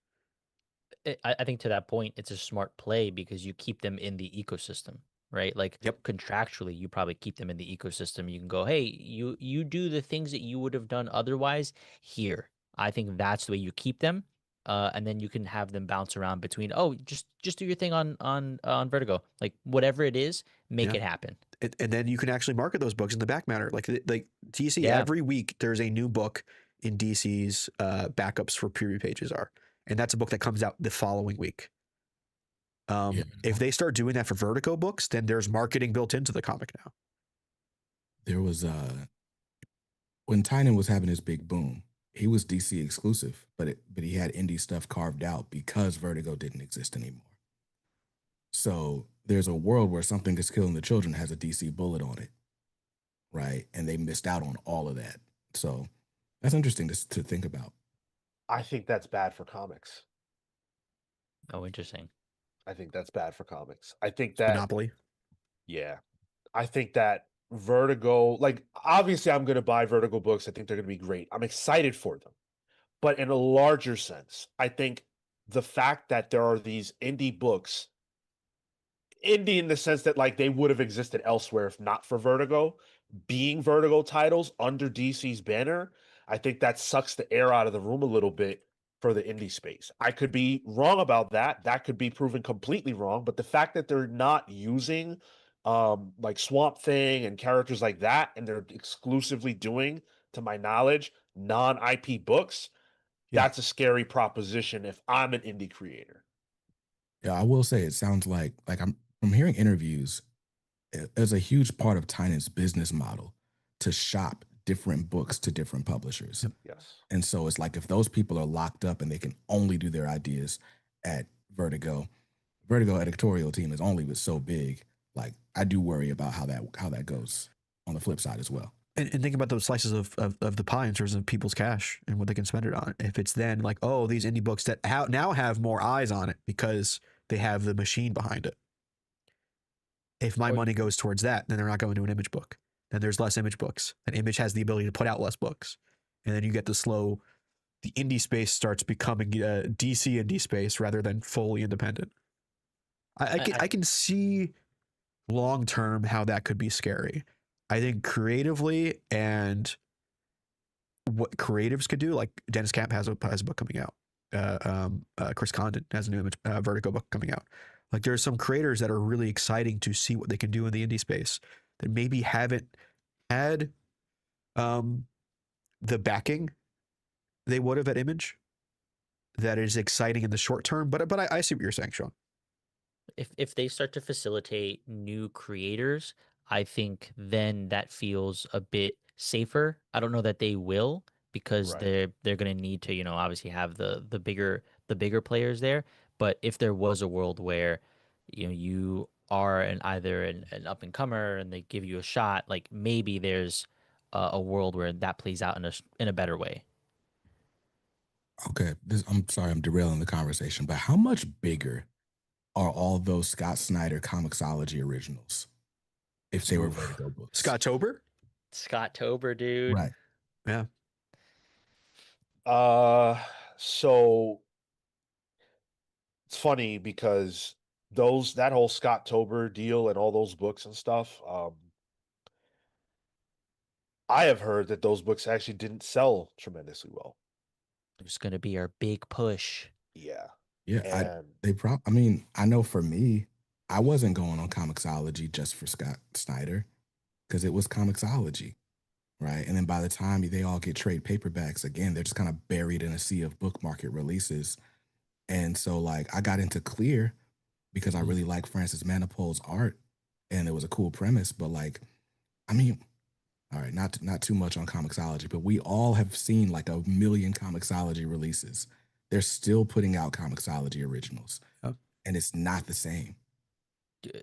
I think to that point, it's a smart play because you keep them in the ecosystem, right? Like Yep. contractually, you probably keep them in the ecosystem. You can go, hey, you do the things that you would have done otherwise here. I think that's the way you keep them, and then you can have them bounce around between. Oh, just do your thing on Vertigo, like whatever it is, make Yeah. it happen. And then you can actually market those books in the back matter. Like DC, Yeah. every week there's a new book in DC's backups for preview pages are. And that's a book that comes out the following week. Yeah. If they start doing that for Vertigo books, then there's marketing built into the comic now. There was when Tynan was having his big boom, he was DC exclusive, but he had indie stuff carved out because Vertigo didn't exist anymore. So there's a world where Something That's Killing the Children has a DC bullet on it, right? And they missed out on all of that. So that's interesting to think about. I think that's bad for comics. Oh, interesting. I think that's bad for comics. I think It's that, Monopoly. yeah, I think that Vertigo, like, obviously, I'm going to buy Vertigo books. I think they're going to be great. I'm excited for them. But in a larger sense, I think the fact that there are these indie books, indie in the sense that like they would have existed elsewhere if not for Vertigo, being Vertigo titles under DC's banner, I think that sucks the air out of the room a little bit for the indie space. I could be wrong about that. That could be proven completely wrong, but the fact that they're not using like Swamp Thing and characters like that and they're exclusively doing, to my knowledge, non-IP books, Yeah. that's a scary proposition if I'm an indie creator. Yeah, I will say it sounds like I'm from hearing interviews, there's a huge part of Tynan's business model to shop different books to different publishers. Yes. And so it's like if those people are locked up and they can only do their ideas at Vertigo editorial team is only so big. Like I do worry about how that goes on the flip side as well. And think about those slices of the pie in terms of people's cash and what they can spend it on. If it's then like, oh, these indie books that now have more eyes on it because they have the machine behind it. If my money goes towards that, then they're not going to an Image book. Then there's less Image books. And Image has the ability to put out less books. And then you get the indie space starts becoming DC indie space rather than fully independent. I can see long term how that could be scary. I think creatively and what creatives could do, like Dennis Camp has a book coming out. Chris Condon has a new Image Vertigo book coming out. Like there's some creators that are really exciting to see what they can do in the indie space that maybe haven't had the backing they would have at Image. That is exciting in the short term, but I see what you're saying, Sean. If they start to facilitate new creators, I think then that feels a bit safer. I don't know that they will because Right. they're going to need to, obviously have the bigger players there. But if there was a world where, you are either an up and comer and they give you a shot, like maybe there's a world where that plays out in a better way. Okay, I'm sorry I'm derailing the conversation, but how much bigger are all those Scott Snyder Comixology originals if they were Vertigo books? Scott Tober? Scott Tober, dude. Right. Yeah. So it's funny because that whole Scott Tober deal and all those books and stuff, I have heard that those books actually didn't sell tremendously well. It's going to be our big push. Yeah. Yeah, And I mean, I know for me, I wasn't going on Comixology just for Scott Snyder because it was Comixology, right? And then by the time they all get trade paperbacks, again, they're just kind of buried in a sea of book market releases. And so, like, I got into Clear because I really like Francis Manipold's art, and it was a cool premise. But like, I mean, all right, not too much on Comixology, but we all have seen like a million Comixology releases. They're still putting out Comixology originals, and it's not the same.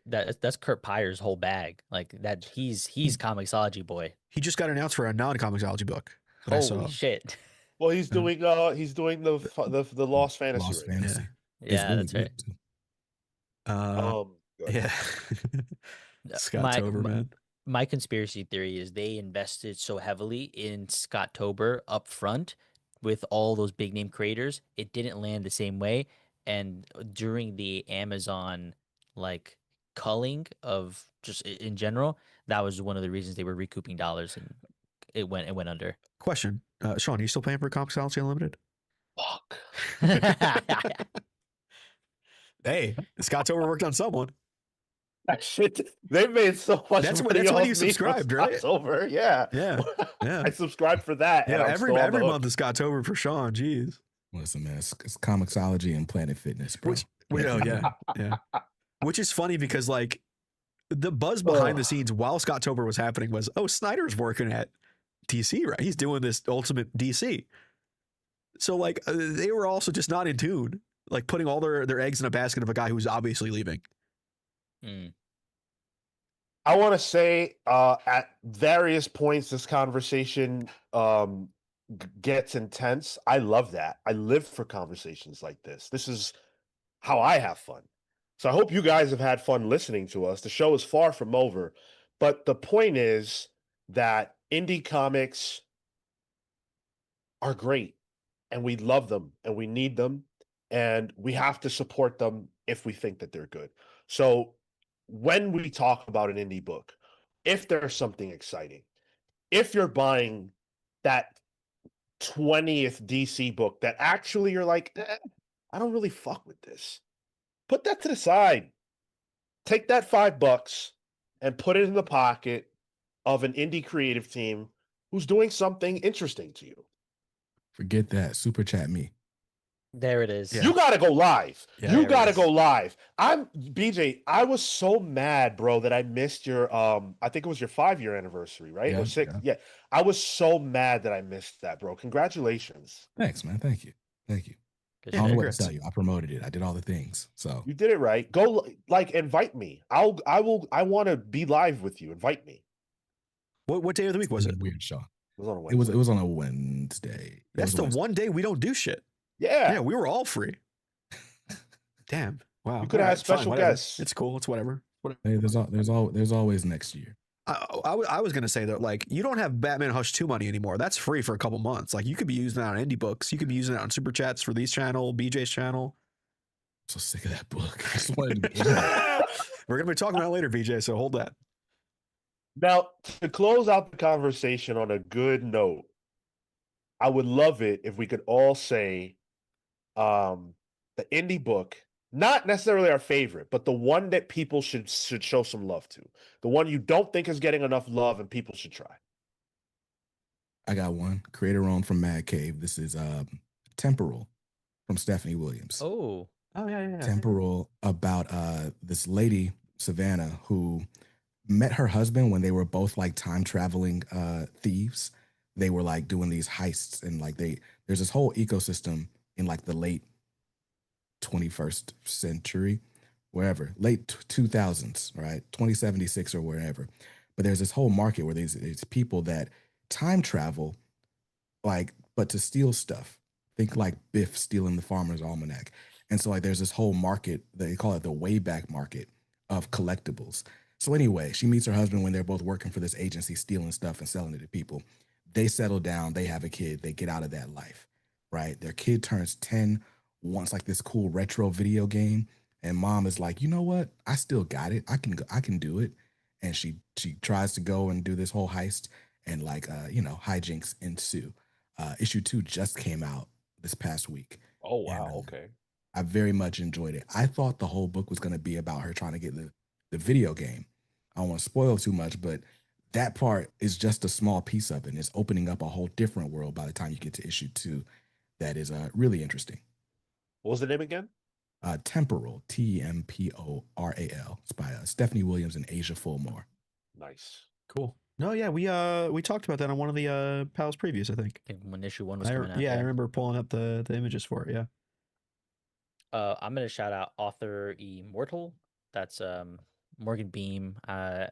That's Kurt Pyre's whole bag. Like that, he's Comixology boy. He just got announced for a non-Comixology book. Holy shit! well, he's doing the Lost Fantasy. Lost right? Fantasy. Yeah, It's really that's right. good too. Go ahead. Yeah. Scott Tober, man. My conspiracy theory is they invested so heavily in Scott Tober up front with all those big name creators. It didn't land the same way. And during the Amazon like culling of just in general, that was one of the reasons they were recouping dollars and it went under. Question. Sean, are you still paying for Comixology Unlimited? Fuck. Hey, Scott Tober worked on someone. That shit, they made so much That's money when off you me from subscribed, right? Scott Tober. Yeah. Yeah. I subscribed for that. Yeah, and I'm every still on the hook. month is Scott Tober for Sean. Jeez. Listen, man, it's Comixology and Planet Fitness, bro. Yeah. Which is funny because like the buzz behind the scenes while Scott Tober was happening was, oh, Snyder's working at DC, right? He's doing this Ultimate DC. So like they were also just not in tune, like putting all their eggs in a basket of a guy who's obviously leaving. I want to say at various points this conversation gets intense. I love that. I live for conversations like this. This is how I have fun. So I hope you guys have had fun listening to us. The show is far from over, but the point is that indie comics are great and we love them and we need them and we have to support them if we think that they're good. So when we talk about an indie book, if there's something exciting, if you're buying that 20th DC book that actually you're like, I don't really fuck with this, put that to the side. Take that $5 and put it in the pocket of an indie creative team who's doing something interesting to you. Forget that. Super chat me. There it is. Yeah. You gotta go live. Yeah. You There it gotta is. go live. I'm BJ. I was so mad, bro, that I missed your I think it was your 5-year anniversary, right? Yeah, Or 6. yeah. Yeah. I was so mad that I missed that, bro. Congratulations. Thanks, man. Thank you. Thank you. Good I don't know shit. what to Congrats. tell you. I promoted it. I did all the things. So You did it right. Go like invite me. I want to be live with you. Invite me. What day of the week was it? weird, Sean. It was on a It Wednesday. was on a Wednesday. It That's was a the Wednesday. one day we don't do shit. Yeah. Yeah, we were all free. Damn. Wow. You could have had special whatever. guests. It's cool. It's whatever. Hey, there's always next year. I was gonna say that, like, you don't have Batman Hush 2 money anymore. That's free for a couple months. Like, you could be using that on indie books. You could be using it on super chats for Lee's channel, BJ's channel. I'm so sick of that book. I just wanted to get it out. We're gonna be talking about it later, BJ. So hold that. Now, to close out the conversation on a good note, I would love it if we could all say the indie book, not necessarily our favorite, but the one that people should show some love to. The one you don't think is getting enough love and people should try. I got one. Creator owned from Mad Cave. This is Temporal from Stephanie Williams. Oh, Oh yeah. Temporal, about this lady, Savannah, who met her husband when they were both like time traveling thieves. They were like doing these heists, and like there's this whole ecosystem in like the late 21st century, wherever, late 2000s, right? 2076 or wherever. But there's this whole market where there's people that time travel, like, but to steal stuff. Think like Biff stealing the Farmer's Almanac. And so like there's this whole market, they call it the Wayback Market of collectibles. So anyway, she meets her husband when they're both working for this agency, stealing stuff and selling it to people. They settle down, they have a kid, they get out of that life, right? Their kid turns 10, wants like this cool retro video game, and mom is like, you know what? I still got it. I can do it. And she tries to go and do this whole heist, and like hijinks ensue. Issue 2 just came out this past week. Oh, wow. And, Okay. I very much enjoyed it. I thought the whole book was going to be about her trying to get the video game. I don't want to spoil too much, but that part is just a small piece of it. And it's opening up a whole different world by the time you get to issue 2. That is really interesting. What was the name again? Temporal, Temporal. It's by Stephanie Williams and Asia Fulmore. Nice. Cool. No, yeah, we talked about that on one of the Pals previews, I think. I think when issue 1 was coming out. I remember pulling up the images for it. Yeah. I'm gonna shout out author Immortal. That's Morgan Beam. And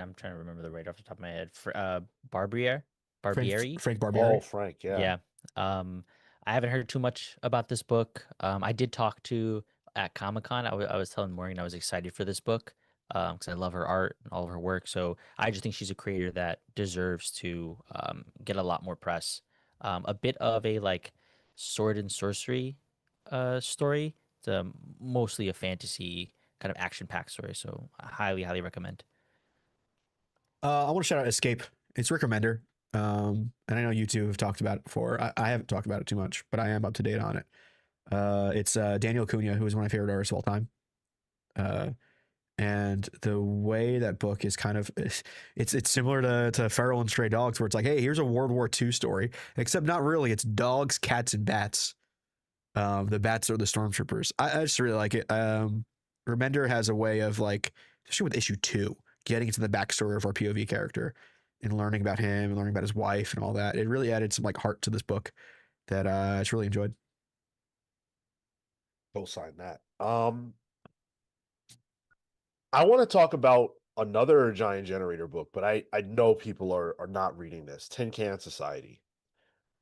I'm trying to remember the right off the top of my head. Barbieri. Frank Oh, Barbieri. Frank. Yeah. Yeah. I haven't heard too much about this book. I did talk to at Comic-Con. I was telling Morgan I was excited for this book because I love her art and all of her work. So I just think she's a creator that deserves to get a lot more press. A bit of a like sword and sorcery story. It's mostly a fantasy kind of action-packed story. So I highly recommend. I want to shout out Escape. It's Rick Remender. And I know you two have talked about it before. I haven't talked about it too much, but I am up to date on it. It's Daniel Cunha, who is one of my favorite artists of all time. And the way that book is kind of, it's similar to Feral and Stray Dogs, where it's like, hey, here's a World War II story, except not really. It's dogs, cats, and bats. The bats are the stormtroopers. I just really like it. Remender has a way of like, especially with issue 2, getting into the backstory of our POV character and learning about him and learning about his wife and all that. It really added some like heart to this book that I just really enjoyed. Go sign that. I want to talk about another Giant Generator book, but I know people are not reading this. Tin Can Society.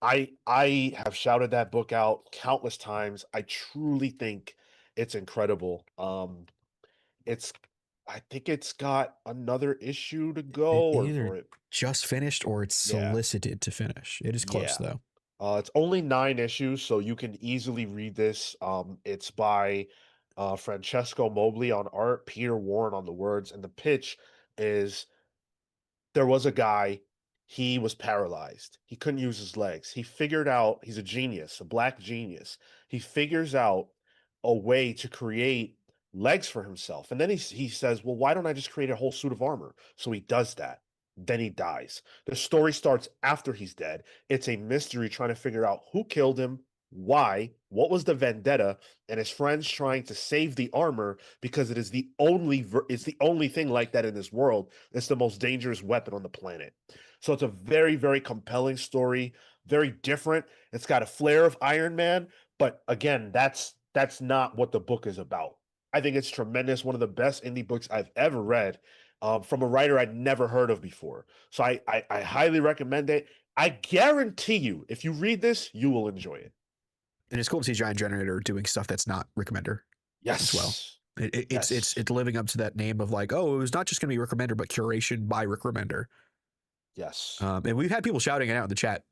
I have shouted that book out countless times. I truly think it's incredible. I think it's got another issue to go, It either or it, just finished or it's Yeah. solicited to finish. It is close Yeah. though. It's only 9 issues, so you can easily read this. It's by Francesco Mobley on art, Peter Warren on the words, and the pitch is there was a guy, he was paralyzed. He couldn't use his legs. He figured out, he's a genius, a black genius. He figures out a way to create legs for himself. And then he says, well, why don't I just create a whole suit of armor? So he does that. Then he dies. The story starts after he's dead. It's a mystery trying to figure out who killed him, Why? What was the vendetta? And his friends trying to save the armor because it is the only it's the only thing like that in this world. It's the most dangerous weapon on the planet. So it's a very, very compelling story, very different. It's got a flair of Iron Man, but again, that's not what the book is about. I think it's tremendous. One of the best indie books I've ever read, from a writer I'd never heard of before. So I highly recommend it. I guarantee you, if you read this, you will enjoy it. And it's cool to see Giant Generator doing stuff that's not Rick Remender Yes. as well. Yes. It's living up to that name of like, oh, it was not just going to be Rick Remender, but curation by Rick Remender. Yes. And we've had people shouting it out in the chat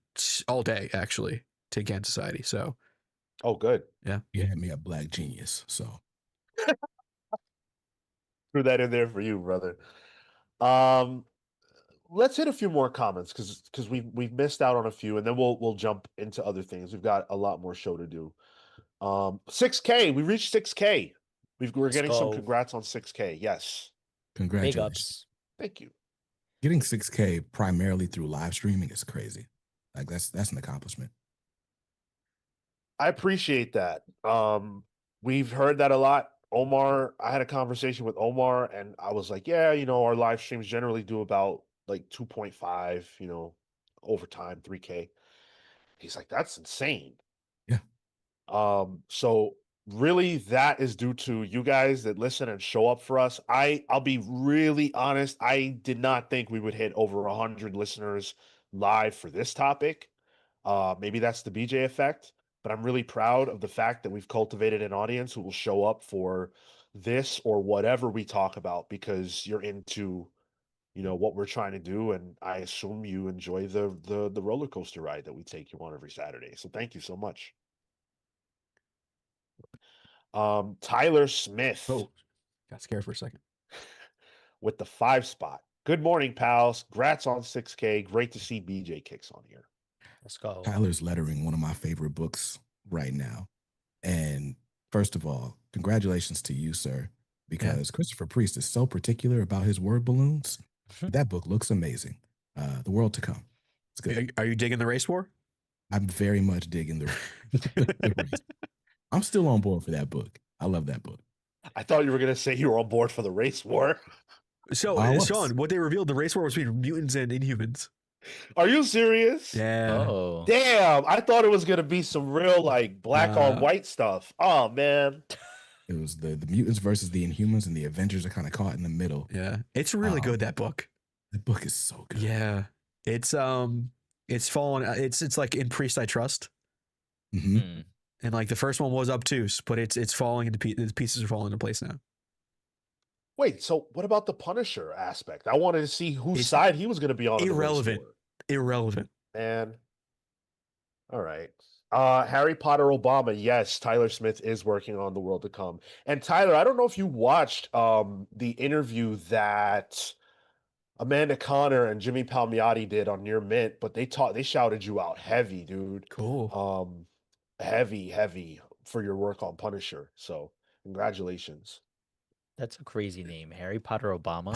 all day, actually, Tin Can Society. So, Oh, good. You had me a Black Genius. So Threw that in there for you, brother. Let's hit a few more comments because we've missed out on a few, and then we'll jump into other things. We've got a lot more show to do. 6K, we reached 6K. We're Let's getting some go. congrats on 6K. Yes. Big congratulations. ups. Thank you. Getting 6K primarily through live streaming is crazy. Like that's an accomplishment. I appreciate that. We've heard that a lot. Omar, I had a conversation with Omar, and I was like, yeah, our live streams generally do about like 2.5, over time, 3K. He's like, that's insane. Yeah. So really that is due to you guys that listen and show up for us. I'll be really honest. I did not think we would hit over 100 listeners live for this topic. Maybe that's the BJ effect, but I'm really proud of the fact that we've cultivated an audience who will show up for this or whatever we talk about because you're into what we're trying to do, and I assume you enjoy the roller coaster ride that we take you on every Saturday. So thank you so much. Tyler Smith Oh, got scared for a second. with the 5 spot. Good morning, pals. Congrats on 6K. Great to see BJ Kicks on here. Let's go. Tyler's Lettering, one of my favorite books right now. And first of all, congratulations to you, sir, because Christopher Priest is so particular about his word balloons. That book looks amazing. The world to come. It's good. Are you digging the race war? I'm very much digging the race. I'm still on board for that book. I love that book. I thought you were going to say you were on board for the race war. So, I was. Sean, what they revealed, the race war was between mutants and Inhumans. Are you serious? Yeah. Oh. Damn, I thought it was going to be some real like black on white stuff. Oh, man. It was the mutants versus the Inhumans, and the Avengers are kind of caught in the middle. Yeah. It's really good, that book. The book is so good. Yeah. It's fallen. It's like In Priest I Trust. Mm-hmm. Hmm. And like the first one was obtuse, but it's falling into the pieces are falling into place now. Wait, so what about the Punisher aspect? I wanted to see whose It's side he was going to be on. in the race irrelevant. war. Irrelevant. Man. All right. Harry Potter Obama. Yes, Tyler Smith is working on The World to Come. And Tyler, I don't know if you watched the interview that Amanda Connor and Jimmy Palmiotti did on Near Mint, but they shouted you out heavy, dude. Cool. Heavy for your work on Punisher. So congratulations. That's a crazy name. Harry Potter Obama.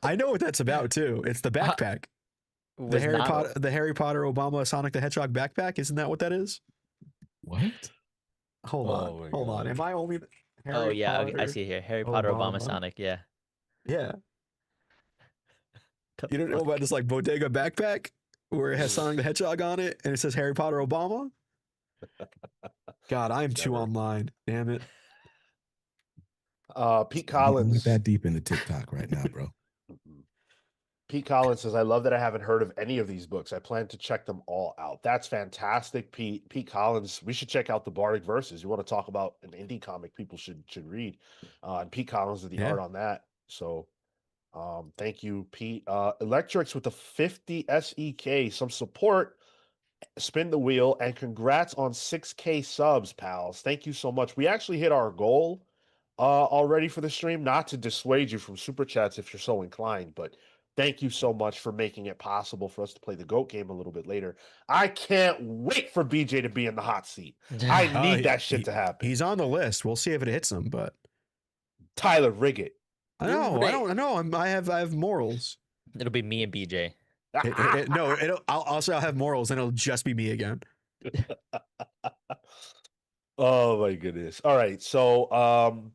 I know what that's about too. It's the backpack. The Harry Potter Obama Sonic the Hedgehog backpack. Isn't that what that is? What? Hold on. Am I only Oh yeah, okay, I see it here. Harry Potter Obama Sonic. Yeah. Yeah. The You don't know fuck? about this like bodega backpack where it has Sonic the Hedgehog on it and it says Harry Potter Obama? God, I'm too Never. online. Damn it. Pete I'm not Collins. that deep into TikTok right now, bro. Pete Collins says, I love that I haven't heard of any of these books. I plan to check them all out. That's fantastic, Pete. Pete Collins, we should check out the Bardic Verses. You want to talk about an indie comic people should read. And Pete Collins did the Yeah. art on that. So thank you, Pete. Electrics with the 50 SEK, some support. Spin the wheel, and congrats on 6K subs, pals. Thank you so much. We actually hit our goal already for the stream. Not to dissuade you from super chats if you're so inclined, but thank you so much for making it possible for us to play the GOAT game a little bit later. I can't wait for BJ to be in the hot seat. I need that shit to happen. He's on the list. We'll see if it hits him, but Tyler Riggett. I know. I have morals. It'll be me and BJ. I'll have morals, and it'll just be me again. Oh my goodness. All right. So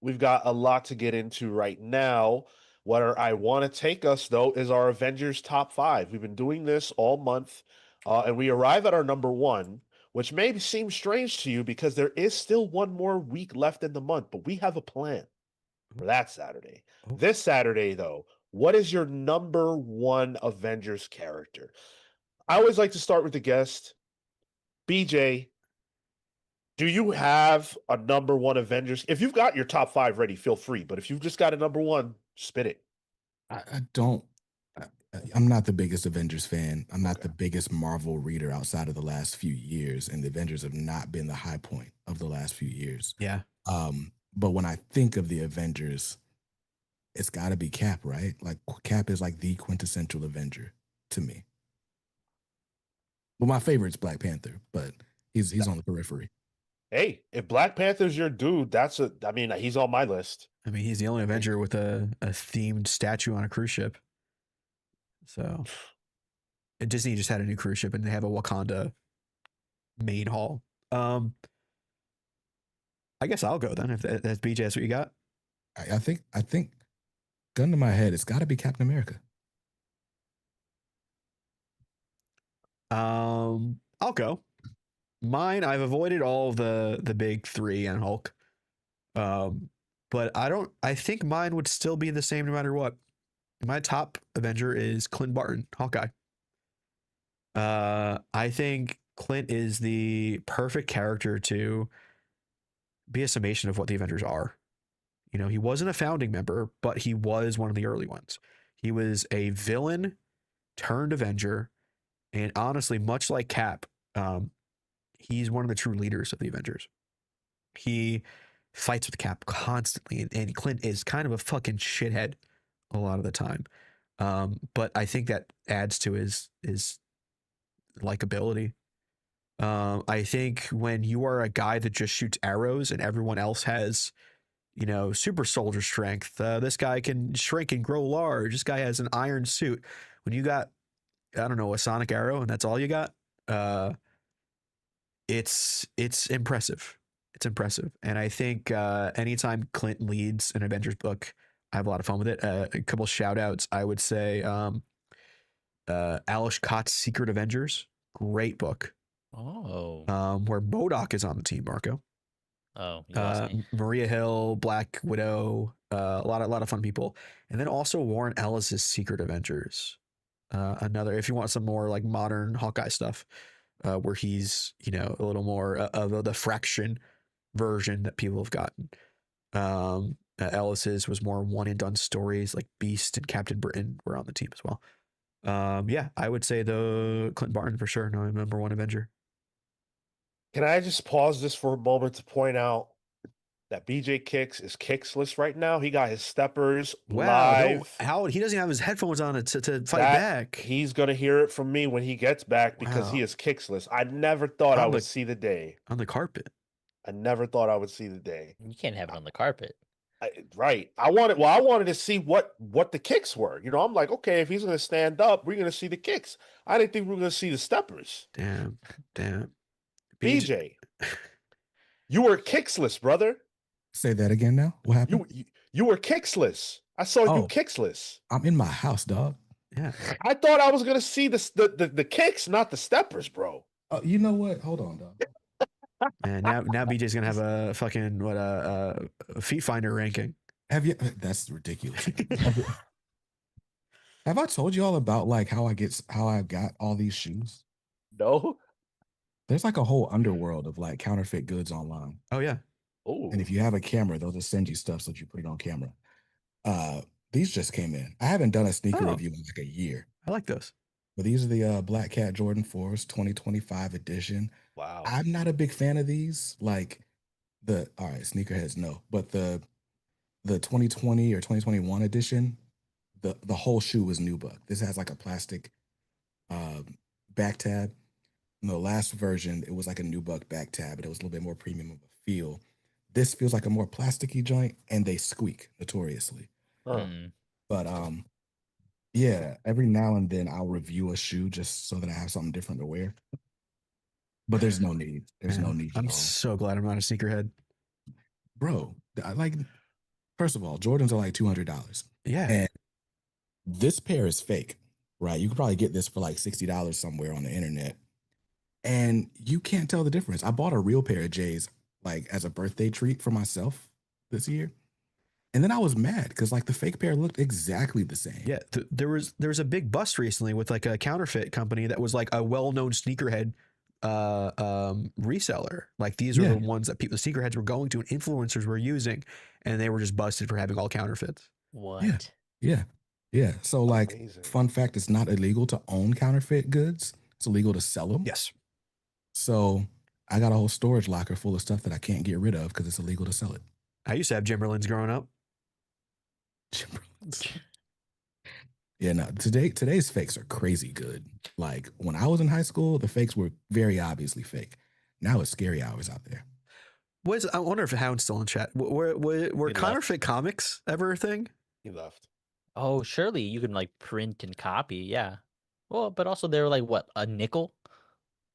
we've got a lot to get into right now. Where I want to take us though is our Avengers top 5. We've been doing this all month, and we arrive at our number 1, which may seem strange to you because there is still one more week left in the month, but we have a plan for that Saturday. Oh. This Saturday though, what is your number 1 Avengers character? I always like to start with the guest. BJ, do you have a number 1 Avengers? If you've got your top 5 ready, feel free. But if you've just got a number 1, spit it. I don't. I'm not the biggest Avengers fan. I'm not Okay. the biggest Marvel reader outside of the last few years, and the Avengers have not been the high point of the last few years. Yeah. But when I think of the Avengers, it's got to be Cap, right? Like Cap is like the quintessential Avenger to me. Well, my favorite's Black Panther, but he's on the periphery. Hey, if Black Panther's your dude, I mean, he's on my list. I mean, he's the only Avenger with a themed statue on a cruise ship. So, and Disney just had a new cruise ship, and they have a Wakanda main hall. I guess I'll go then if that's BJ. That's what you got. I think gun to my head, it's got to be Captain America. I'll go. Mine, I've avoided all the big 3 and Hulk. But I think mine would still be the same no matter what. My top Avenger is Clint Barton, Hawkeye. I think Clint is the perfect character to be a summation of what the Avengers are. You know, he wasn't a founding member, but he was one of the early ones. He was a villain turned Avenger, and honestly, much like Cap, he's one of the true leaders of the Avengers. He fights with Cap constantly, and Clint is kind of a fucking shithead a lot of the time. But I think that adds to his likability. I think when you are a guy that just shoots arrows and everyone else has, super soldier strength, this guy can shrink and grow large. This guy has an iron suit. When you got, I don't know, a sonic arrow and that's all you got, it's impressive. It's impressive. And I think anytime Clint leads an Avengers book, I have a lot of fun with it. A couple shout outs, I would say Alice Cott's Secret Avengers. Great book. Oh. Where MODOK is on the team, Marco. Oh, you lost me. Maria Hill, Black Widow, a lot of fun people. And then also Warren Ellis's Secret Avengers. Another, if you want some more like modern Hawkeye stuff, where he's, a little more of the fraction version that people have gotten. Ellis's was more one and done stories, like Beast and Captain Britain were on the team as well. Yeah, I would say the Clint Barton for sure. No, number 1 Avenger. Can I just pause this for a moment to point out that BJ Kicks is kicksless right now? He got his steppers live. How he doesn't have his headphones on to fight That- back. He's gonna hear it from me when he gets back because he Wow. is kicksless. I never thought I would see the day. On the carpet. I never thought I would see the day. You can't have it on the carpet. Right. I wanted to see what the kicks were. I'm like, okay, if he's gonna stand up, we're gonna see the kicks. I didn't think we were gonna see the steppers. Damn. BJ, you were kicksless, brother. Say that again now. What happened? You were kicksless. I saw you Oh. kicksless. I'm in my house, dog. Yeah. I thought I was gonna see the kicks, not the steppers, bro. You know what? Hold on, dog. And now BJ's gonna have a fucking a feet finder ranking. Have you? That's ridiculous. Have I told you all about like how I got all these shoes? No. There's like a whole underworld of like counterfeit goods online. Oh yeah. Oh. And if you have a camera, they'll just send you stuff so that you put it on camera. These just came in. I haven't done a sneaker review in like a year. I like those. But these are the Black Cat Jordan 4s 2025 edition. Wow. I'm not a big fan of these. Like all right, sneakerheads know, but the 2020 or 2021 edition, the whole shoe was nubuck. This has like a plastic back tab. In the last version, it was like a nubuck back tab, but it was a little bit more premium of a feel. This feels like a more plasticky joint, and they squeak notoriously. Huh. But yeah, every now and then I'll review a shoe just so that I have something different to wear. but there's no need. There's no Man, need at I'm all, so glad I'm not a sneakerhead. bro. Like, first of all, Jordans are like $200, Yeah. and this pair is fake, right? You could probably get this for like $60 somewhere on the internet, and you can't tell the difference. I bought a real pair of J's like as a birthday treat for myself this year, and then I was mad because like the fake pair looked exactly the same. Yeah, there was a big bust recently with like a counterfeit company that was like a well-known sneakerhead reseller. Like these are Yeah. the ones that people, the sneakerheads were going to and influencers were using, and they were just busted for having all counterfeits. What? Yeah. Yeah. So like, Amazing. fun fact, it's not illegal to own counterfeit goods. It's illegal to sell them. Yes. So I got a whole storage locker full of stuff that I can't get rid of because it's illegal to sell it. I used to have Timberlands growing up. Yeah, no, today's fakes are crazy good. Like when I was in high school, the fakes were very obviously fake. Now it's scary hours out there. I wonder if Hound's still in chat. Were He counterfeit comics ever a thing? He left. Oh, surely you can like print and copy. Yeah. Well, but also they're like what, a nickel?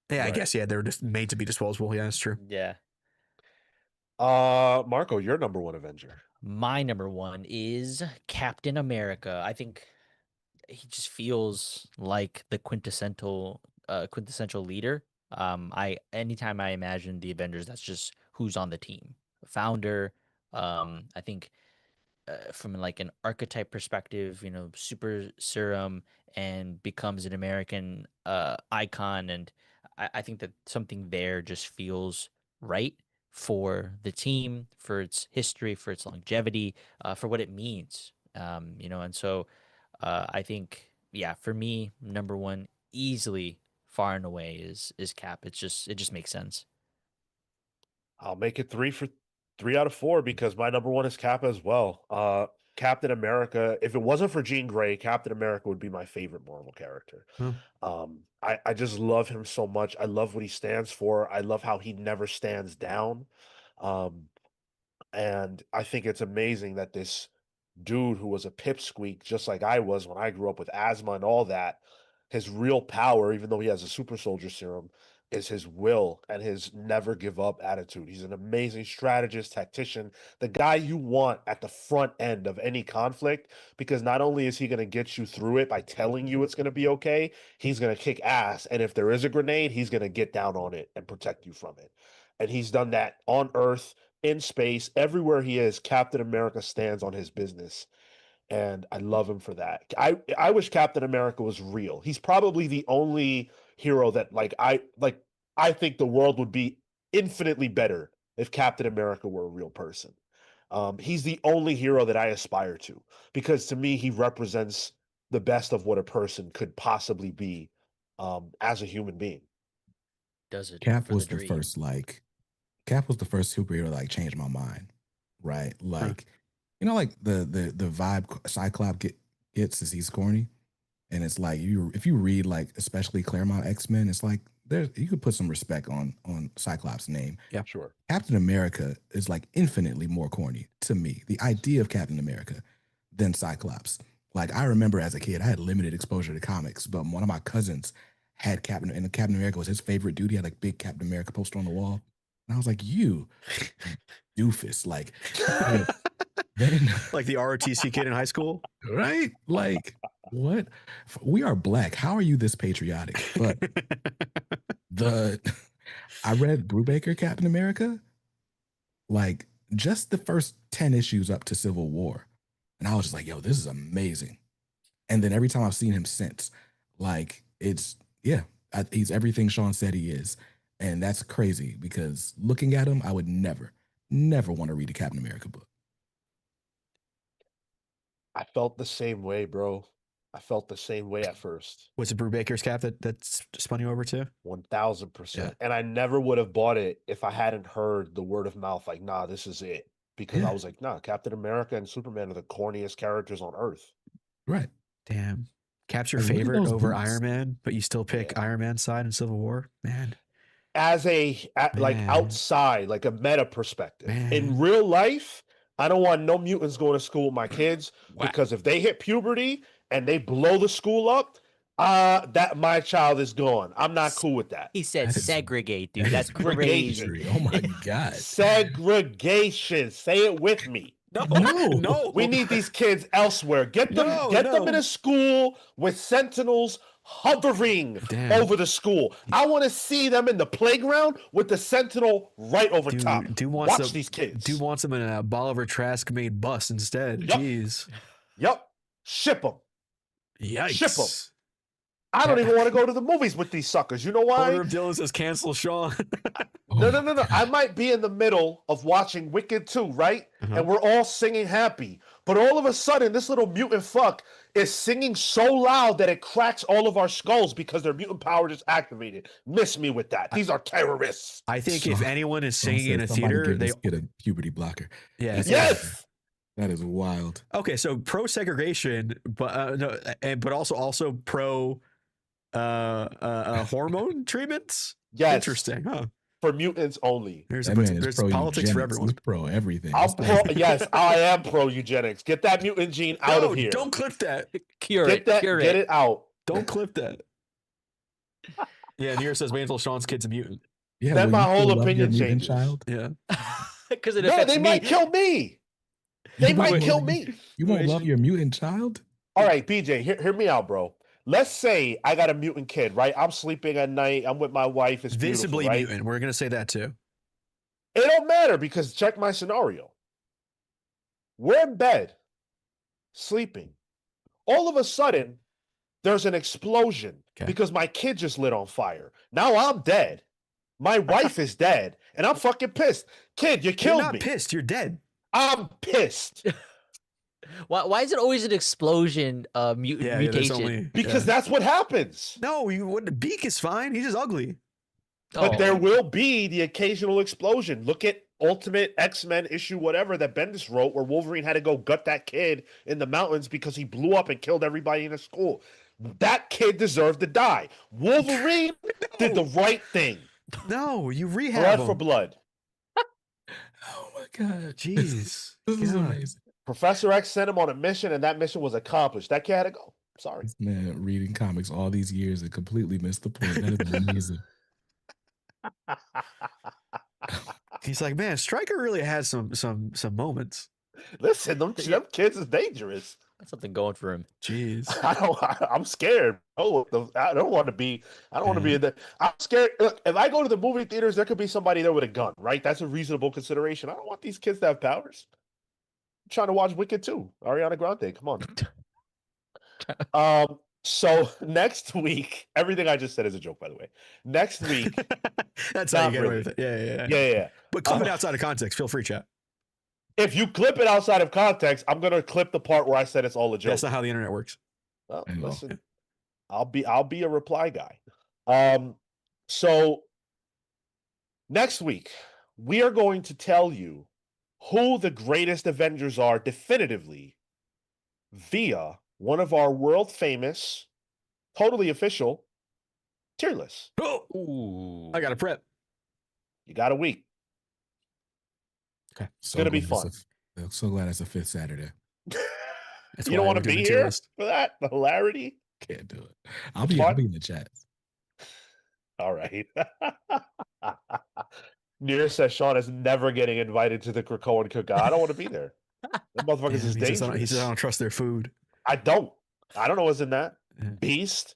Yeah, I Right. guess, yeah, they're just made to be disposable. Yeah, that's true. Yeah. Marco, your number one Avenger. My number one is Captain America. I think he just feels like the quintessential leader. I anytime I imagine the Avengers, that's just who's on the team. Founder. I think from like an archetype perspective, super serum and becomes an American icon, and I think that something there just feels right for the team, for its history, for its longevity, for what it means. And so I think, yeah, for me, number one, easily, far and away is Cap. It just makes sense. I'll make it 3 out of 4 because my number one is Cap as well. Captain America. If it wasn't for Jean Grey, Captain America would be my favorite Marvel character. Huh. I just love him so much. I love what he stands for. I love how he never stands down. Um, and I think it's amazing that this dude who was a pipsqueak, just like I was when I grew up with asthma and all that, his real power, even though he has a super soldier serum, is his will and his never give up attitude. He's an amazing strategist, tactician, the guy you want at the front end of any conflict, because not only is he going to get you through it by telling you it's going to be okay, he's going to kick ass. And if there is a grenade, he's going to get down on it and protect you from it. And he's done that on Earth, in space, everywhere he is. Captain America stands on his business, and I love him for that. I wish Captain America was real. He's probably the only hero that I think the world would be infinitely better if Captain America were a real person. He's the only hero that I aspire to, because to me he represents the best of what a person could possibly be as a human being. Does it Cap for was the the dream. first Cap was the first superhero to like change my mind, right? Like, like the vibe Cyclops gets is he's corny, and it's like if you read like especially Claremont X-Men, it's like you could put some respect on Cyclops' name. Yeah. Sure. Captain America is like infinitely more corny to me. The idea of Captain America than Cyclops. Like I remember as a kid, I had limited exposure to comics, but one of my cousins had Captain America was his favorite dude. He had like big Captain America poster on the wall. And I was like, you doofus. Like, then, Like the ROTC kid in high school. right? Like, what? We are black. How are you this patriotic? But I read Brubaker Captain America, like just the first 10 issues up to Civil War. And I was just like, yo, this is amazing. And then every time I've seen him since, like, he's everything Sean said he is. And that's crazy because looking at him, I would never want to read a Captain America book. I felt the same way, bro. I felt the same way at first. Was it Brubaker's Cap that's spun you over to? 1000%. Yeah. And I never would have bought it if I hadn't heard the word of mouth, like, nah, this is it. Because Yeah. I was like, nah, Captain America and Superman are the corniest characters on Earth. Right. Damn. Cap's your Like, look at favorite those over boots. Iron Man, but you still pick Yeah. Iron Man's side in Civil War? Man. Like Man. outside, like a meta perspective. Man. In real life, I don't want no mutants going to school with my kids, Wow. because if they hit puberty and they blow the school up, That my child is gone. I'm not cool with that. He said That is- segregate, dude. that That's is crazy. crazy. Oh my God. Segregation. Say it with me. No, No. no. We need these kids elsewhere. Get them No. in a school with sentinels hovering Damn. over the school. I want to see them in the playground with the sentinel right over top. Watch these kids. Dude wants them in a Bolivar Trask made bus instead. Yup. Jeez. Yep. Ship them. Yikes. Ship 'em. I don't even want to go to the movies with these suckers. You know why? Order of Dylan says cancel Sean. No. I might be in the middle of watching Wicked 2, right? Uh-huh. And we're all singing happy. But all of a sudden, this little mutant fuck is singing so loud that it cracks all of our skulls because their mutant power just activated. Miss me with that. These are terrorists. I think if Sean- anyone is Sean singing in a said somebody theater, give they this kid a puberty blocker. yeah. Yes. That is wild. Okay, so pro segregation, but no, but also pro hormone treatments. Yes. Interesting, huh? For mutants only. There's That man is there's pro politics for eugenics. everyone. He's pro everything. I'm pro. Yes, I am pro eugenics. Get that mutant gene out No, of here. don't clip that. Cure Get it. that. Cure Get it. it out. Don't clip that. Yeah, Near says wait until Sean's kid's a mutant. Yeah, Then will my you whole still love your opinion mutant changes. child? Yeah. Because it No, affects they me. might kill me. They You might won't- kill me. You won't love your mutant child? All right, BJ, hear me out, bro. Let's say I got a mutant kid, right? I'm sleeping at night. I'm with my wife. It's Visibly beautiful, right? mutant. We're gonna say that too. It don't matter because check my scenario. We're in bed, sleeping. All of a sudden, there's an explosion Okay. because my kid just lit on fire. Now I'm dead. My wife is dead, and I'm fucking pissed. Kid, you You're killed not me. pissed. You're dead. I'm pissed Why is it always an explosion mutation? there's only because that's what happens. no. You what? Beak is fine. He's just ugly. But Oh. there will be the occasional explosion. Look at Ultimate X-Men issue whatever that Bendis wrote where Wolverine had to go gut that kid in the mountains because he blew up and killed everybody in the school. That kid deserved to die. Wolverine did the right thing. No, you rehab Blood him. for blood. Oh my God. Jeez. This is God. amazing. Professor X sent him on a mission and that mission was accomplished. That kid had to go. Sorry. This man reading comics all these years and completely missed the point. That is amazing. He's like, man, Stryker really has some moments. Listen, them kids is dangerous. That's something going for him. Jeez. I'm scared. Oh, I don't want to be. I don't want to be in the. I'm scared. Look, if I go to the movie theaters, there could be somebody there with a gun, right? That's a reasonable consideration. I don't want these kids to have powers. I'm trying to watch Wicked too. Ariana Grande, come on. So next week, everything I just said is a joke, by the way. Next week, That's how you Not get away really. with it. Yeah. yeah. But clip it outside of context. Feel free, chat. If you clip it outside of context, I'm gonna clip the part where I said it's all a joke. That's not how the internet works. Well, I know. listen, I'll be a reply guy. So next week we are going to tell you who the greatest Avengers are definitively via one of our world famous, totally official tier lists. Oh, Ooh. I got to prep. You got a week. Okay. So gonna be glad it's fun. I'm so glad it's a fifth Saturday. That's You don't why want to we're doing be the tier here list. for that? The hilarity? Can't do it. It's I'll fun. be in the chat. All right. Near says Sean is never getting invited to the Krakoan cookout. I don't want to be there. That motherfucker's Yeah, is he says, dangerous. I don't trust their food. I don't know what's in that. Yeah. Beast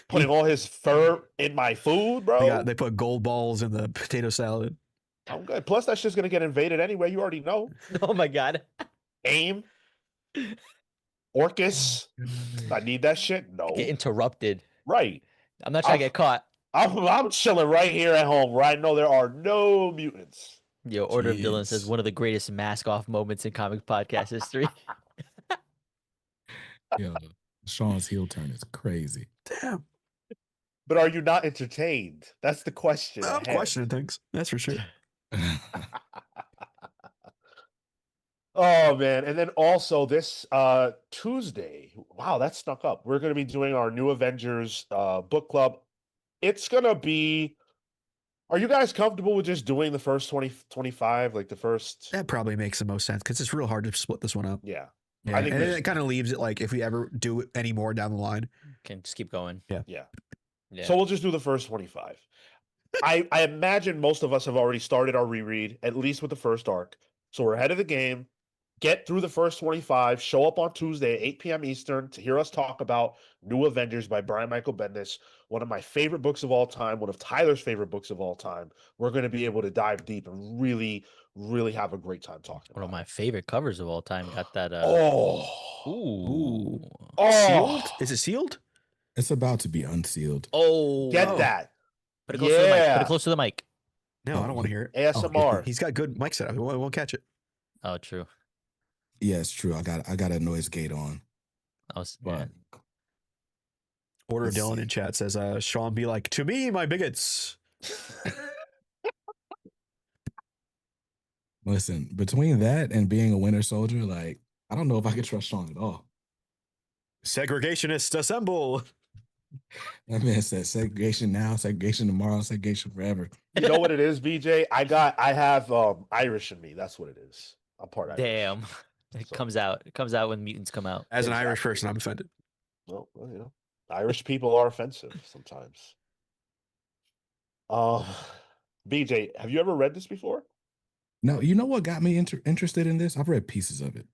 putting all his fur in my food, bro. They put gold balls in the potato salad. I'm good. Plus, that shit's gonna get invaded anyway. You already know. Oh my God. AIM, Orcus. I need that shit. No, Get interrupted. right. I'm not trying to get caught. I'm chilling right here at home where I know there are no mutants. Yo, Order of Dylan says Jeez. one of the greatest mask off moments in comic podcast history. Yo, Sean's heel turn is crazy. Damn. But are you not entertained? That's the question. I'm at hand. questioning things. That's for sure. Oh man, and then also this Tuesday, wow, that snuck up. We're gonna be doing our new Avengers book club. It's gonna be, are you guys comfortable with just doing the first 20, 25, like the first? That probably makes the most sense because it's real hard to split this one up. Yeah. Yeah, I think and there's- it kind of leaves it like if we ever do any more down the line, Can just keep going. Yeah. Yeah. So we'll just do the first 25. I imagine most of us have already started our reread, at least with the first arc. So we're ahead of the game. Get through the first 25. Show up on Tuesday at 8 p.m. Eastern to hear us talk about New Avengers by Brian Michael Bendis, one of my favorite books of all time, one of Tyler's favorite books of all time. We're going to be able to dive deep and really, really have a great time talking One of about my it. favorite covers of all time. Got that. Oh. Ooh. Sealed? Is it sealed? It's about to be unsealed. Oh. Get that. Put it close to the mic. Put it Yeah. close to the mic. No, I Oh, don't want to hear it. ASMR. He's got good mic setup. He won't catch it. Oh, true. Yeah, it's true. I got a noise gate on. I was, But Order Let's Dylan see. in chat says, Sean be like, to me, my bigots. listen, between that and being a winter soldier, like I don't know if I could trust Sean at all. Segregationists assemble. That man said segregation now, segregation tomorrow, segregation forever. You know what it is, BJ? I have Irish in me. That's what it is. I'm part Irish. damn. It So- comes out. It comes out when mutants come out. As an Exactly. Irish person, I'm offended. Well, you know, Irish people are offensive sometimes. BJ, have you ever read this before? No, you know what got me interested in this? I've read pieces of it,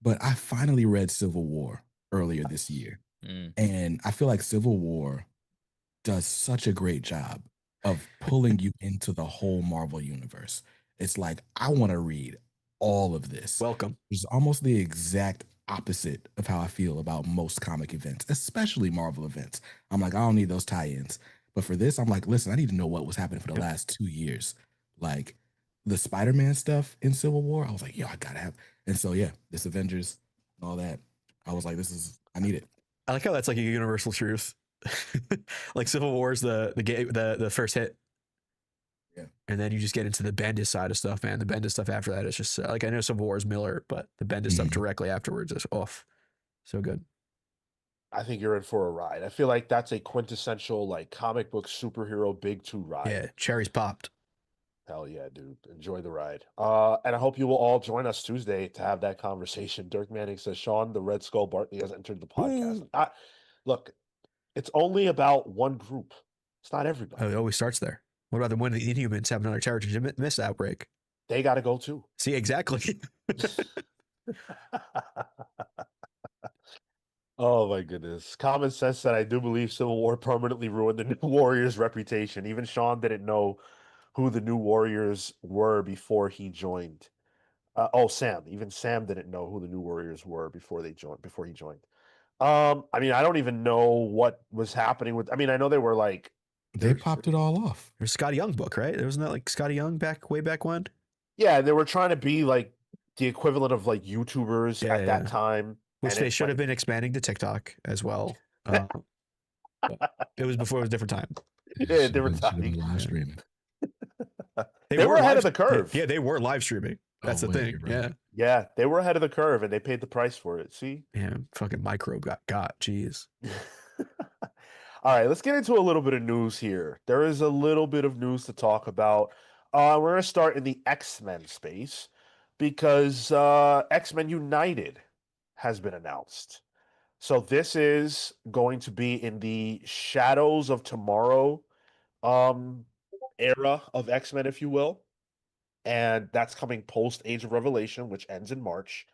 but I finally read Civil War earlier this year. Mm. And I feel like Civil War does such a great job of pulling you into the whole Marvel universe. It's like, I want to read all of this. Welcome. Which is almost the exact opposite of how I feel about most comic events, especially Marvel events. I'm like, I don't need those tie-ins. But for this, I'm like, listen, I need to know what was happening for the last 2 years. Like the Spider-Man stuff in Civil War, I was like, yo, I gotta have. And so yeah, this Avengers and all that. I was like, I need it. I like how that's like a universal truth. Like Civil War is the first hit. Yeah. And then you just get into the Bendis side of stuff, man. The Bendis stuff after that is just like, I know Civil War is Miller, but the Bendis stuff directly afterwards is off. So good. I think you're in for a ride. I feel like that's a quintessential like comic book superhero big two ride. Yeah, cherries popped. Hell yeah, dude. Enjoy the ride. And I hope you will all join us Tuesday to have that conversation. Dirk Manning says, Sean, the Red Skull Barkley has entered the podcast. Look, it's only about one group. It's not everybody. It always starts there. What about when the Inhumans have another territory mist outbreak? They got to go too. See, exactly. Oh my goodness. Common sense said, I do believe Civil War permanently ruined the New Warriors' reputation. Even Sean didn't know who the New Warriors were before he joined. Sam. Even Sam didn't know who the New Warriors were before he joined. I mean, I don't even know what was happening with. I mean, I know they were like They popped it all off. There's Scotty Young book, right? Wasn't that like Scotty Young way back when? Yeah, they were trying to be like the equivalent of like YouTubers at that time, which and they it's should like- have been expanding to TikTok as well. It was before it was a different time. Yeah, they were Should've been talking. live streaming. They were ahead of the curve. Yeah, they were live streaming. That's Oh, the wait, thing. you're right. Yeah. Yeah, they were ahead of the curve, and they paid the price for it. See. Yeah, fucking microbe got. Jeez. All right, let's get into a little bit of news here. There is a little bit of news to talk about. We're going to start in the X-Men space because X-Men United has been announced. So this is going to be in the Shadows of Tomorrow era of X-Men, if you will. And that's coming post Age of Revelation, which ends in March.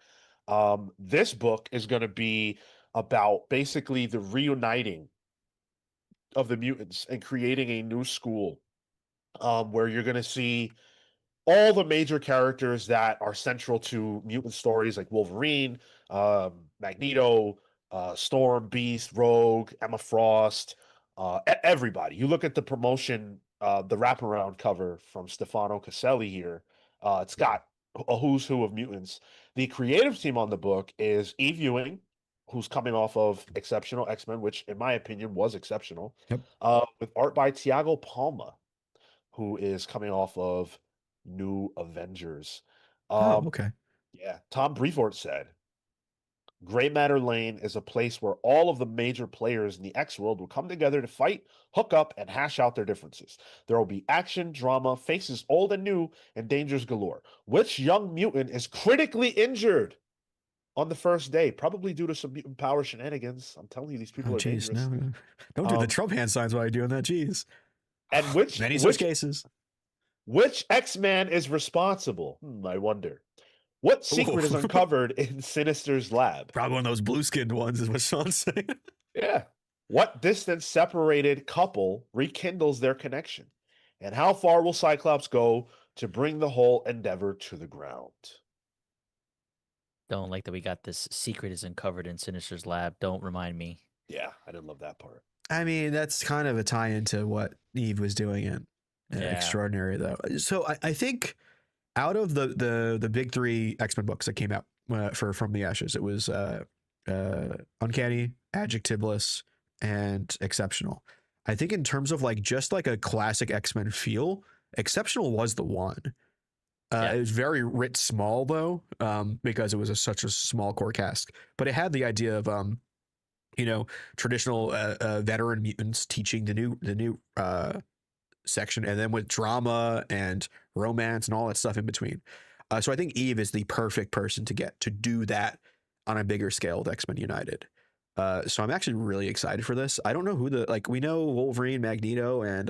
This book is going to be about basically the reuniting of the mutants and creating a new school where you're going to see all the major characters that are central to mutant stories like Wolverine, Magneto, Storm, Beast, Rogue, Emma Frost, everybody. You look at the promotion, the wraparound cover from Stefano Caselli here. It's got a who's who of mutants. The creative team on the book is Eve Ewing, who's coming off of Exceptional X-Men, which in my opinion was exceptional. Yep. With art by Tiago Palma, who is coming off of New Avengers. Okay. Yeah. Tom Brevoort said, Grey Matter Lane is a place where all of the major players in the X world will come together to fight, hook up, and hash out their differences. There will be action, drama, faces old and new, and dangers galore. Which young mutant is critically injured? on the first day, probably due to some mutant power shenanigans. I'm telling you, these people Oh, are jeez, dangerous. no. Don't do the Um, Trump hand signs while you're doing that. Jeez. And Many such cases. which X-Man is responsible? I wonder. What secret is Ooh. uncovered in Sinister's lab? Probably one of those blue-skinned ones is what Sean's saying. Yeah. What distance separated couple rekindles their connection? And how far will Cyclops go to bring the whole endeavor to the ground? Don't like that we got this secret is uncovered in Sinister's lab. Don't remind me. Yeah, I didn't love that part. I mean, that's kind of a tie-in to what Eve was doing in Yeah. Extraordinary, though. So I think out of the big three X-Men books that came out for From the Ashes, it was Uncanny, Adjectiveless, and Exceptional. I think in terms of like just like a classic X-Men feel, Exceptional was the one. Yeah. It was very writ small though, because it was such a small core cast. But it had the idea of traditional veteran mutants teaching the new section, and then with drama and romance and all that stuff in between. So I think Eve is the perfect person to get to do that on a bigger scale with X-Men United. So I'm actually really excited for this. I don't know who we know Wolverine, Magneto, and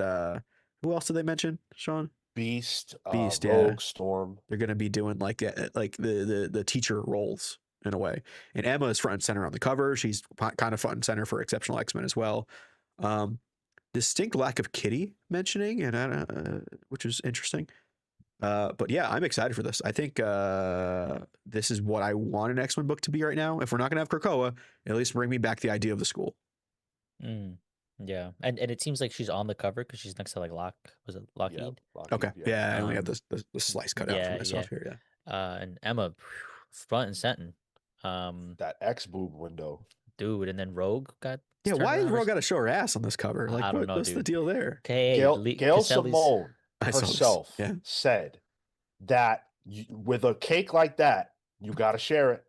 who else did they mention, Sean? Beast, Beast, Rogue, yeah. Storm. They're going to be doing like the teacher roles in a way. And Emma is front and center on the cover. She's kind of front and center for Exceptional X-Men as well. Distinct lack of Kitty mentioning, and which is interesting. But yeah, I'm excited for this. I think this is what I want an X-Men book to be right now. If we're not going to have Krakoa, at least bring me back the idea of the school. Yeah, and it seems like she's on the cover because she's next to like was it Lockheed? Yeah, Lockheed, Okay, yeah, I only have the slice cut out for yeah, myself here. And Emma, front and center. That X boob window. Dude, and then Rogue got. Yeah, turned why is around Rogue got to show her ass on this cover? Like, I don't know, what's the dude. deal there? Okay, Gail Caselli's- Simone I saw this, herself yeah. said that with a cake like that, you got to share it.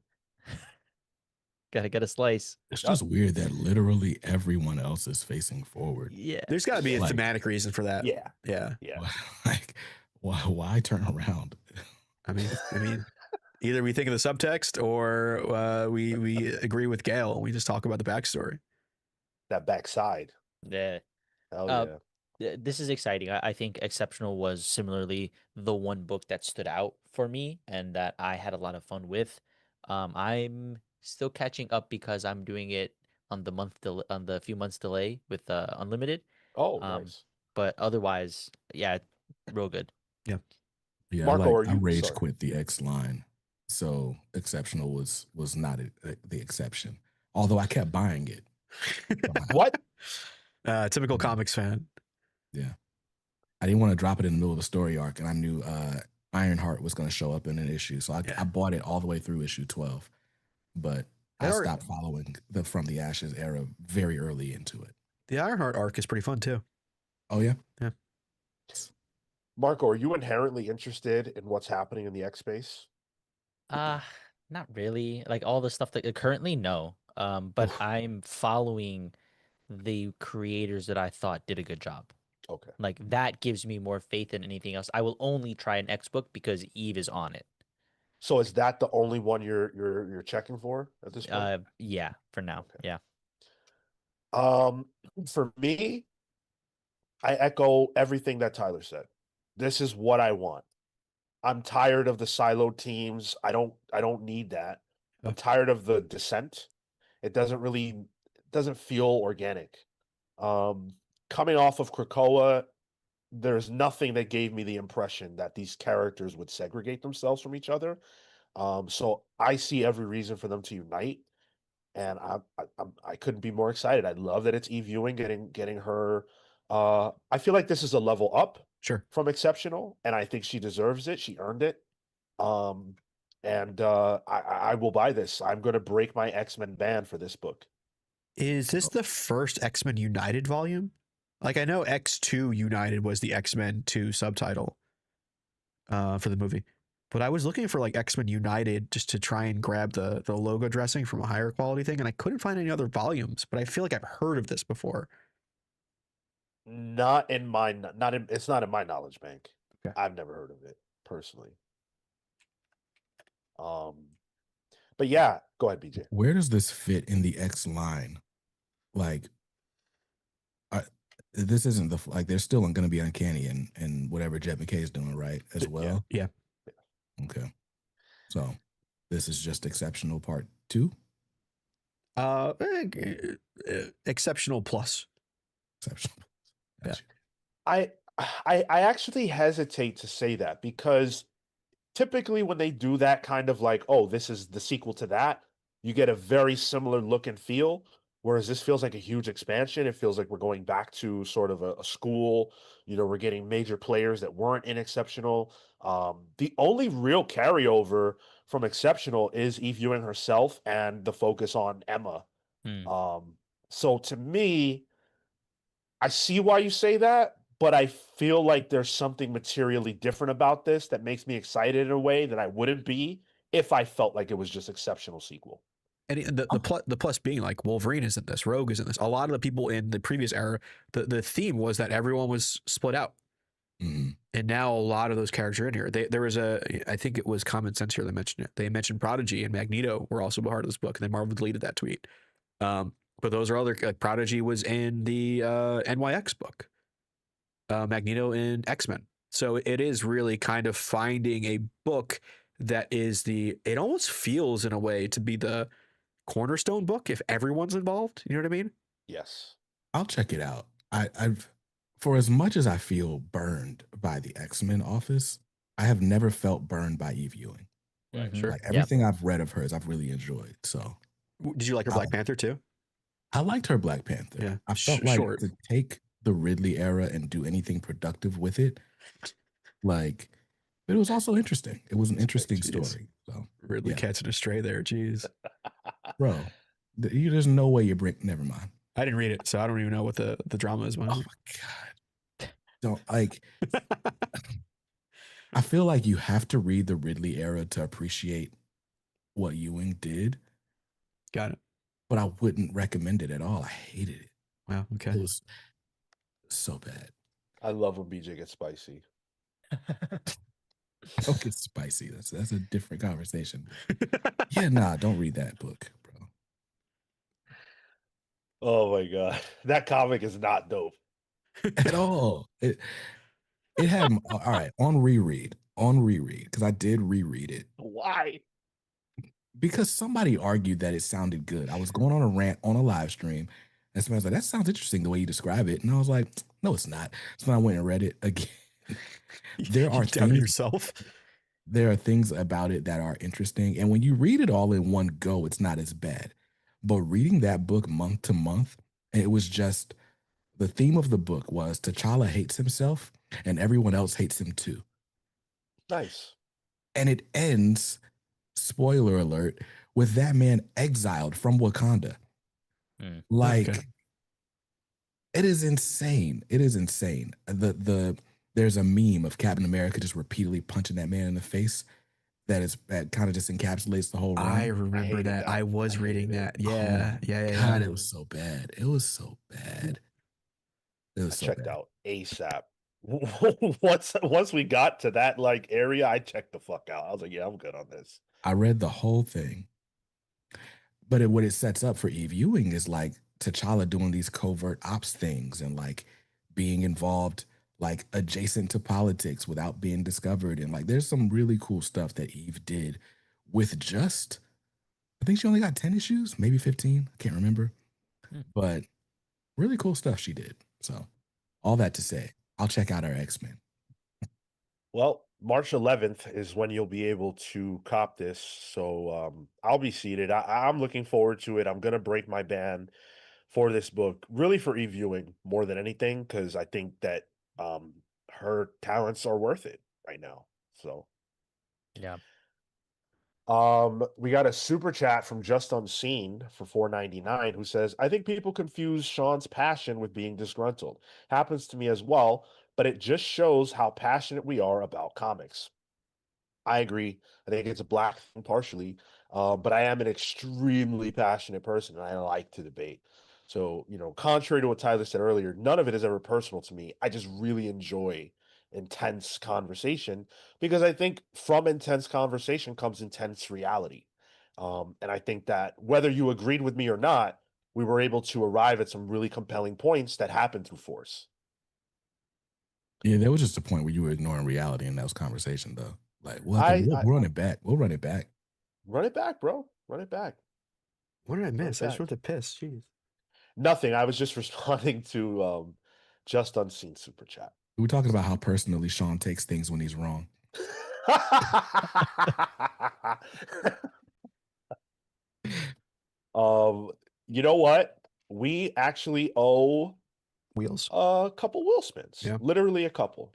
Gotta get a slice. It's just weird that literally everyone else is facing forward. Yeah. There's got to be a Like- thematic reason for that. Yeah, Yeah. yeah. Like, why turn around? I mean, either we think of the subtext or we agree with Gail and we just talk about the backstory. That backside. Yeah. Hell yeah. This is exciting. I think Exceptional was similarly the one book that stood out for me and that I had a lot of fun with. I'm still catching up because I'm doing it on the few months delay with Unlimited. Oh, Um, nice. But otherwise, yeah, real good. Yeah, Marco, I rage sorry. quit the X line, so Exceptional was not the exception. Although I kept buying it. What? Typical comics fan. Yeah, I didn't want to drop it in the middle of a story arc, and I knew Ironheart was going to show up in an issue, so I bought it all the way through issue 12. But I stopped following the From the Ashes era very early into it. The Ironheart arc is pretty fun too. Oh yeah, yeah. Marco, are you inherently interested in what's happening in the X space? Not really. Like all the stuff that currently, no. But I'm following the creators that I thought did a good job. Okay. Like that gives me more faith than anything else. I will only try an X book because Eve is on it. So is that the only one you're checking for at this point? Yeah, for now. Okay. Yeah. For me, I echo everything that Tyler said. This is what I want. I'm tired of the siloed teams. I don't need that. I'm tired of the descent. It doesn't feel organic. Coming off of Krakoa, there's nothing that gave me the impression that these characters would segregate themselves from each other. So I see every reason for them to unite, and I couldn't be more excited. I love that it's Eve Ewing getting her. I feel like this is a level up from Exceptional, and I think she deserves it. She earned it. And I will buy this. I'm going to break my X-Men ban for this book. Is this the first X-Men United volume? Like I know X2 United was the X-Men 2 subtitle for the movie, but I was looking for like X-Men United just to try and grab the logo dressing from a higher quality thing, and I couldn't find any other volumes. But I feel like I've heard of this before. It's not in my knowledge bank. Okay. I've never heard of it personally. But yeah, go ahead, BJ. Where does this fit in the X line? Like, I, this isn't the like. There's still going to be uncanny and whatever Jet McKay is doing, right? As well. Yeah. Okay. So this is just exceptional part 2. Exceptional plus. Exceptional. Yeah. Gotcha. I actually hesitate to say that because typically when they do that kind of like, oh, this is the sequel to that, you get a very similar look and feel. Whereas this feels like a huge expansion. It feels like we're going back to sort of a school. We're getting major players that weren't in Exceptional. The only real carryover from Exceptional is Eve Ewing herself and the focus on Emma. Hmm. So to me, I see why you say that, but I feel like there's something materially different about this that makes me excited in a way that I wouldn't be if I felt like it was just Exceptional sequel. And the plus being like Wolverine is in this, Rogue is in this. A lot of the people in the previous era, the theme was that everyone was split out. Mhm. And now a lot of those characters are in here. There was I think it was Common Sense here that mentioned it. They mentioned Prodigy and Magneto were also part of this book, and then Marvel deleted that tweet. But those are other, like Prodigy was in the NYX book, Magneto in X-Men. So it is really kind of finding a book that is it almost feels in a way to be the cornerstone book if everyone's involved. You know what I mean? Yes. I'll check it out. I've for as much as I feel burned by the X-Men office, I have never felt burned by Eve Ewing. Right. Mhm. Sure. Like Yeah. everything I've read of hers, I've really enjoyed. So Did you like her Black Panther too? I liked her Black Panther. Yeah. I felt like Short. to take the Ridley era and do anything productive with it, like, but it was also interesting. It was an interesting Jeez. story. So Ridley yeah. catching a stray there. Jeez. Bro, there's no way you're never mind. I didn't read it, so I don't even know what the drama is Oh behind my God. Don't like I feel like you have to read the Ridley era to appreciate what Ewing did, Got it. but I wouldn't recommend it at all. I hated it. Wow. Okay. It was so bad. I love when BJ gets spicy. Don't get spicy. That's a different conversation. Yeah, nah, don't read that book, bro. Oh my God. That comic is not dope. At all. It had all right, on reread, because I did reread it. Why? Because somebody argued that it sounded good. I was going on a rant on a live stream, and somebody was like, "That sounds interesting the way you describe it." And I was like, "No, it's not." So I went and read it again. There are You doubted things yourself. there are things about it that are interesting, and when you read it all in one go, it's not as bad. But reading that book month to month, it was just the theme of the book was T'Challa hates himself, and everyone else hates him too. Nice. And it ends, spoiler alert, with that man exiled from Wakanda. Mm. Like, Okay. it is insane. It is insane. There's a meme of Captain America just repeatedly punching that man in the face. That kind of just encapsulates the whole run. I remember hated that. that. I was I reading hated that. it. Yeah. Oh, Yeah. God, it was so bad. It was so bad. It I was so checked bad. out ASAP. Once we got to that like area, I checked the fuck out. I was like, yeah, I'm good on this. I read the whole thing, but what it sets up for Eve Ewing is like T'Challa doing these covert ops things and like being involved like adjacent to politics without being discovered. And like there's some really cool stuff that Eve did with just, I think she only got 10 issues, maybe 15. I can't remember. Hmm. But really cool stuff she did. So all that to say, I'll check out our X-Men. Well, March 11th is when you'll be able to cop this. So I'll be seated. I'm looking forward to it. I'm going to break my ban for this book, really for Eve Ewing more than anything, because I think that her talents are worth it right now. So Yeah. we got a super chat from Just Unseen for $4.99 who says, I think people confuse Sean's passion with being disgruntled. Happens to me as well, but it just shows how passionate we are about comics. I agree. I think it's a black thing partially, but I am an extremely passionate person and I like to debate. So, contrary to what Tyler said earlier, none of it is ever personal to me. I just really enjoy intense conversation because I think from intense conversation comes intense reality. And I think that whether you agreed with me or not, we were able to arrive at some really compelling points that happened through Force. Yeah, there was just a point where you were ignoring reality in those conversation, though. Like, we'll run it back. We'll run it back. Run it back, bro. Run it back. What did I Run it miss? I just back. went to piss. Jeez. Nothing. I was just responding to Just Unseen super chat. We were talking about how personally Sean takes things when he's wrong. You know what? We actually owe Wheels. a couple wheel spins. Yeah. Literally a couple.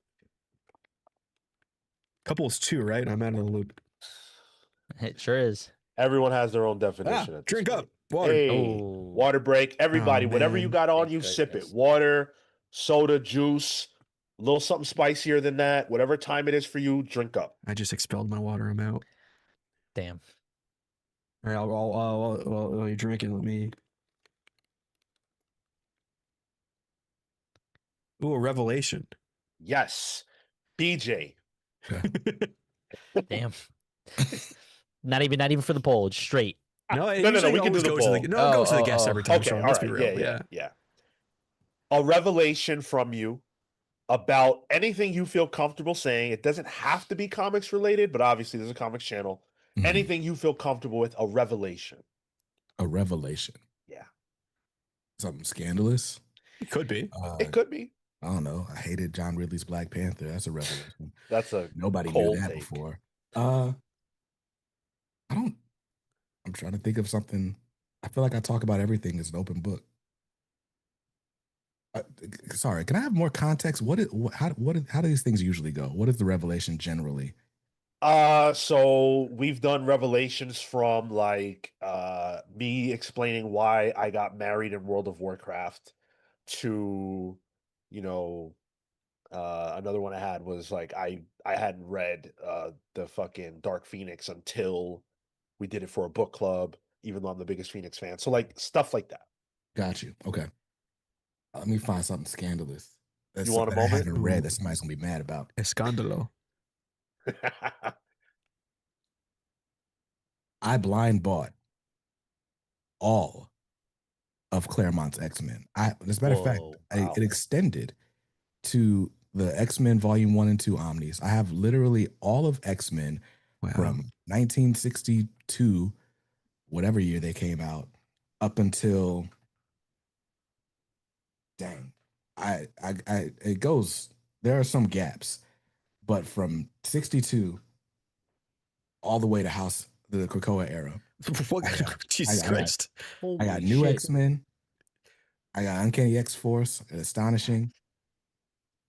Couple is 2, right? I'm out of the loop. It sure is. Everyone has their own definition. At this Drink point. up. Water. Hey, Oh. water break. Everybody, whatever you man. got on Thank you, sip it. goodness. Water, soda, juice, a little something spicier than that. Whatever time it is for you, drink up. I just expelled my water. I'm out. Damn. All right, while you're drinking, let me. Ooh, a revelation. Yes. BJ. Damn. Not even for the poll. Just straight. No, No, we can do the poll. it goes to the guest every time. Okay, Sean, all let's right. be real. Yeah. A revelation from you about anything you feel comfortable saying. It doesn't have to be comics related, but obviously there's a comics channel. Mhm. Anything you feel comfortable with, a revelation. A revelation. Yeah. Something scandalous. It could be. It could be. I don't know. I hated John Ridley's Black Panther. That's a revelation. That's a Nobody knew cold that take. before. I'm trying to think of something. I feel like I talk about everything as an open book. Sorry, can I have more context? How do these things usually go? What is the revelation generally? So we've done revelations from like me explaining why I got married in World of Warcraft to, another one I had was like I hadn't read the fucking Dark Phoenix until we did it for a book club, even though I'm the biggest Phoenix fan. So like stuff like that. Got you. Okay. Let me find something scandalous. That's You want a something I moment? haven't read that somebody's gonna be mad about. Escándalo. I blind bought all of Claremont's X-Men. As a matter of fact, Whoa, wow. it extended to the X-Men Volume 1 and 2 Omnis. I have literally all of X-Men from 1962, whatever year they came out, up until it goes. There are some gaps, but from 62 all the way to the Krakoa era. What? Jesus Christ. I got New X-Men. I got Uncanny X-Force, Astonishing.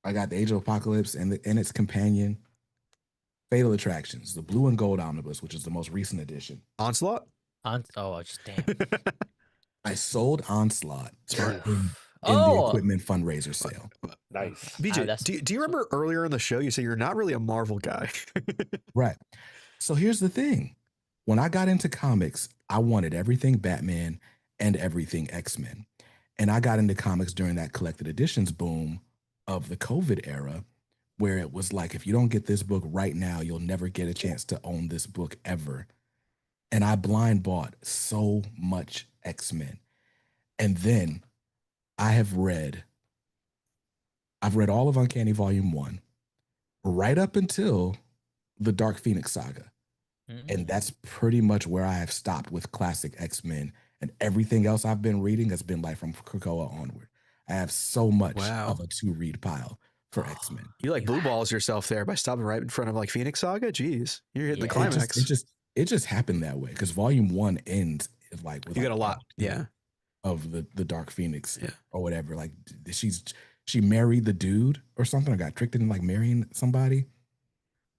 I got the Age of Apocalypse and its companion, Fatal Attractions, the Blue and Gold Omnibus, which is the most recent edition. Onslaught? Just damn. I sold Onslaught in Oh. the equipment fundraiser sale. Nice. BJ, do you remember earlier in the show you said you're not really a Marvel guy? Right. So here's the thing. When I got into comics, I wanted everything Batman and everything X-Men. And I got into comics during that collected editions boom of the COVID era, where it was like, if you don't get this book right now, you'll never get a chance to own this book ever. And I blind bought so much X-Men. And then I've read all of Uncanny Volume 1, right up until the Dark Phoenix saga. And that's pretty much where I have stopped with classic X-Men. And everything else I've been reading has been like from Krakoa onward. I have so much of a to-read pile for X-Men. You like blue balls yourself there by stopping right in front of like Phoenix Saga? Jeez, you're hitting the climax. It just happened that way because Volume 1 ends like with you got a lot, of the Dark Phoenix or whatever. Like she married the dude or something, or got tricked into like marrying somebody,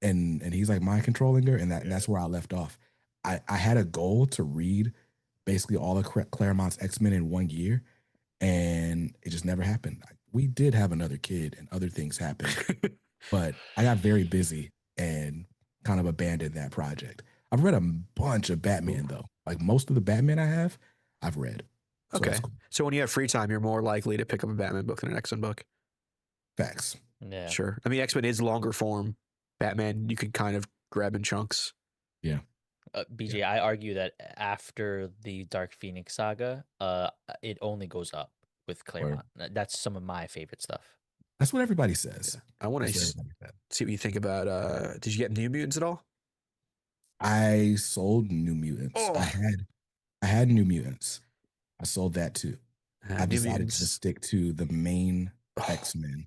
and he's like mind controlling her, and that's where I left off. I had a goal to read basically all of Claremont's X-Men in 1 year, and it just never happened. We did have another kid and other things happened, but I got very busy and kind of abandoned that project. I've read a bunch of Batman though. Like most of the Batman I have, I've read. So okay. cool. So when you have free time, you're more likely to pick up a Batman book than an X-Men book. Facts. Yeah. Sure. I mean, X-Men is longer form. Batman, you can kind of grab in chunks. Yeah. BJ, I argue that after the Dark Phoenix saga, it only goes up with Claremont. That's some of my favorite stuff. That's what everybody says. I want That's to what everybody says. see what you think about. Did you get New Mutants at all? I sold New Mutants. Oh. I had New Mutants. I sold that too. I New decided Mutants. to stick to the main X-Men.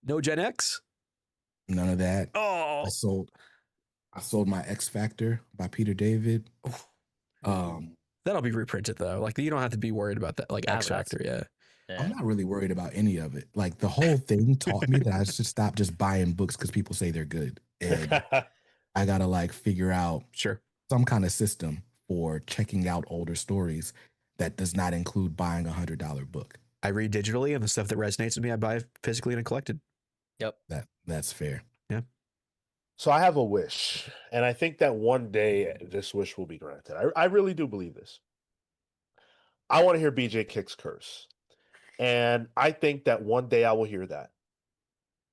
No Gen X? None of that. Oh. I sold my X Factor by Peter David. That'll be reprinted though. Like you don't have to be worried about that. Like X Factor, yeah. I'm not really worried about any of it. Like the whole thing taught me that I should stop just buying books because people say they're good. And I gotta like figure out some kind of system for checking out older stories that does not include buying $100 book. I read digitally, and the stuff that resonates with me, I buy physically and collected. Yep. That's fair. Yeah. So I have a wish, and I think that one day this wish will be granted. I really do believe this. I want to hear BJ Kick's curse. And I think that one day I will hear that.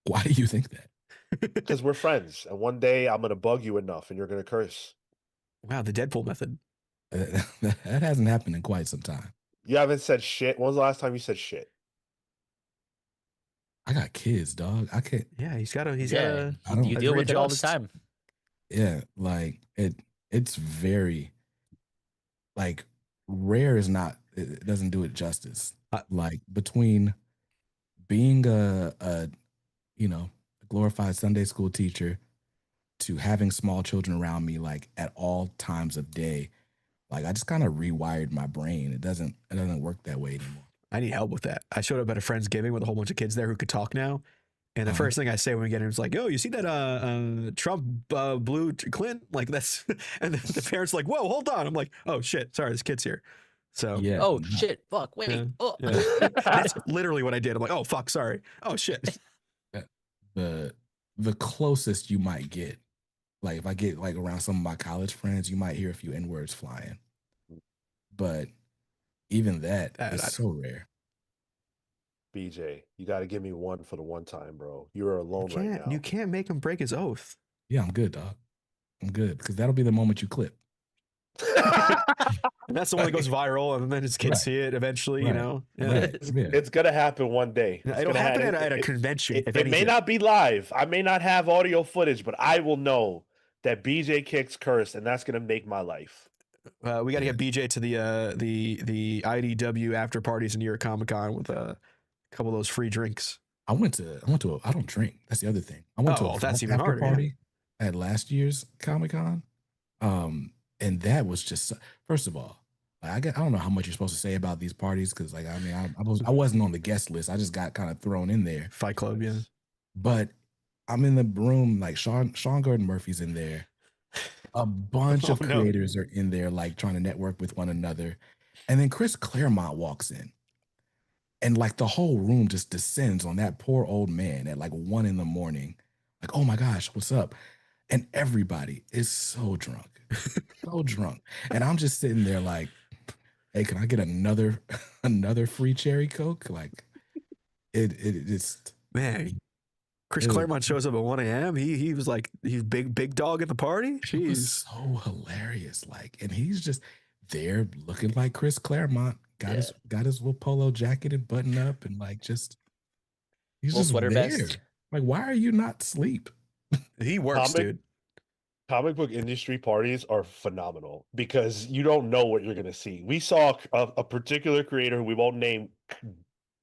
Why do you think that? Because we're friends. And one day I'm going to bug you enough and you're going to curse. Wow, the Deadpool method. That hasn't happened in quite some time. You haven't said shit. When was the last time you said shit? I got kids, dog. I can't. Yeah, he's got to. You deal with it all the time. Yeah, like it's very like rare is not. It doesn't do it justice. Like between being a glorified Sunday school teacher to having small children around me like at all times of day, like I just kind of rewired my brain. It doesn't work that way anymore. I need help with that. I showed up at a Friendsgiving with a whole bunch of kids there who could talk now. And the first thing I say when we get in is like, "Oh, you see that Trump blew Clinton?" Like that's, and the parents are like, "Whoa, hold on!" I'm like, "Oh shit, sorry, this kid's here." So yeah. Oh shit, fuck, wait. Yeah. That's literally what I did. I'm like, "Oh fuck, sorry. Oh shit." The closest you might get, like if I get like around some of my college friends, you might hear a few N-words flying. But even that is so rare. BJ, you got to give me one for the one time, bro. You're alone right now. You can't make him break his oath. Yeah, I'm good, dog. I'm good because that'll be the moment you clip. And that's the one that goes viral, and then his kids see it eventually. You know, it's gonna happen one day. It'll happen at a convention. It may not be live. I may not have audio footage, but I will know that BJ Kicks cursed, and that's gonna make my life. We got to get BJ to the IDW after parties in New York Comic Con with a couple of those free drinks. I went to I don't drink. That's the other thing. I went to a that's even after harder, party at last year's Comic Con. And that was just, first of all, I don't know how much you're supposed to say about these parties because, like, I mean, I wasn't on the guest list. I just got kind of thrown in there. Fight Club, yeah. But I'm in the room, like Sean Gordon Murphy's in there. A bunch of creators are in there, like trying to network with one another. And then Chris Claremont walks in. And like the whole room just descends on that poor old man at like 1 a.m. Like, oh my gosh, what's up? And everybody is so drunk. So drunk. And I'm just sitting there like, hey, can I get another free cherry Coke? Like it's man. Chris Claremont shows up at 1 a.m. He was like, he's big dog at the party. Jeez. It was so hilarious. Like, and he's just there looking like Chris Claremont. Got his little polo jacket and button up and like just he's just sweater there. vest. Like, why are you not asleep? He works, dude. Comic book industry parties are phenomenal because you don't know what you're going to see. We saw a particular creator who we won't name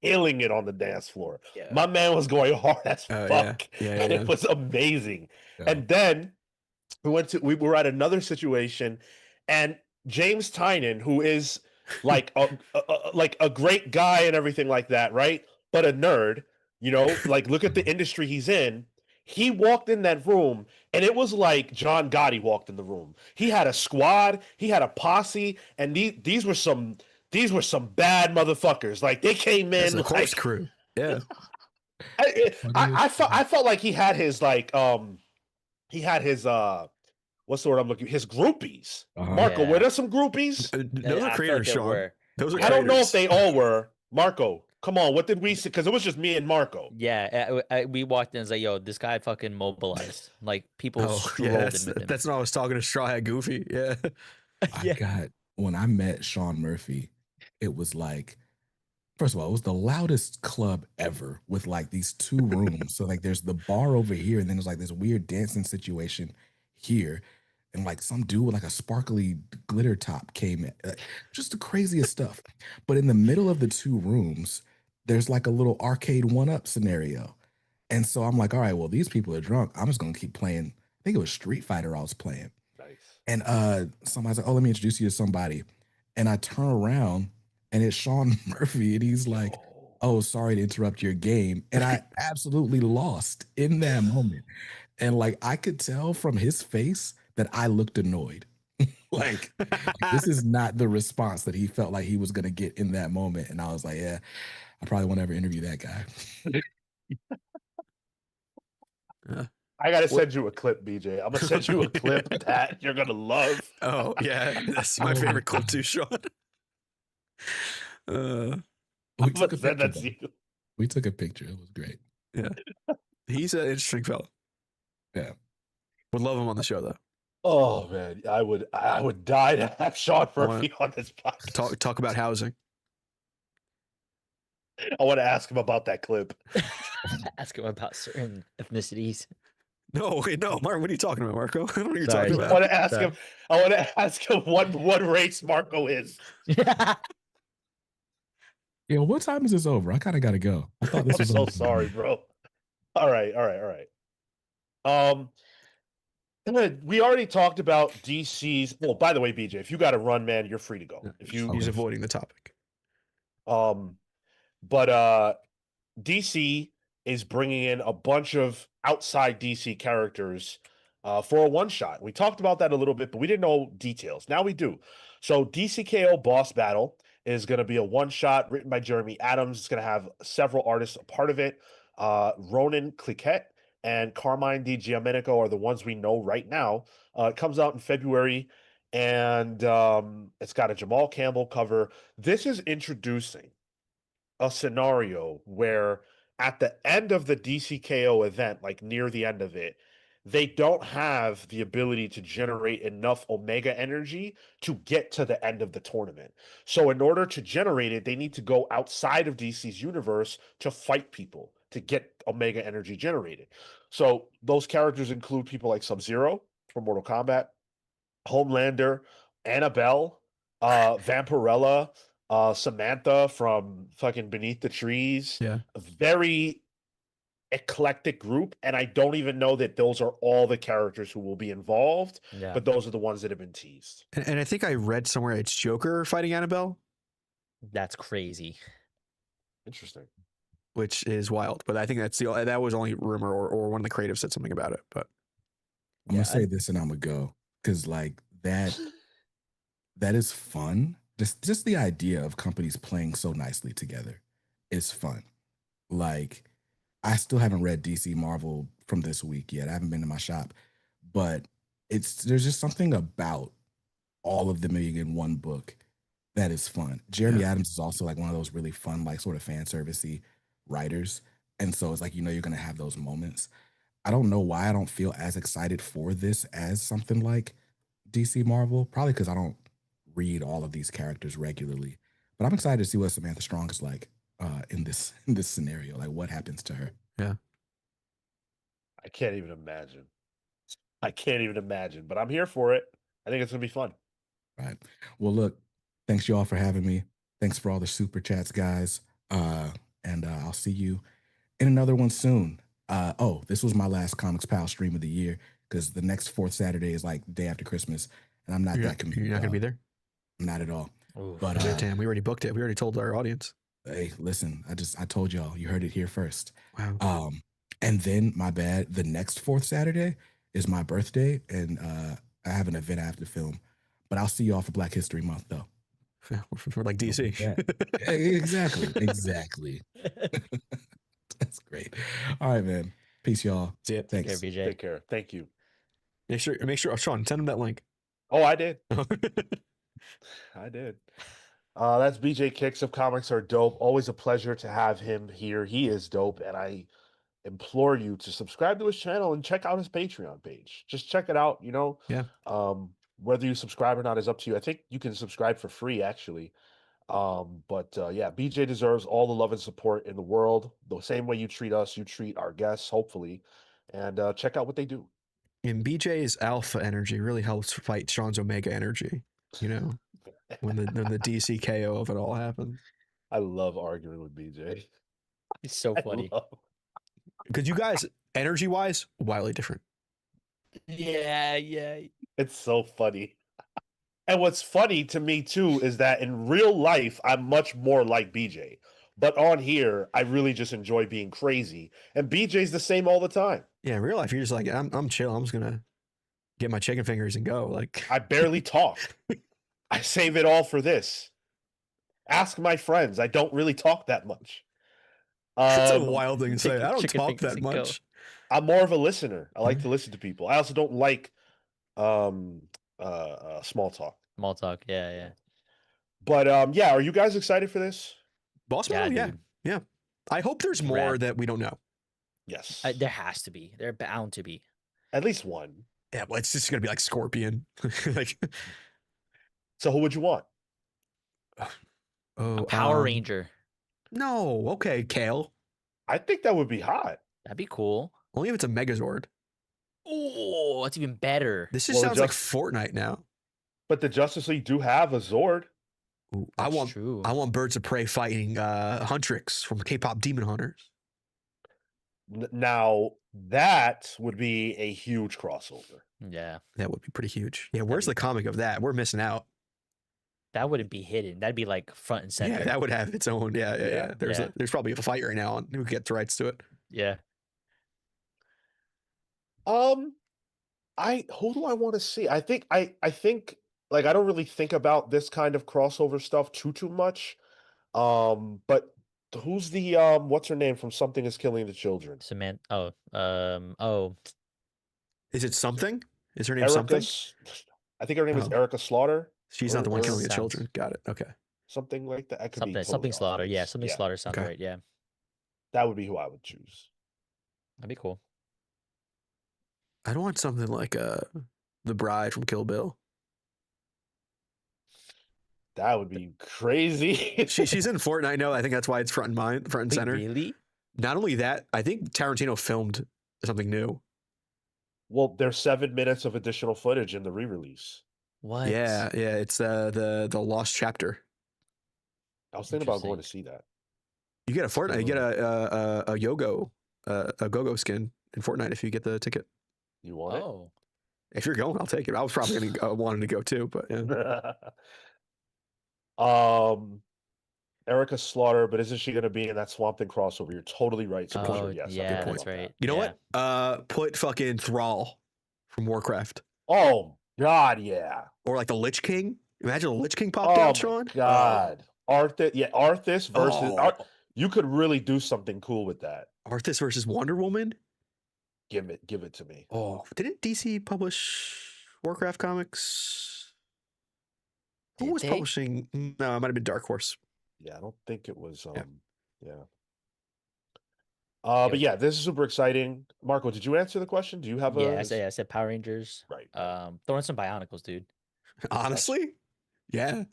killing it on the dance floor. Yeah. My man was going hard as fuck. And it was amazing. Yeah. And then we were at another situation and James Tynan, who is like a great guy and everything like that, right? But a nerd, you know, like look at the industry he's in. He walked in that room and it was like John Gotti walked in the room. He had a squad, he had a posse, and these were some bad motherfuckers. Like they came in the corpse crew. Yeah. I felt like he had his what's the word I'm looking? His groupies. Marco, were there some groupies? Those are creators, Sean. Those are I don't know if they all were. Marco, Come on, what did we see? Because it was just me and Marco. Yeah, we walked in and was like, "Yo, this guy fucking mobilized." Like people Oh, strolled yeah, in with him. that's when I was talking to Straw Hat Goofy. Yeah. I Yeah. got when I met Sean Murphy, it was like, first of all, it was the loudest club ever with like these two rooms. So like there's the bar over here, and then there's like this weird dancing situation here. And like some dude with like a sparkly glitter top came in. Just the craziest stuff. But in the middle of the two rooms, there's like a little arcade one-up scenario. And so I'm like, all right, well, these people are drunk. I'm just gonna keep playing. I think it was Street Fighter I was playing. Nice. And somebody's like, oh, let me introduce you to somebody. And I turn around and it's Sean Murphy. And he's like, Yo. oh, sorry to interrupt your game. And I absolutely lost in that moment. And like I could tell from his face that I looked annoyed. like this is not the response that he felt like he was gonna get in that moment. And I was like, yeah, I probably won't ever interview that guy. I gotta send you a clip, BJ. I'm gonna send you a clip that you're gonna love. Oh, yeah. That's my Oh, favorite clip God. too, Sean. Uh, We I'm took gonna a send picture. that to you. We took a picture. It was great. yeah. He's an interesting fellow. Yeah. Would love him on the show, though. Oh man, I would die to have Sean wanna Murphy on this podcast. Talk about housing. I want to ask him about that clip. Ask him about certain ethnicities. No, wait, no, Martin, what are you talking about, Marco? I don't know what you're Sorry, talking I about. want to ask Sorry. him. I want to ask him what race Marco is. Yeah, what time is this over? I kind of got to go. I thought this I'm was so over. sorry, bro. All right. We already talked about DC's. Well, by the way, BJ, if you got to run, man, you're free to go. Yeah, If you, he's avoiding the topic. but DC is bringing in a bunch of outside DC characters for a one shot. We talked about that a little bit, but we didn't know details. Now we do. So DCKO Boss Battle is going to be a one shot written by Jeremy Adams. It's going to have several artists a part of it. Ronan Cliquette and Carmine Di Giamenico are the ones we know right now. It comes out in February, and it's got a Jamal Campbell cover. This is introducing a scenario where at the end of the DCKO event, like near the end of it, they don't have the ability to generate enough Omega energy to get to the end of the tournament. So in order to generate it, they need to go outside of DC's universe to fight people to get Omega energy generated. So those characters include people like Sub-Zero from Mortal Kombat, Homelander, Annabelle, Vampirella, Samantha from fucking Beneath the Trees. Yeah. A very eclectic group, and I don't even know that those are all the characters who will be involved, Yeah. but those are the ones that have been teased. And I think I read somewhere it's Joker fighting Annabelle, That's crazy. Interesting. which is wild. But I think that was only rumor, or one of the creatives said something about it. But I'm Yeah, gonna say this and I'm gonna go because like that is fun. Just the idea of companies playing so nicely together is fun. Like I still haven't read DC Marvel from this week yet. I haven't been to my shop, but there's just something about all of them being in one book that is fun. Jeremy Yeah. Adams is also like one of those really fun, like sort of fan servicey writers, and so it's like you're gonna have those moments. I don't know why I don't feel as excited for this as something like DC Marvel. Probably because I don't read all of these characters regularly. But I'm excited to see what Samantha Strong is like in this scenario. Like what happens to her. I can't even imagine. But I'm here for it. I think it's gonna be fun. Right. Well, look, thanks y'all for having me. Thanks for all the super chats, guys. And I'll see you in another one soon. This was my last Comics Pal stream of the year because the next fourth Saturday is like the day after Christmas, and I'm not you're that not going to be there. Not at all. Oof. But Damn, we already booked it. We already told our audience. hey, listen, I told y'all, you heard it here first. Wow. And then my bad, the next fourth Saturday is my birthday, and I have an event I have to film. But I'll see y'all for Black History Month, though. We're like DC. Yeah, exactly. That's great. All right, man. Peace, y'all. See it. Take care, Thanks. BJ. Take care. Thank you. Make sure. Oh, Sean, send him that link. Oh, I did. I did. That's BJ Kicks of Comics Are Dope. Always a pleasure to have him here. He is dope, and I implore you to subscribe to his channel and check out his Patreon page. Just check it out, Yeah. Whether you subscribe or not is up to you. I think you can subscribe for free, actually. But yeah, BJ deserves all the love and support in the world. The same way you treat us, you treat our guests, hopefully. And check out what they do. And BJ's alpha energy really helps fight Sean's omega energy, when the DC KO of it all happens. I love arguing with BJ. It's so I funny. love Because you guys, energy wise, wildly different. Yeah. It's so funny. And what's funny to me too is that in real life, I'm much more like BJ. But on here, I really just enjoy being crazy. And BJ's the same all the time. Yeah, in real life, you're just like, I'm chill. I'm just gonna get my chicken fingers and go. Like, I barely talk. I save it all for this. Ask my friends. I don't really talk that much. that's a wild thing to say. Take your I don't chicken talk fingers that and go. much. I'm more of a listener. I like to listen to people. I also don't like small talk. Small talk. Yeah. But yeah, are you guys excited for this? Boss Yeah, Battle, yeah, dude. yeah. I hope there's It's more rad. that we don't know. Yes. There has to be. They're bound to be. At least one. Yeah, well, it's just gonna be like Scorpion. Like, So who would you want? oh, A Power Ranger. No, okay, Kale. I think that would be hot. That'd be cool. Only if it's a Megazord. Oh, that's even better. This just Well, sounds like just- Fortnite now. But the Justice League do have a Zord. Ooh, That's true. I want Birds of Prey fighting Huntrix from K-pop Demon Hunters. Now, that would be a huge crossover. Yeah. That would be pretty huge. Yeah, where's be the comic of that? We're missing out. That wouldn't be hidden. That'd be like front and center. Yeah, that would have its own. Yeah. Yeah, There's probably a fight right now on who gets rights to it. Yeah. Who do I want to see? I think like I don't really think about this kind of crossover stuff too much. But who's the what's her name from Something Is Killing the Children? Samantha. Is it something? Is her name Erica. something? I think her name is Oh. Erica Slaughter. She's not the one or killing the sounds- children. Got it. Okay. something like that. I could be something totally off slaughter. Yeah, base. something slaughter sounds Okay. right. Yeah. That would be who I would choose. That'd be cool. I don't want something like the bride from Kill Bill. That would be crazy. She's in Fortnite. No, I think that's why it's front and Wait, center. really? Not only that, I think Tarantino filmed something new. Well, there's 7 minutes of additional footage in the re-release. What? Yeah. It's the Lost Chapter. I was thinking about going to Interesting. see that. You get a Fortnite. You get Ooh. a Yogo, a Go-Go skin in Fortnite if you get the ticket. You want Oh. If you're going, I'll take it. I was probably gonna wanting to go too, but yeah. it? Erica Slaughter, but isn't she going to be in that Swamp Thing crossover? You're totally right. So Oh, yes, I'm yeah, thinking that's about that. right. You know Yeah. what? Put fucking Thrall from Warcraft Oh God, yeah. or like the Lich King. Imagine a Lich King Oh popped my out, Sean. God, Arthas. Yeah, Arthas versus. Oh. You could really do something cool with that. Arthas versus Wonder Woman. Give it to me. Oh, didn't DC publish Warcraft comics? Who Did was they? publishing? No, it might have been Dark Horse. Yeah, I don't think it was. Yeah. Yeah. But yeah, this is super exciting. Marco, did you answer the question? Do you have Yeah, a? I said Power Rangers. Right. Throw in some Bionicles, dude. Honestly, yeah.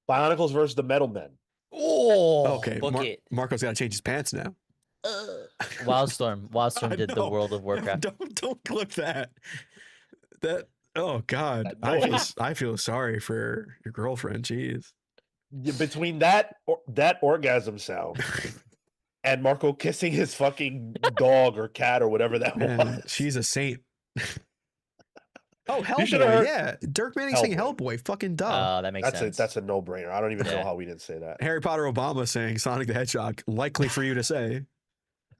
Bionicles versus the Metal Men. Oh, Okay, book it. Marco's got to change his pants now. Wildstorm. Wildstorm did the No, World of Warcraft. Don't clip that. That. Oh God, That noise. I feel sorry for your girlfriend. Jeez. Between that orgasm sound and Marco kissing his fucking dog or cat or whatever that Man, was. she's a saint. Oh, You should've Hellboy, heard- yeah. Dirk Manning saying Hellboy. Hellboy, fucking dumb. That makes That's sense. that's a no-brainer. I don't even know Yeah. how we didn't say that. Harry Potter Obama saying Sonic the Hedgehog, likely for you to say.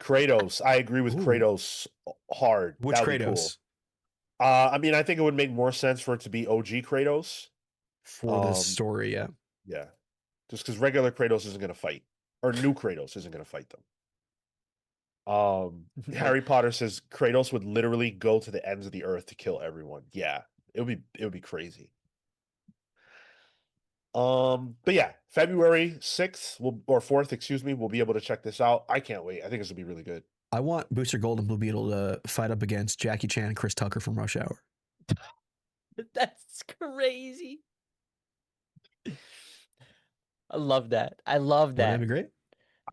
Kratos. I agree with Ooh. Kratos hard. Which That would be Kratos? cool. I mean, I think it would make more sense for it to be OG Kratos. For the Um, story, yeah. Yeah. Just because regular Kratos isn't going to fight. Or new Kratos isn't going to fight them. Harry Potter says Kratos would literally go to the ends of the earth to kill everyone. Yeah. It would be crazy. But yeah, February 6th or 4th, excuse me, we'll be able to check this out. I can't wait. I think this will be really good. I want Booster Gold and Blue Beetle to fight up against Jackie Chan and Chris Tucker from Rush Hour. That's crazy. I love that. I love Wouldn't that that. be great?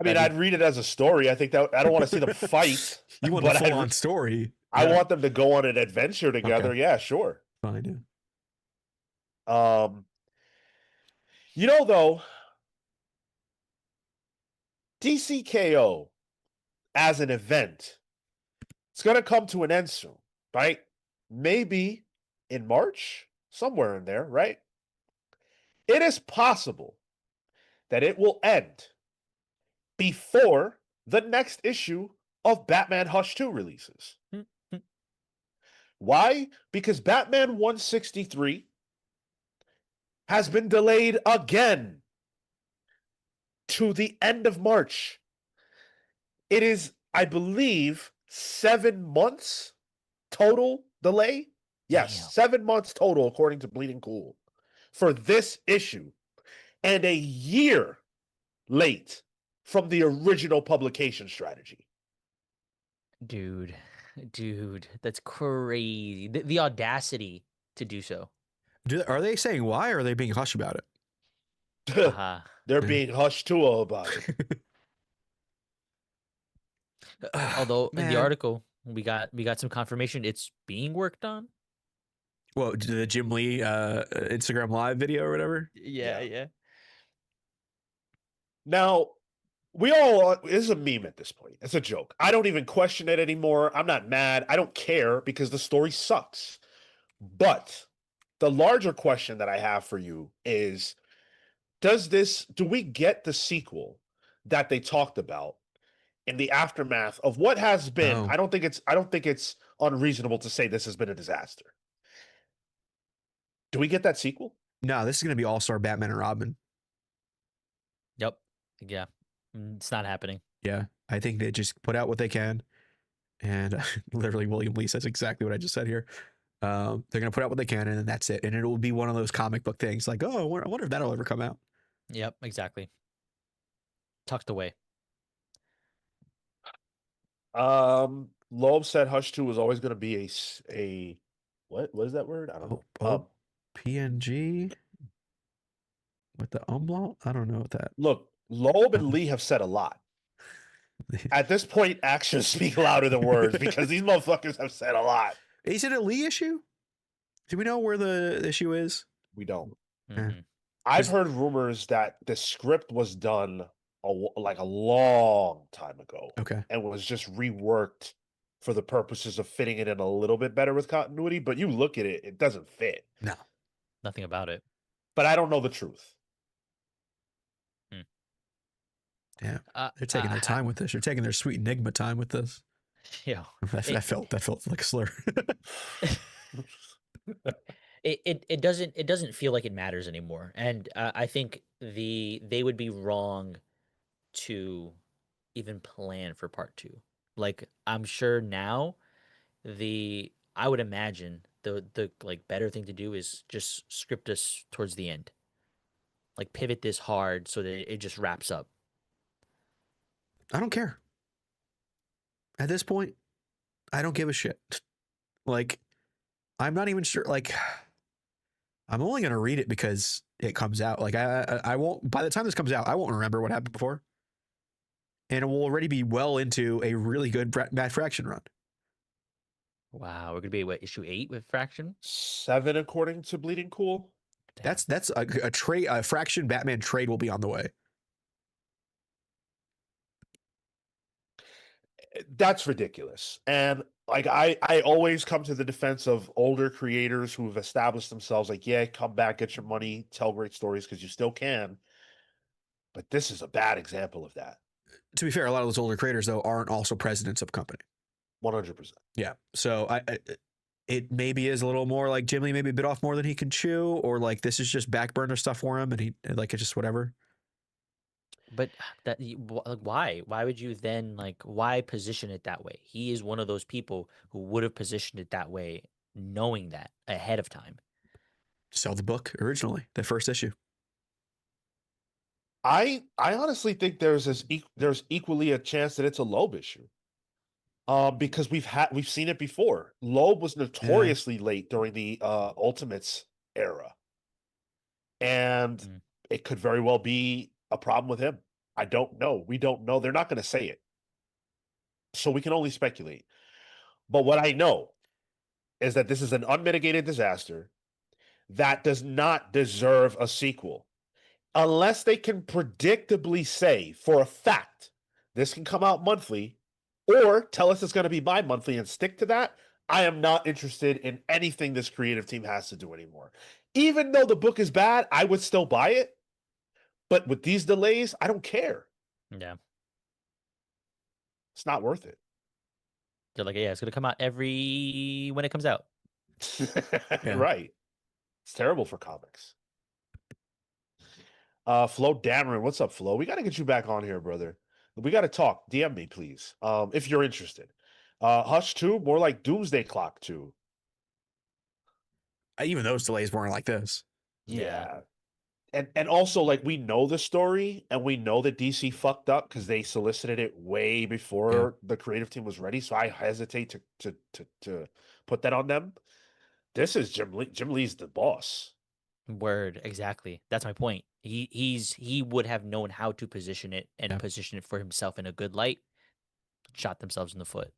I mean, That'd I'd read it as a story. I think that I don't want to see them fight. You want but the full on story. I Yeah, want them to go on an adventure together. Okay. Yeah, sure. fine. You know, though, DCKO as an event, it's going to come to an end soon, right? Maybe in March, somewhere in there, right? It is possible that it will end before the next issue of Batman Hush 2 releases. Why? Because Batman 163 has been delayed again to the end of March. It is, I believe, 7 months total delay. Yes, Damn. 7 months total, according to Bleeding Cool, for this issue, and a year late from the original publication strategy. Dude, that's crazy. The audacity to do so. Are they saying why, or are they being hush about it? Uh-huh. They're being hushed to about it. Although in the Man. article we got some confirmation it's being worked on. Well, the Jim Lee Instagram live video or whatever. Yeah. Now, we all, this is a meme at this point. It's a joke. I don't even question it anymore. I'm not mad. I don't care because the story sucks. But the larger question that I have for you is, do we get the sequel that they talked about in the aftermath of what has been? Oh. I don't think it's unreasonable to say this has been a disaster. Do we get that sequel? No, this is going to be All-Star Batman and Robin. Yep. Yeah. It's not happening. Yeah, I think they just put out what they can. And literally, William Lee says exactly what I just said here. They're going to put out what they can, and then that's it. And it will be one of those comic book things like, oh, I wonder if that'll ever come out. Yep, exactly. Tucked away. Loeb said Hush 2 was always going to be a what is that word? I don't know. PNG with the umlaut? I don't know what that. Look, Loeb and Lee have said a lot. At this point, actions speak louder than words because these motherfuckers have said a lot. Is it a Lee issue? Do we know where the issue is? We don't. Mhm. I've heard rumors that the script was done like a long time ago Okay. and was just reworked for the purposes of fitting it in a little bit better with continuity. But you look at it, it doesn't fit. No. Nothing about it. But I don't know the truth. Yeah. They're taking their time with this. They're taking their sweet Enigma time with this. Yeah. That felt like a slur. It doesn't feel like it matters anymore, and I think they would be wrong to even plan for part 2. Like, I'm sure now I would imagine the like better thing to do is just script us towards the end, like pivot this hard so that it just wraps up. I don't care. At this point, I don't give a shit. Like, I'm not even sure. Like, I'm only going to read it because it comes out. Like, I won't, by the time this comes out, I won't remember what happened before. And it will already be well into a really good Matt Fraction run. Wow, we're gonna be what, issue 8 with Fraction? 7 according to Bleeding Cool. Damn. That's a Fraction Batman trade will be on the way. That's ridiculous. And like I always come to the defense of older creators who have established themselves like, yeah, come back, get your money, tell great stories because you still can. But this is a bad example of that. To be fair, a lot of those older creators, though, aren't also presidents of company. 100%. Yeah. So it maybe is a little more like Jim Lee maybe bit off more than he can chew, or like this is just back burner stuff for him and he like it's just whatever. But why would you then, like, why position it that way? He is one of those people who would have positioned it that way knowing that ahead of time. Sell the book originally, the first issue. I honestly think there's equally a chance that it's a Loeb issue. Because we've seen it before. Loeb was notoriously late during the Ultimates era, and Mm. it could very well be a problem with him. I don't know. We don't know. They're not going to say it, so we can only speculate. But what I know is that this is an unmitigated disaster that does not deserve a sequel unless they can predictably say for a fact this can come out monthly or tell us it's going to be bi-monthly and stick to that. I am not interested in anything this creative team has to do anymore. Even though the book is bad, I would still buy it. But with these delays, I don't care. Yeah. It's not worth it. They're like, yeah, it's gonna come out when it comes out. Yeah. Right. It's terrible for comics. Flo Dameron, what's up, Flo? We got to get you back on here, brother. We got to talk. DM me, please, if you're interested. Hush 2, more like Doomsday Clock 2. Even those delays weren't like this. Yeah. And also, like, we know the story and we know that DC fucked up because they solicited it way before the creative team was ready. So I hesitate to put that on them. This is Jim Lee. Jim Lee's the boss. Word, exactly. That's my point. He would have known how to position it and position it for himself in a good light. Shot themselves in the foot.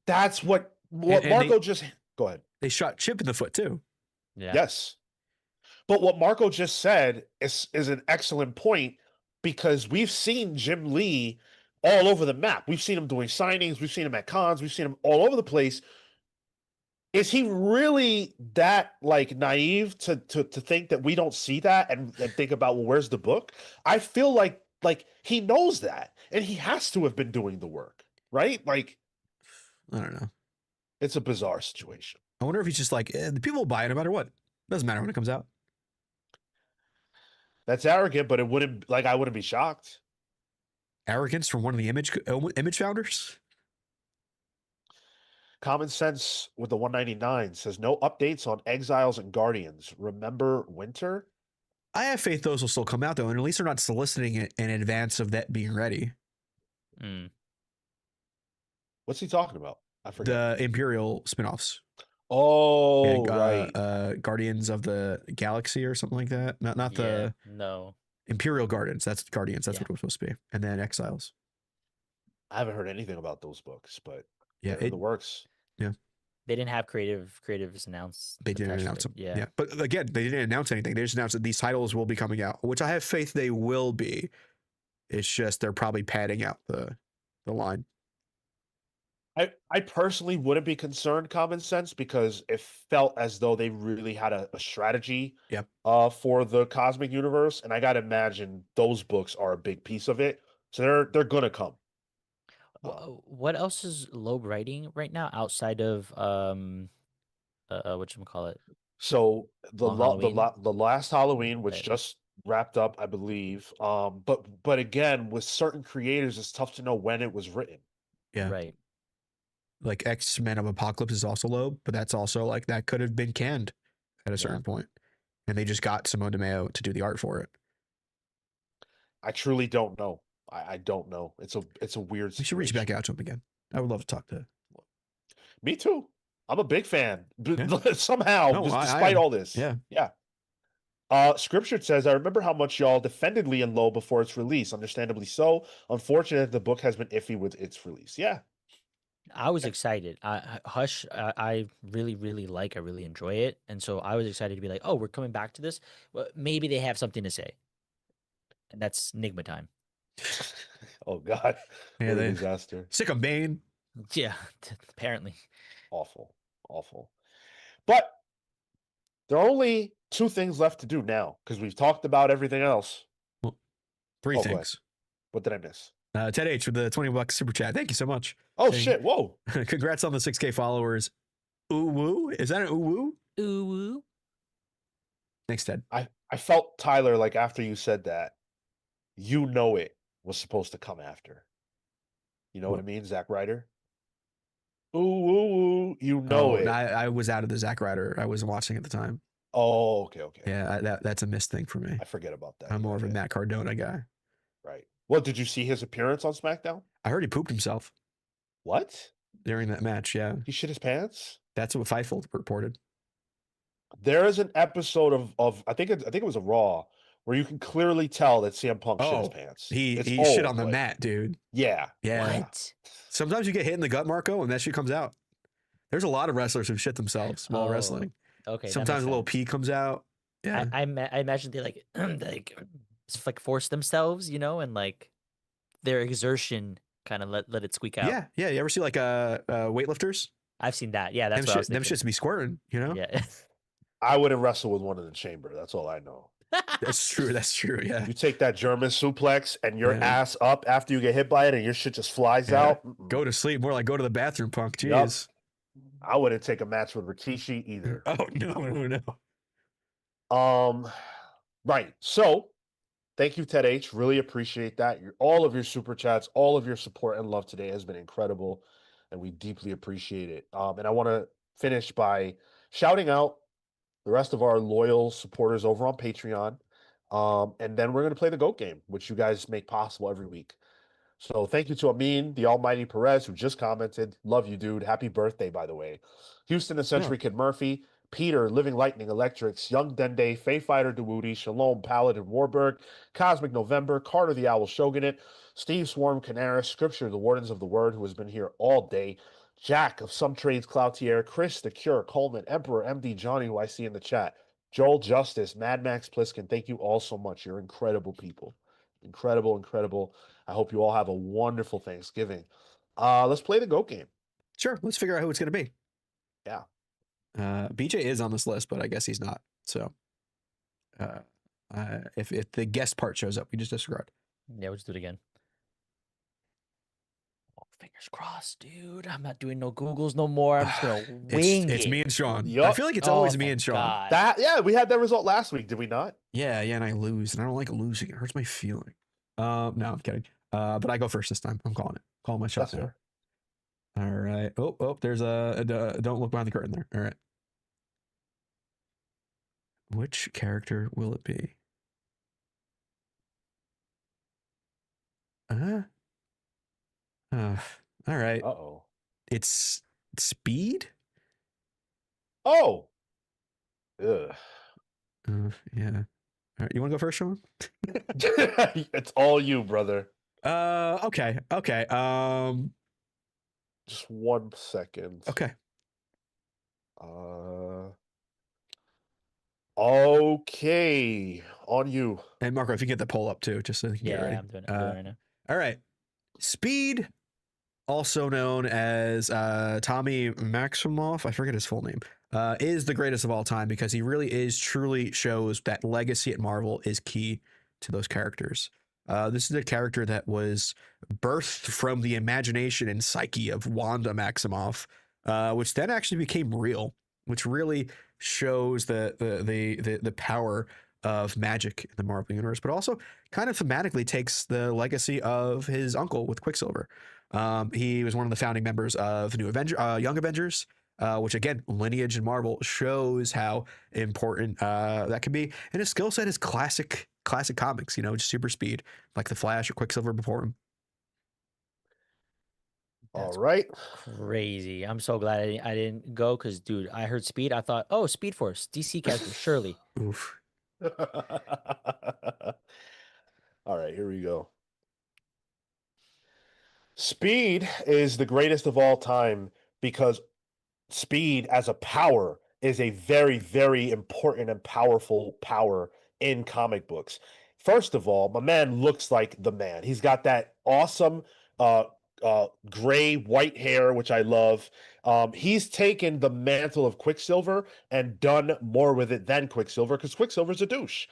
That's what And Marco just go ahead. They shot Chip in the foot too. Yeah. Yes. But what Marco just said is an excellent point because we've seen Jim Lee all over the map. We've seen him doing signings, we've seen him at cons, we've seen him all over the place. Is he really that like naive to think that we don't see that and think about, well, where's the book? I feel like he knows that and he has to have been doing the work, right? Like, I don't know. it's a bizarre situation. I wonder if he's just like, the people will buy it no matter what. Doesn't matter when it comes out. That's arrogant, but it wouldn't I wouldn't be shocked. Arrogance from one of the image founders. Common Sense with the 199 says no updates on Exiles and Guardians. Remember Winter? I have faith those will still come out though, and at least they're not soliciting it in advance of that being ready. Mm. What's he talking about? I forget. The Imperial spinoffs. Oh, Yeah, right. Guardians of the Galaxy or something like that. Not the no Imperial Gardens. That's Guardians. That's what it was supposed to be. And then Exiles. I haven't heard anything about those books, but yeah, they're in the works. Yeah. They didn't have creatives announced. They didn't announce them. Yeah. Yeah. But again, they didn't announce anything. They just announced that these titles will be coming out, which I have faith they will be. It's just they're probably padding out the line. I personally wouldn't be concerned, Common Sense, because it felt as though they really had a strategy for the cosmic universe. And I gotta imagine those books are a big piece of it. So they're gonna come. What else is Loeb writing right now outside of whatchamacallit? So the last Halloween, which Right. just wrapped up, I believe. But again, with certain creators, it's tough to know when it was written. Yeah. Right. Like X-Men of Apocalypse is also Loeb, but that's also like that could have been canned at a certain point. And they just got Simone DeMeo to do the art for it. I truly don't know. I don't know. It's a weird situation. We should reach back out to him again. I would love to talk to. Me too. I'm a big fan. Somehow, despite all this. Yeah. Yeah. Scripture says, I remember how much y'all defended Lee and Low before its release. Understandably so. Unfortunate the book has been iffy with its release. Yeah. I was excited. Hush, I really, really I really enjoy it. And so I was excited to be like, oh, we're coming back to this. Well, maybe they have something to say. And that's Nigma time. Oh, God. Yeah, what a disaster. Sick of Bane. Yeah, apparently. Awful. But there are only two things left to do now because we've talked about everything else. Well, three things. What did I miss? Ted H with the $20 super chat. Thank you so much. Oh, shit. Whoa. Congrats on the 6K followers. Ooh woo? Is that an ooh woo? Ooh woo. Thanks, Ted. I felt, Tyler, like after you said that, you know it was supposed to come after. You know what I mean, Zack Ryder? Ooh, ooh, ooh. You know it. I was out of the Zack Ryder. I wasn't watching at the time. Oh, okay. Yeah, that's a missed thing for me. I forget about that. I'm more of a Yeah. Matt Cardona guy. Right. Well, did you see his appearance on SmackDown? I heard he pooped himself What? during that match. Yeah, He shit his pants? that's what Fightful reported. There is an episode of I think it was a Raw where you can clearly tell that CM Punk shit his Oh, pants. he It's shit old, on the but mat, dude. Yeah. Yeah. What? Sometimes you get hit in the gut, Marco, and that shit comes out. There's a lot of wrestlers who shit themselves while Oh, wrestling. Okay. that Sometimes makes a little sense. pee comes out. Yeah. I imagine they like it's like force themselves, and like their exertion kind of let it squeak out. Yeah. You ever see like weightlifters? I've seen that. Yeah, that's them what I was them thinking. shits be squirting, you know? Yeah. I wouldn't wrestle with one in the chamber. That's all I know. That's true. Yeah. You take that German suplex and your Yeah. ass up after you get hit by it and your shit just flies Yeah. out. Go to sleep. More like go to the bathroom, punk. Yup. Jeez. I wouldn't take a match with Rikishi either. Oh, no. Right. So thank you, Ted H. Really appreciate that. All of your super chats, all of your support and love today has been incredible, and we deeply appreciate it. And I want to finish by shouting out the rest of our loyal supporters over on Patreon. And then we're going to play the GOAT game, which you guys make possible every week. So thank you to Amin, the almighty Perez, who just commented. Love you, dude. Happy birthday, by the way. Houston, the Century Kid Murphy, Peter, Living Lightning Electrics, Young Dende, Faye Fighter Dewooty, Shalom, Paladin Warburg, Cosmic November, Carter the Owl Shogunate, Steve Swarm Canaris, Scripture, the Wardens of the Word, who has been here all day, Jack of Some Trades Cloutier, Chris the Cure, Coleman, Emperor, MD Johnny, who I see in the chat, Joel Justice, Mad Max Pliskin. Thank you all so much. You're incredible people. Incredible. I hope you all have a wonderful Thanksgiving. Let's play the GOAT game. Sure. Let's figure out who it's going to be. Yeah. BJ is on this list, but I guess he's not. So if the guest part shows up, we just disregard. Yeah, we'll just do it again. Oh, fingers crossed, dude. I'm not doing no Googles no more. I'm just gonna wing It's it. me and Sean. I Yup. feel like it's always me thank and Sean. God. We had that result last week, did we not? Yeah, and I lose, and I don't like losing. It hurts my feeling. No, I'm kidding. But I go first this time. I'm calling it. Calling my shot That's there. fair. All right. Oh, there's a don't look behind the curtain there. All right. Which character will it be? All right. Uh-oh. It's Speed? Oh. Ugh. Yeah. All right. You want to go first, Sean? It's all you, brother. Okay. Just 1 second. Okay. Okay. On you. And Marco, if you get the poll up too, just so you can get ready. Yeah, I'm doing it right now. All right. Speed, also known as Tommy Maximoff, I forget his full name, is the greatest of all time because he really is truly shows that legacy at Marvel is key to those characters. This is a character that was birthed from the imagination and psyche of Wanda Maximoff, which then actually became real, which really shows the power of magic in the Marvel universe, but also kind of thematically takes the legacy of his uncle with Quicksilver. He was one of the founding members of the Young Avengers, which again, lineage in Marvel shows how important that can be. And his skill set is classic comics, just super speed, like the Flash or Quicksilver before him. That's all right. Crazy. I'm so glad I didn't go because, dude, I heard Speed. I thought, oh, Speed Force, DC character, surely. Oof. All right, here we go. Speed is the greatest of all time because speed as a power is a very, very important and powerful power in comic books. First of all, my man looks like the man. He's got that awesome gray white hair, which I love. He's taken the mantle of Quicksilver and done more with it than Quicksilver because Quicksilver's a douche.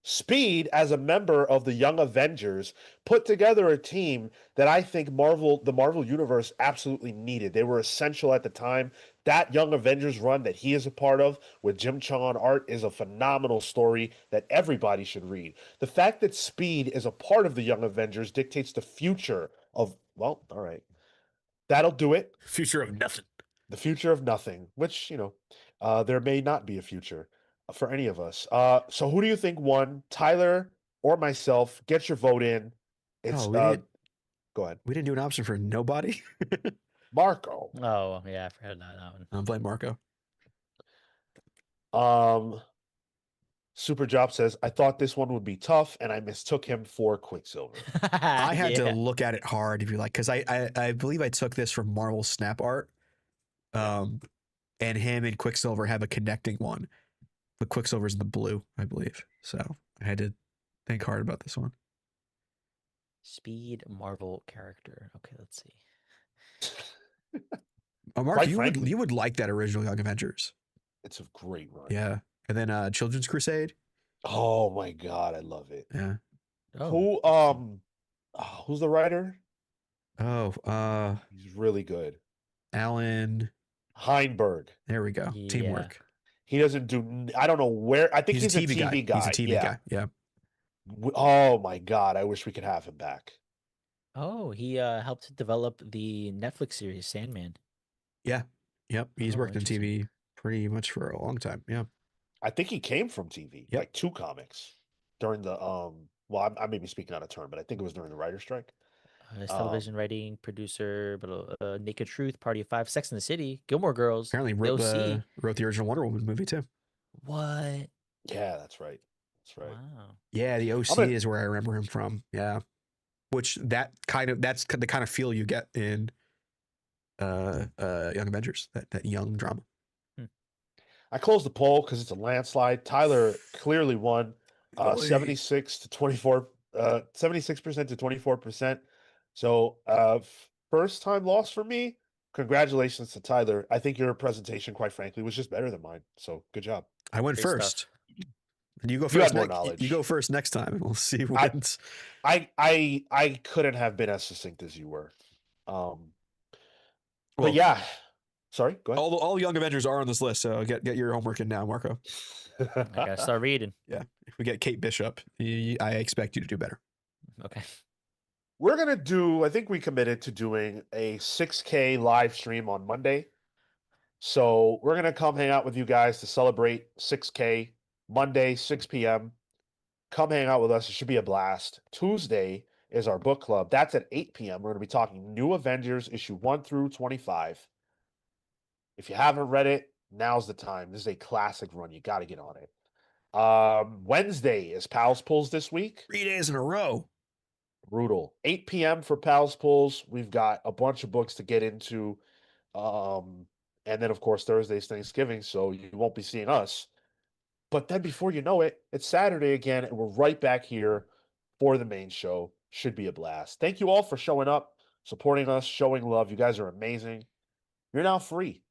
Speed, as a member of the Young Avengers, put together a team that I think the Marvel Universe absolutely needed. They were essential at the time. That Young Avengers run that he is a part of with Jim Chung on art is a phenomenal story that everybody should read. The fact that Speed is a part of the Young Avengers dictates the future of, well, all right. That'll do it. Future of nothing. The future of nothing, which, there may not be a future for any of us. So who do you think won, Tyler or myself? Get your vote in. It's Oh, we didn't go ahead, we didn't do an option for nobody. Marco. Oh yeah, I forgot that one. I'm blame Marco. Super Job says, I thought this one would be tough, and I mistook him for Quicksilver. I had to Yeah. look at it hard to be like, because I believe I took this from Marvel Snap Art, and him and Quicksilver have a connecting one, but Quicksilver's in the blue, I believe. So I had to think hard about this one. Speed Marvel character. Okay, let's see. Oh, Mark, Quite you frankly, would like that original Young Avengers, it's a great run. yeah. And then Children's Crusade, Oh my god, I love it. yeah. Who interesting. who's the writer? Oh, He's really good. Alan. Heinberg. There we go. Yeah. Teamwork. He doesn't do. I don't know where. I think he's a TV guy. He's a TV guy. Yeah. Oh my god, I wish we could have him back. Oh, he helped develop the Netflix series Sandman. Yeah. Yep. He's Oh, worked in interesting. TV pretty much for a long time. Yeah. I think he came from TV, Yep. like 2 comics during the Well, I may be speaking out of turn, but I think it was during the writer's strike. His television writing producer, but Naked Truth, Party of Five, Sex in the City, Gilmore Girls. Apparently The wrote OC. the original Wonder Woman movie too. What? Yeah, that's right. That's right. Wow. Yeah, the OC gonna- is where I remember him from. Yeah. Which that's the kind of feel you get in Young Avengers, that young drama. I closed the poll because it's a landslide. Tyler clearly won 76 to 24, 76% to 24%. So first time loss for me. Congratulations to Tyler. I think your presentation, quite frankly, was just better than mine. So good job. I went Great first. stuff. And you go You first. had more You knowledge. go first next time, and we'll see who wins. I couldn't have been as succinct as you were. Well, But yeah. Sorry, go ahead. all Young Avengers are on this list, so get your homework in now, Marco. I gotta start reading. Yeah, if we get Kate Bishop, I expect you to do better. Okay. We're gonna do. I think we committed to doing a 6K live stream on Monday. So we're gonna come hang out with you guys to celebrate 6K Monday, 6 p.m. Come hang out with us. It should be a blast. Tuesday is our book club. That's at 8 p.m. We're gonna be talking New Avengers issue 1 through 25. If you haven't read it, now's the time. This is a classic run. You got to get on it. Wednesday is Pals Pulls this week. 3 days in a row. Brutal. 8 p.m. for Pals Pulls. We've got a bunch of books to get into. And then, of course, Thursday's Thanksgiving, so you won't be seeing us. But then before you know it, it's Saturday again, and we're right back here for the main show. Should be a blast. Thank you all for showing up, supporting us, showing love. You guys are amazing. You're now free.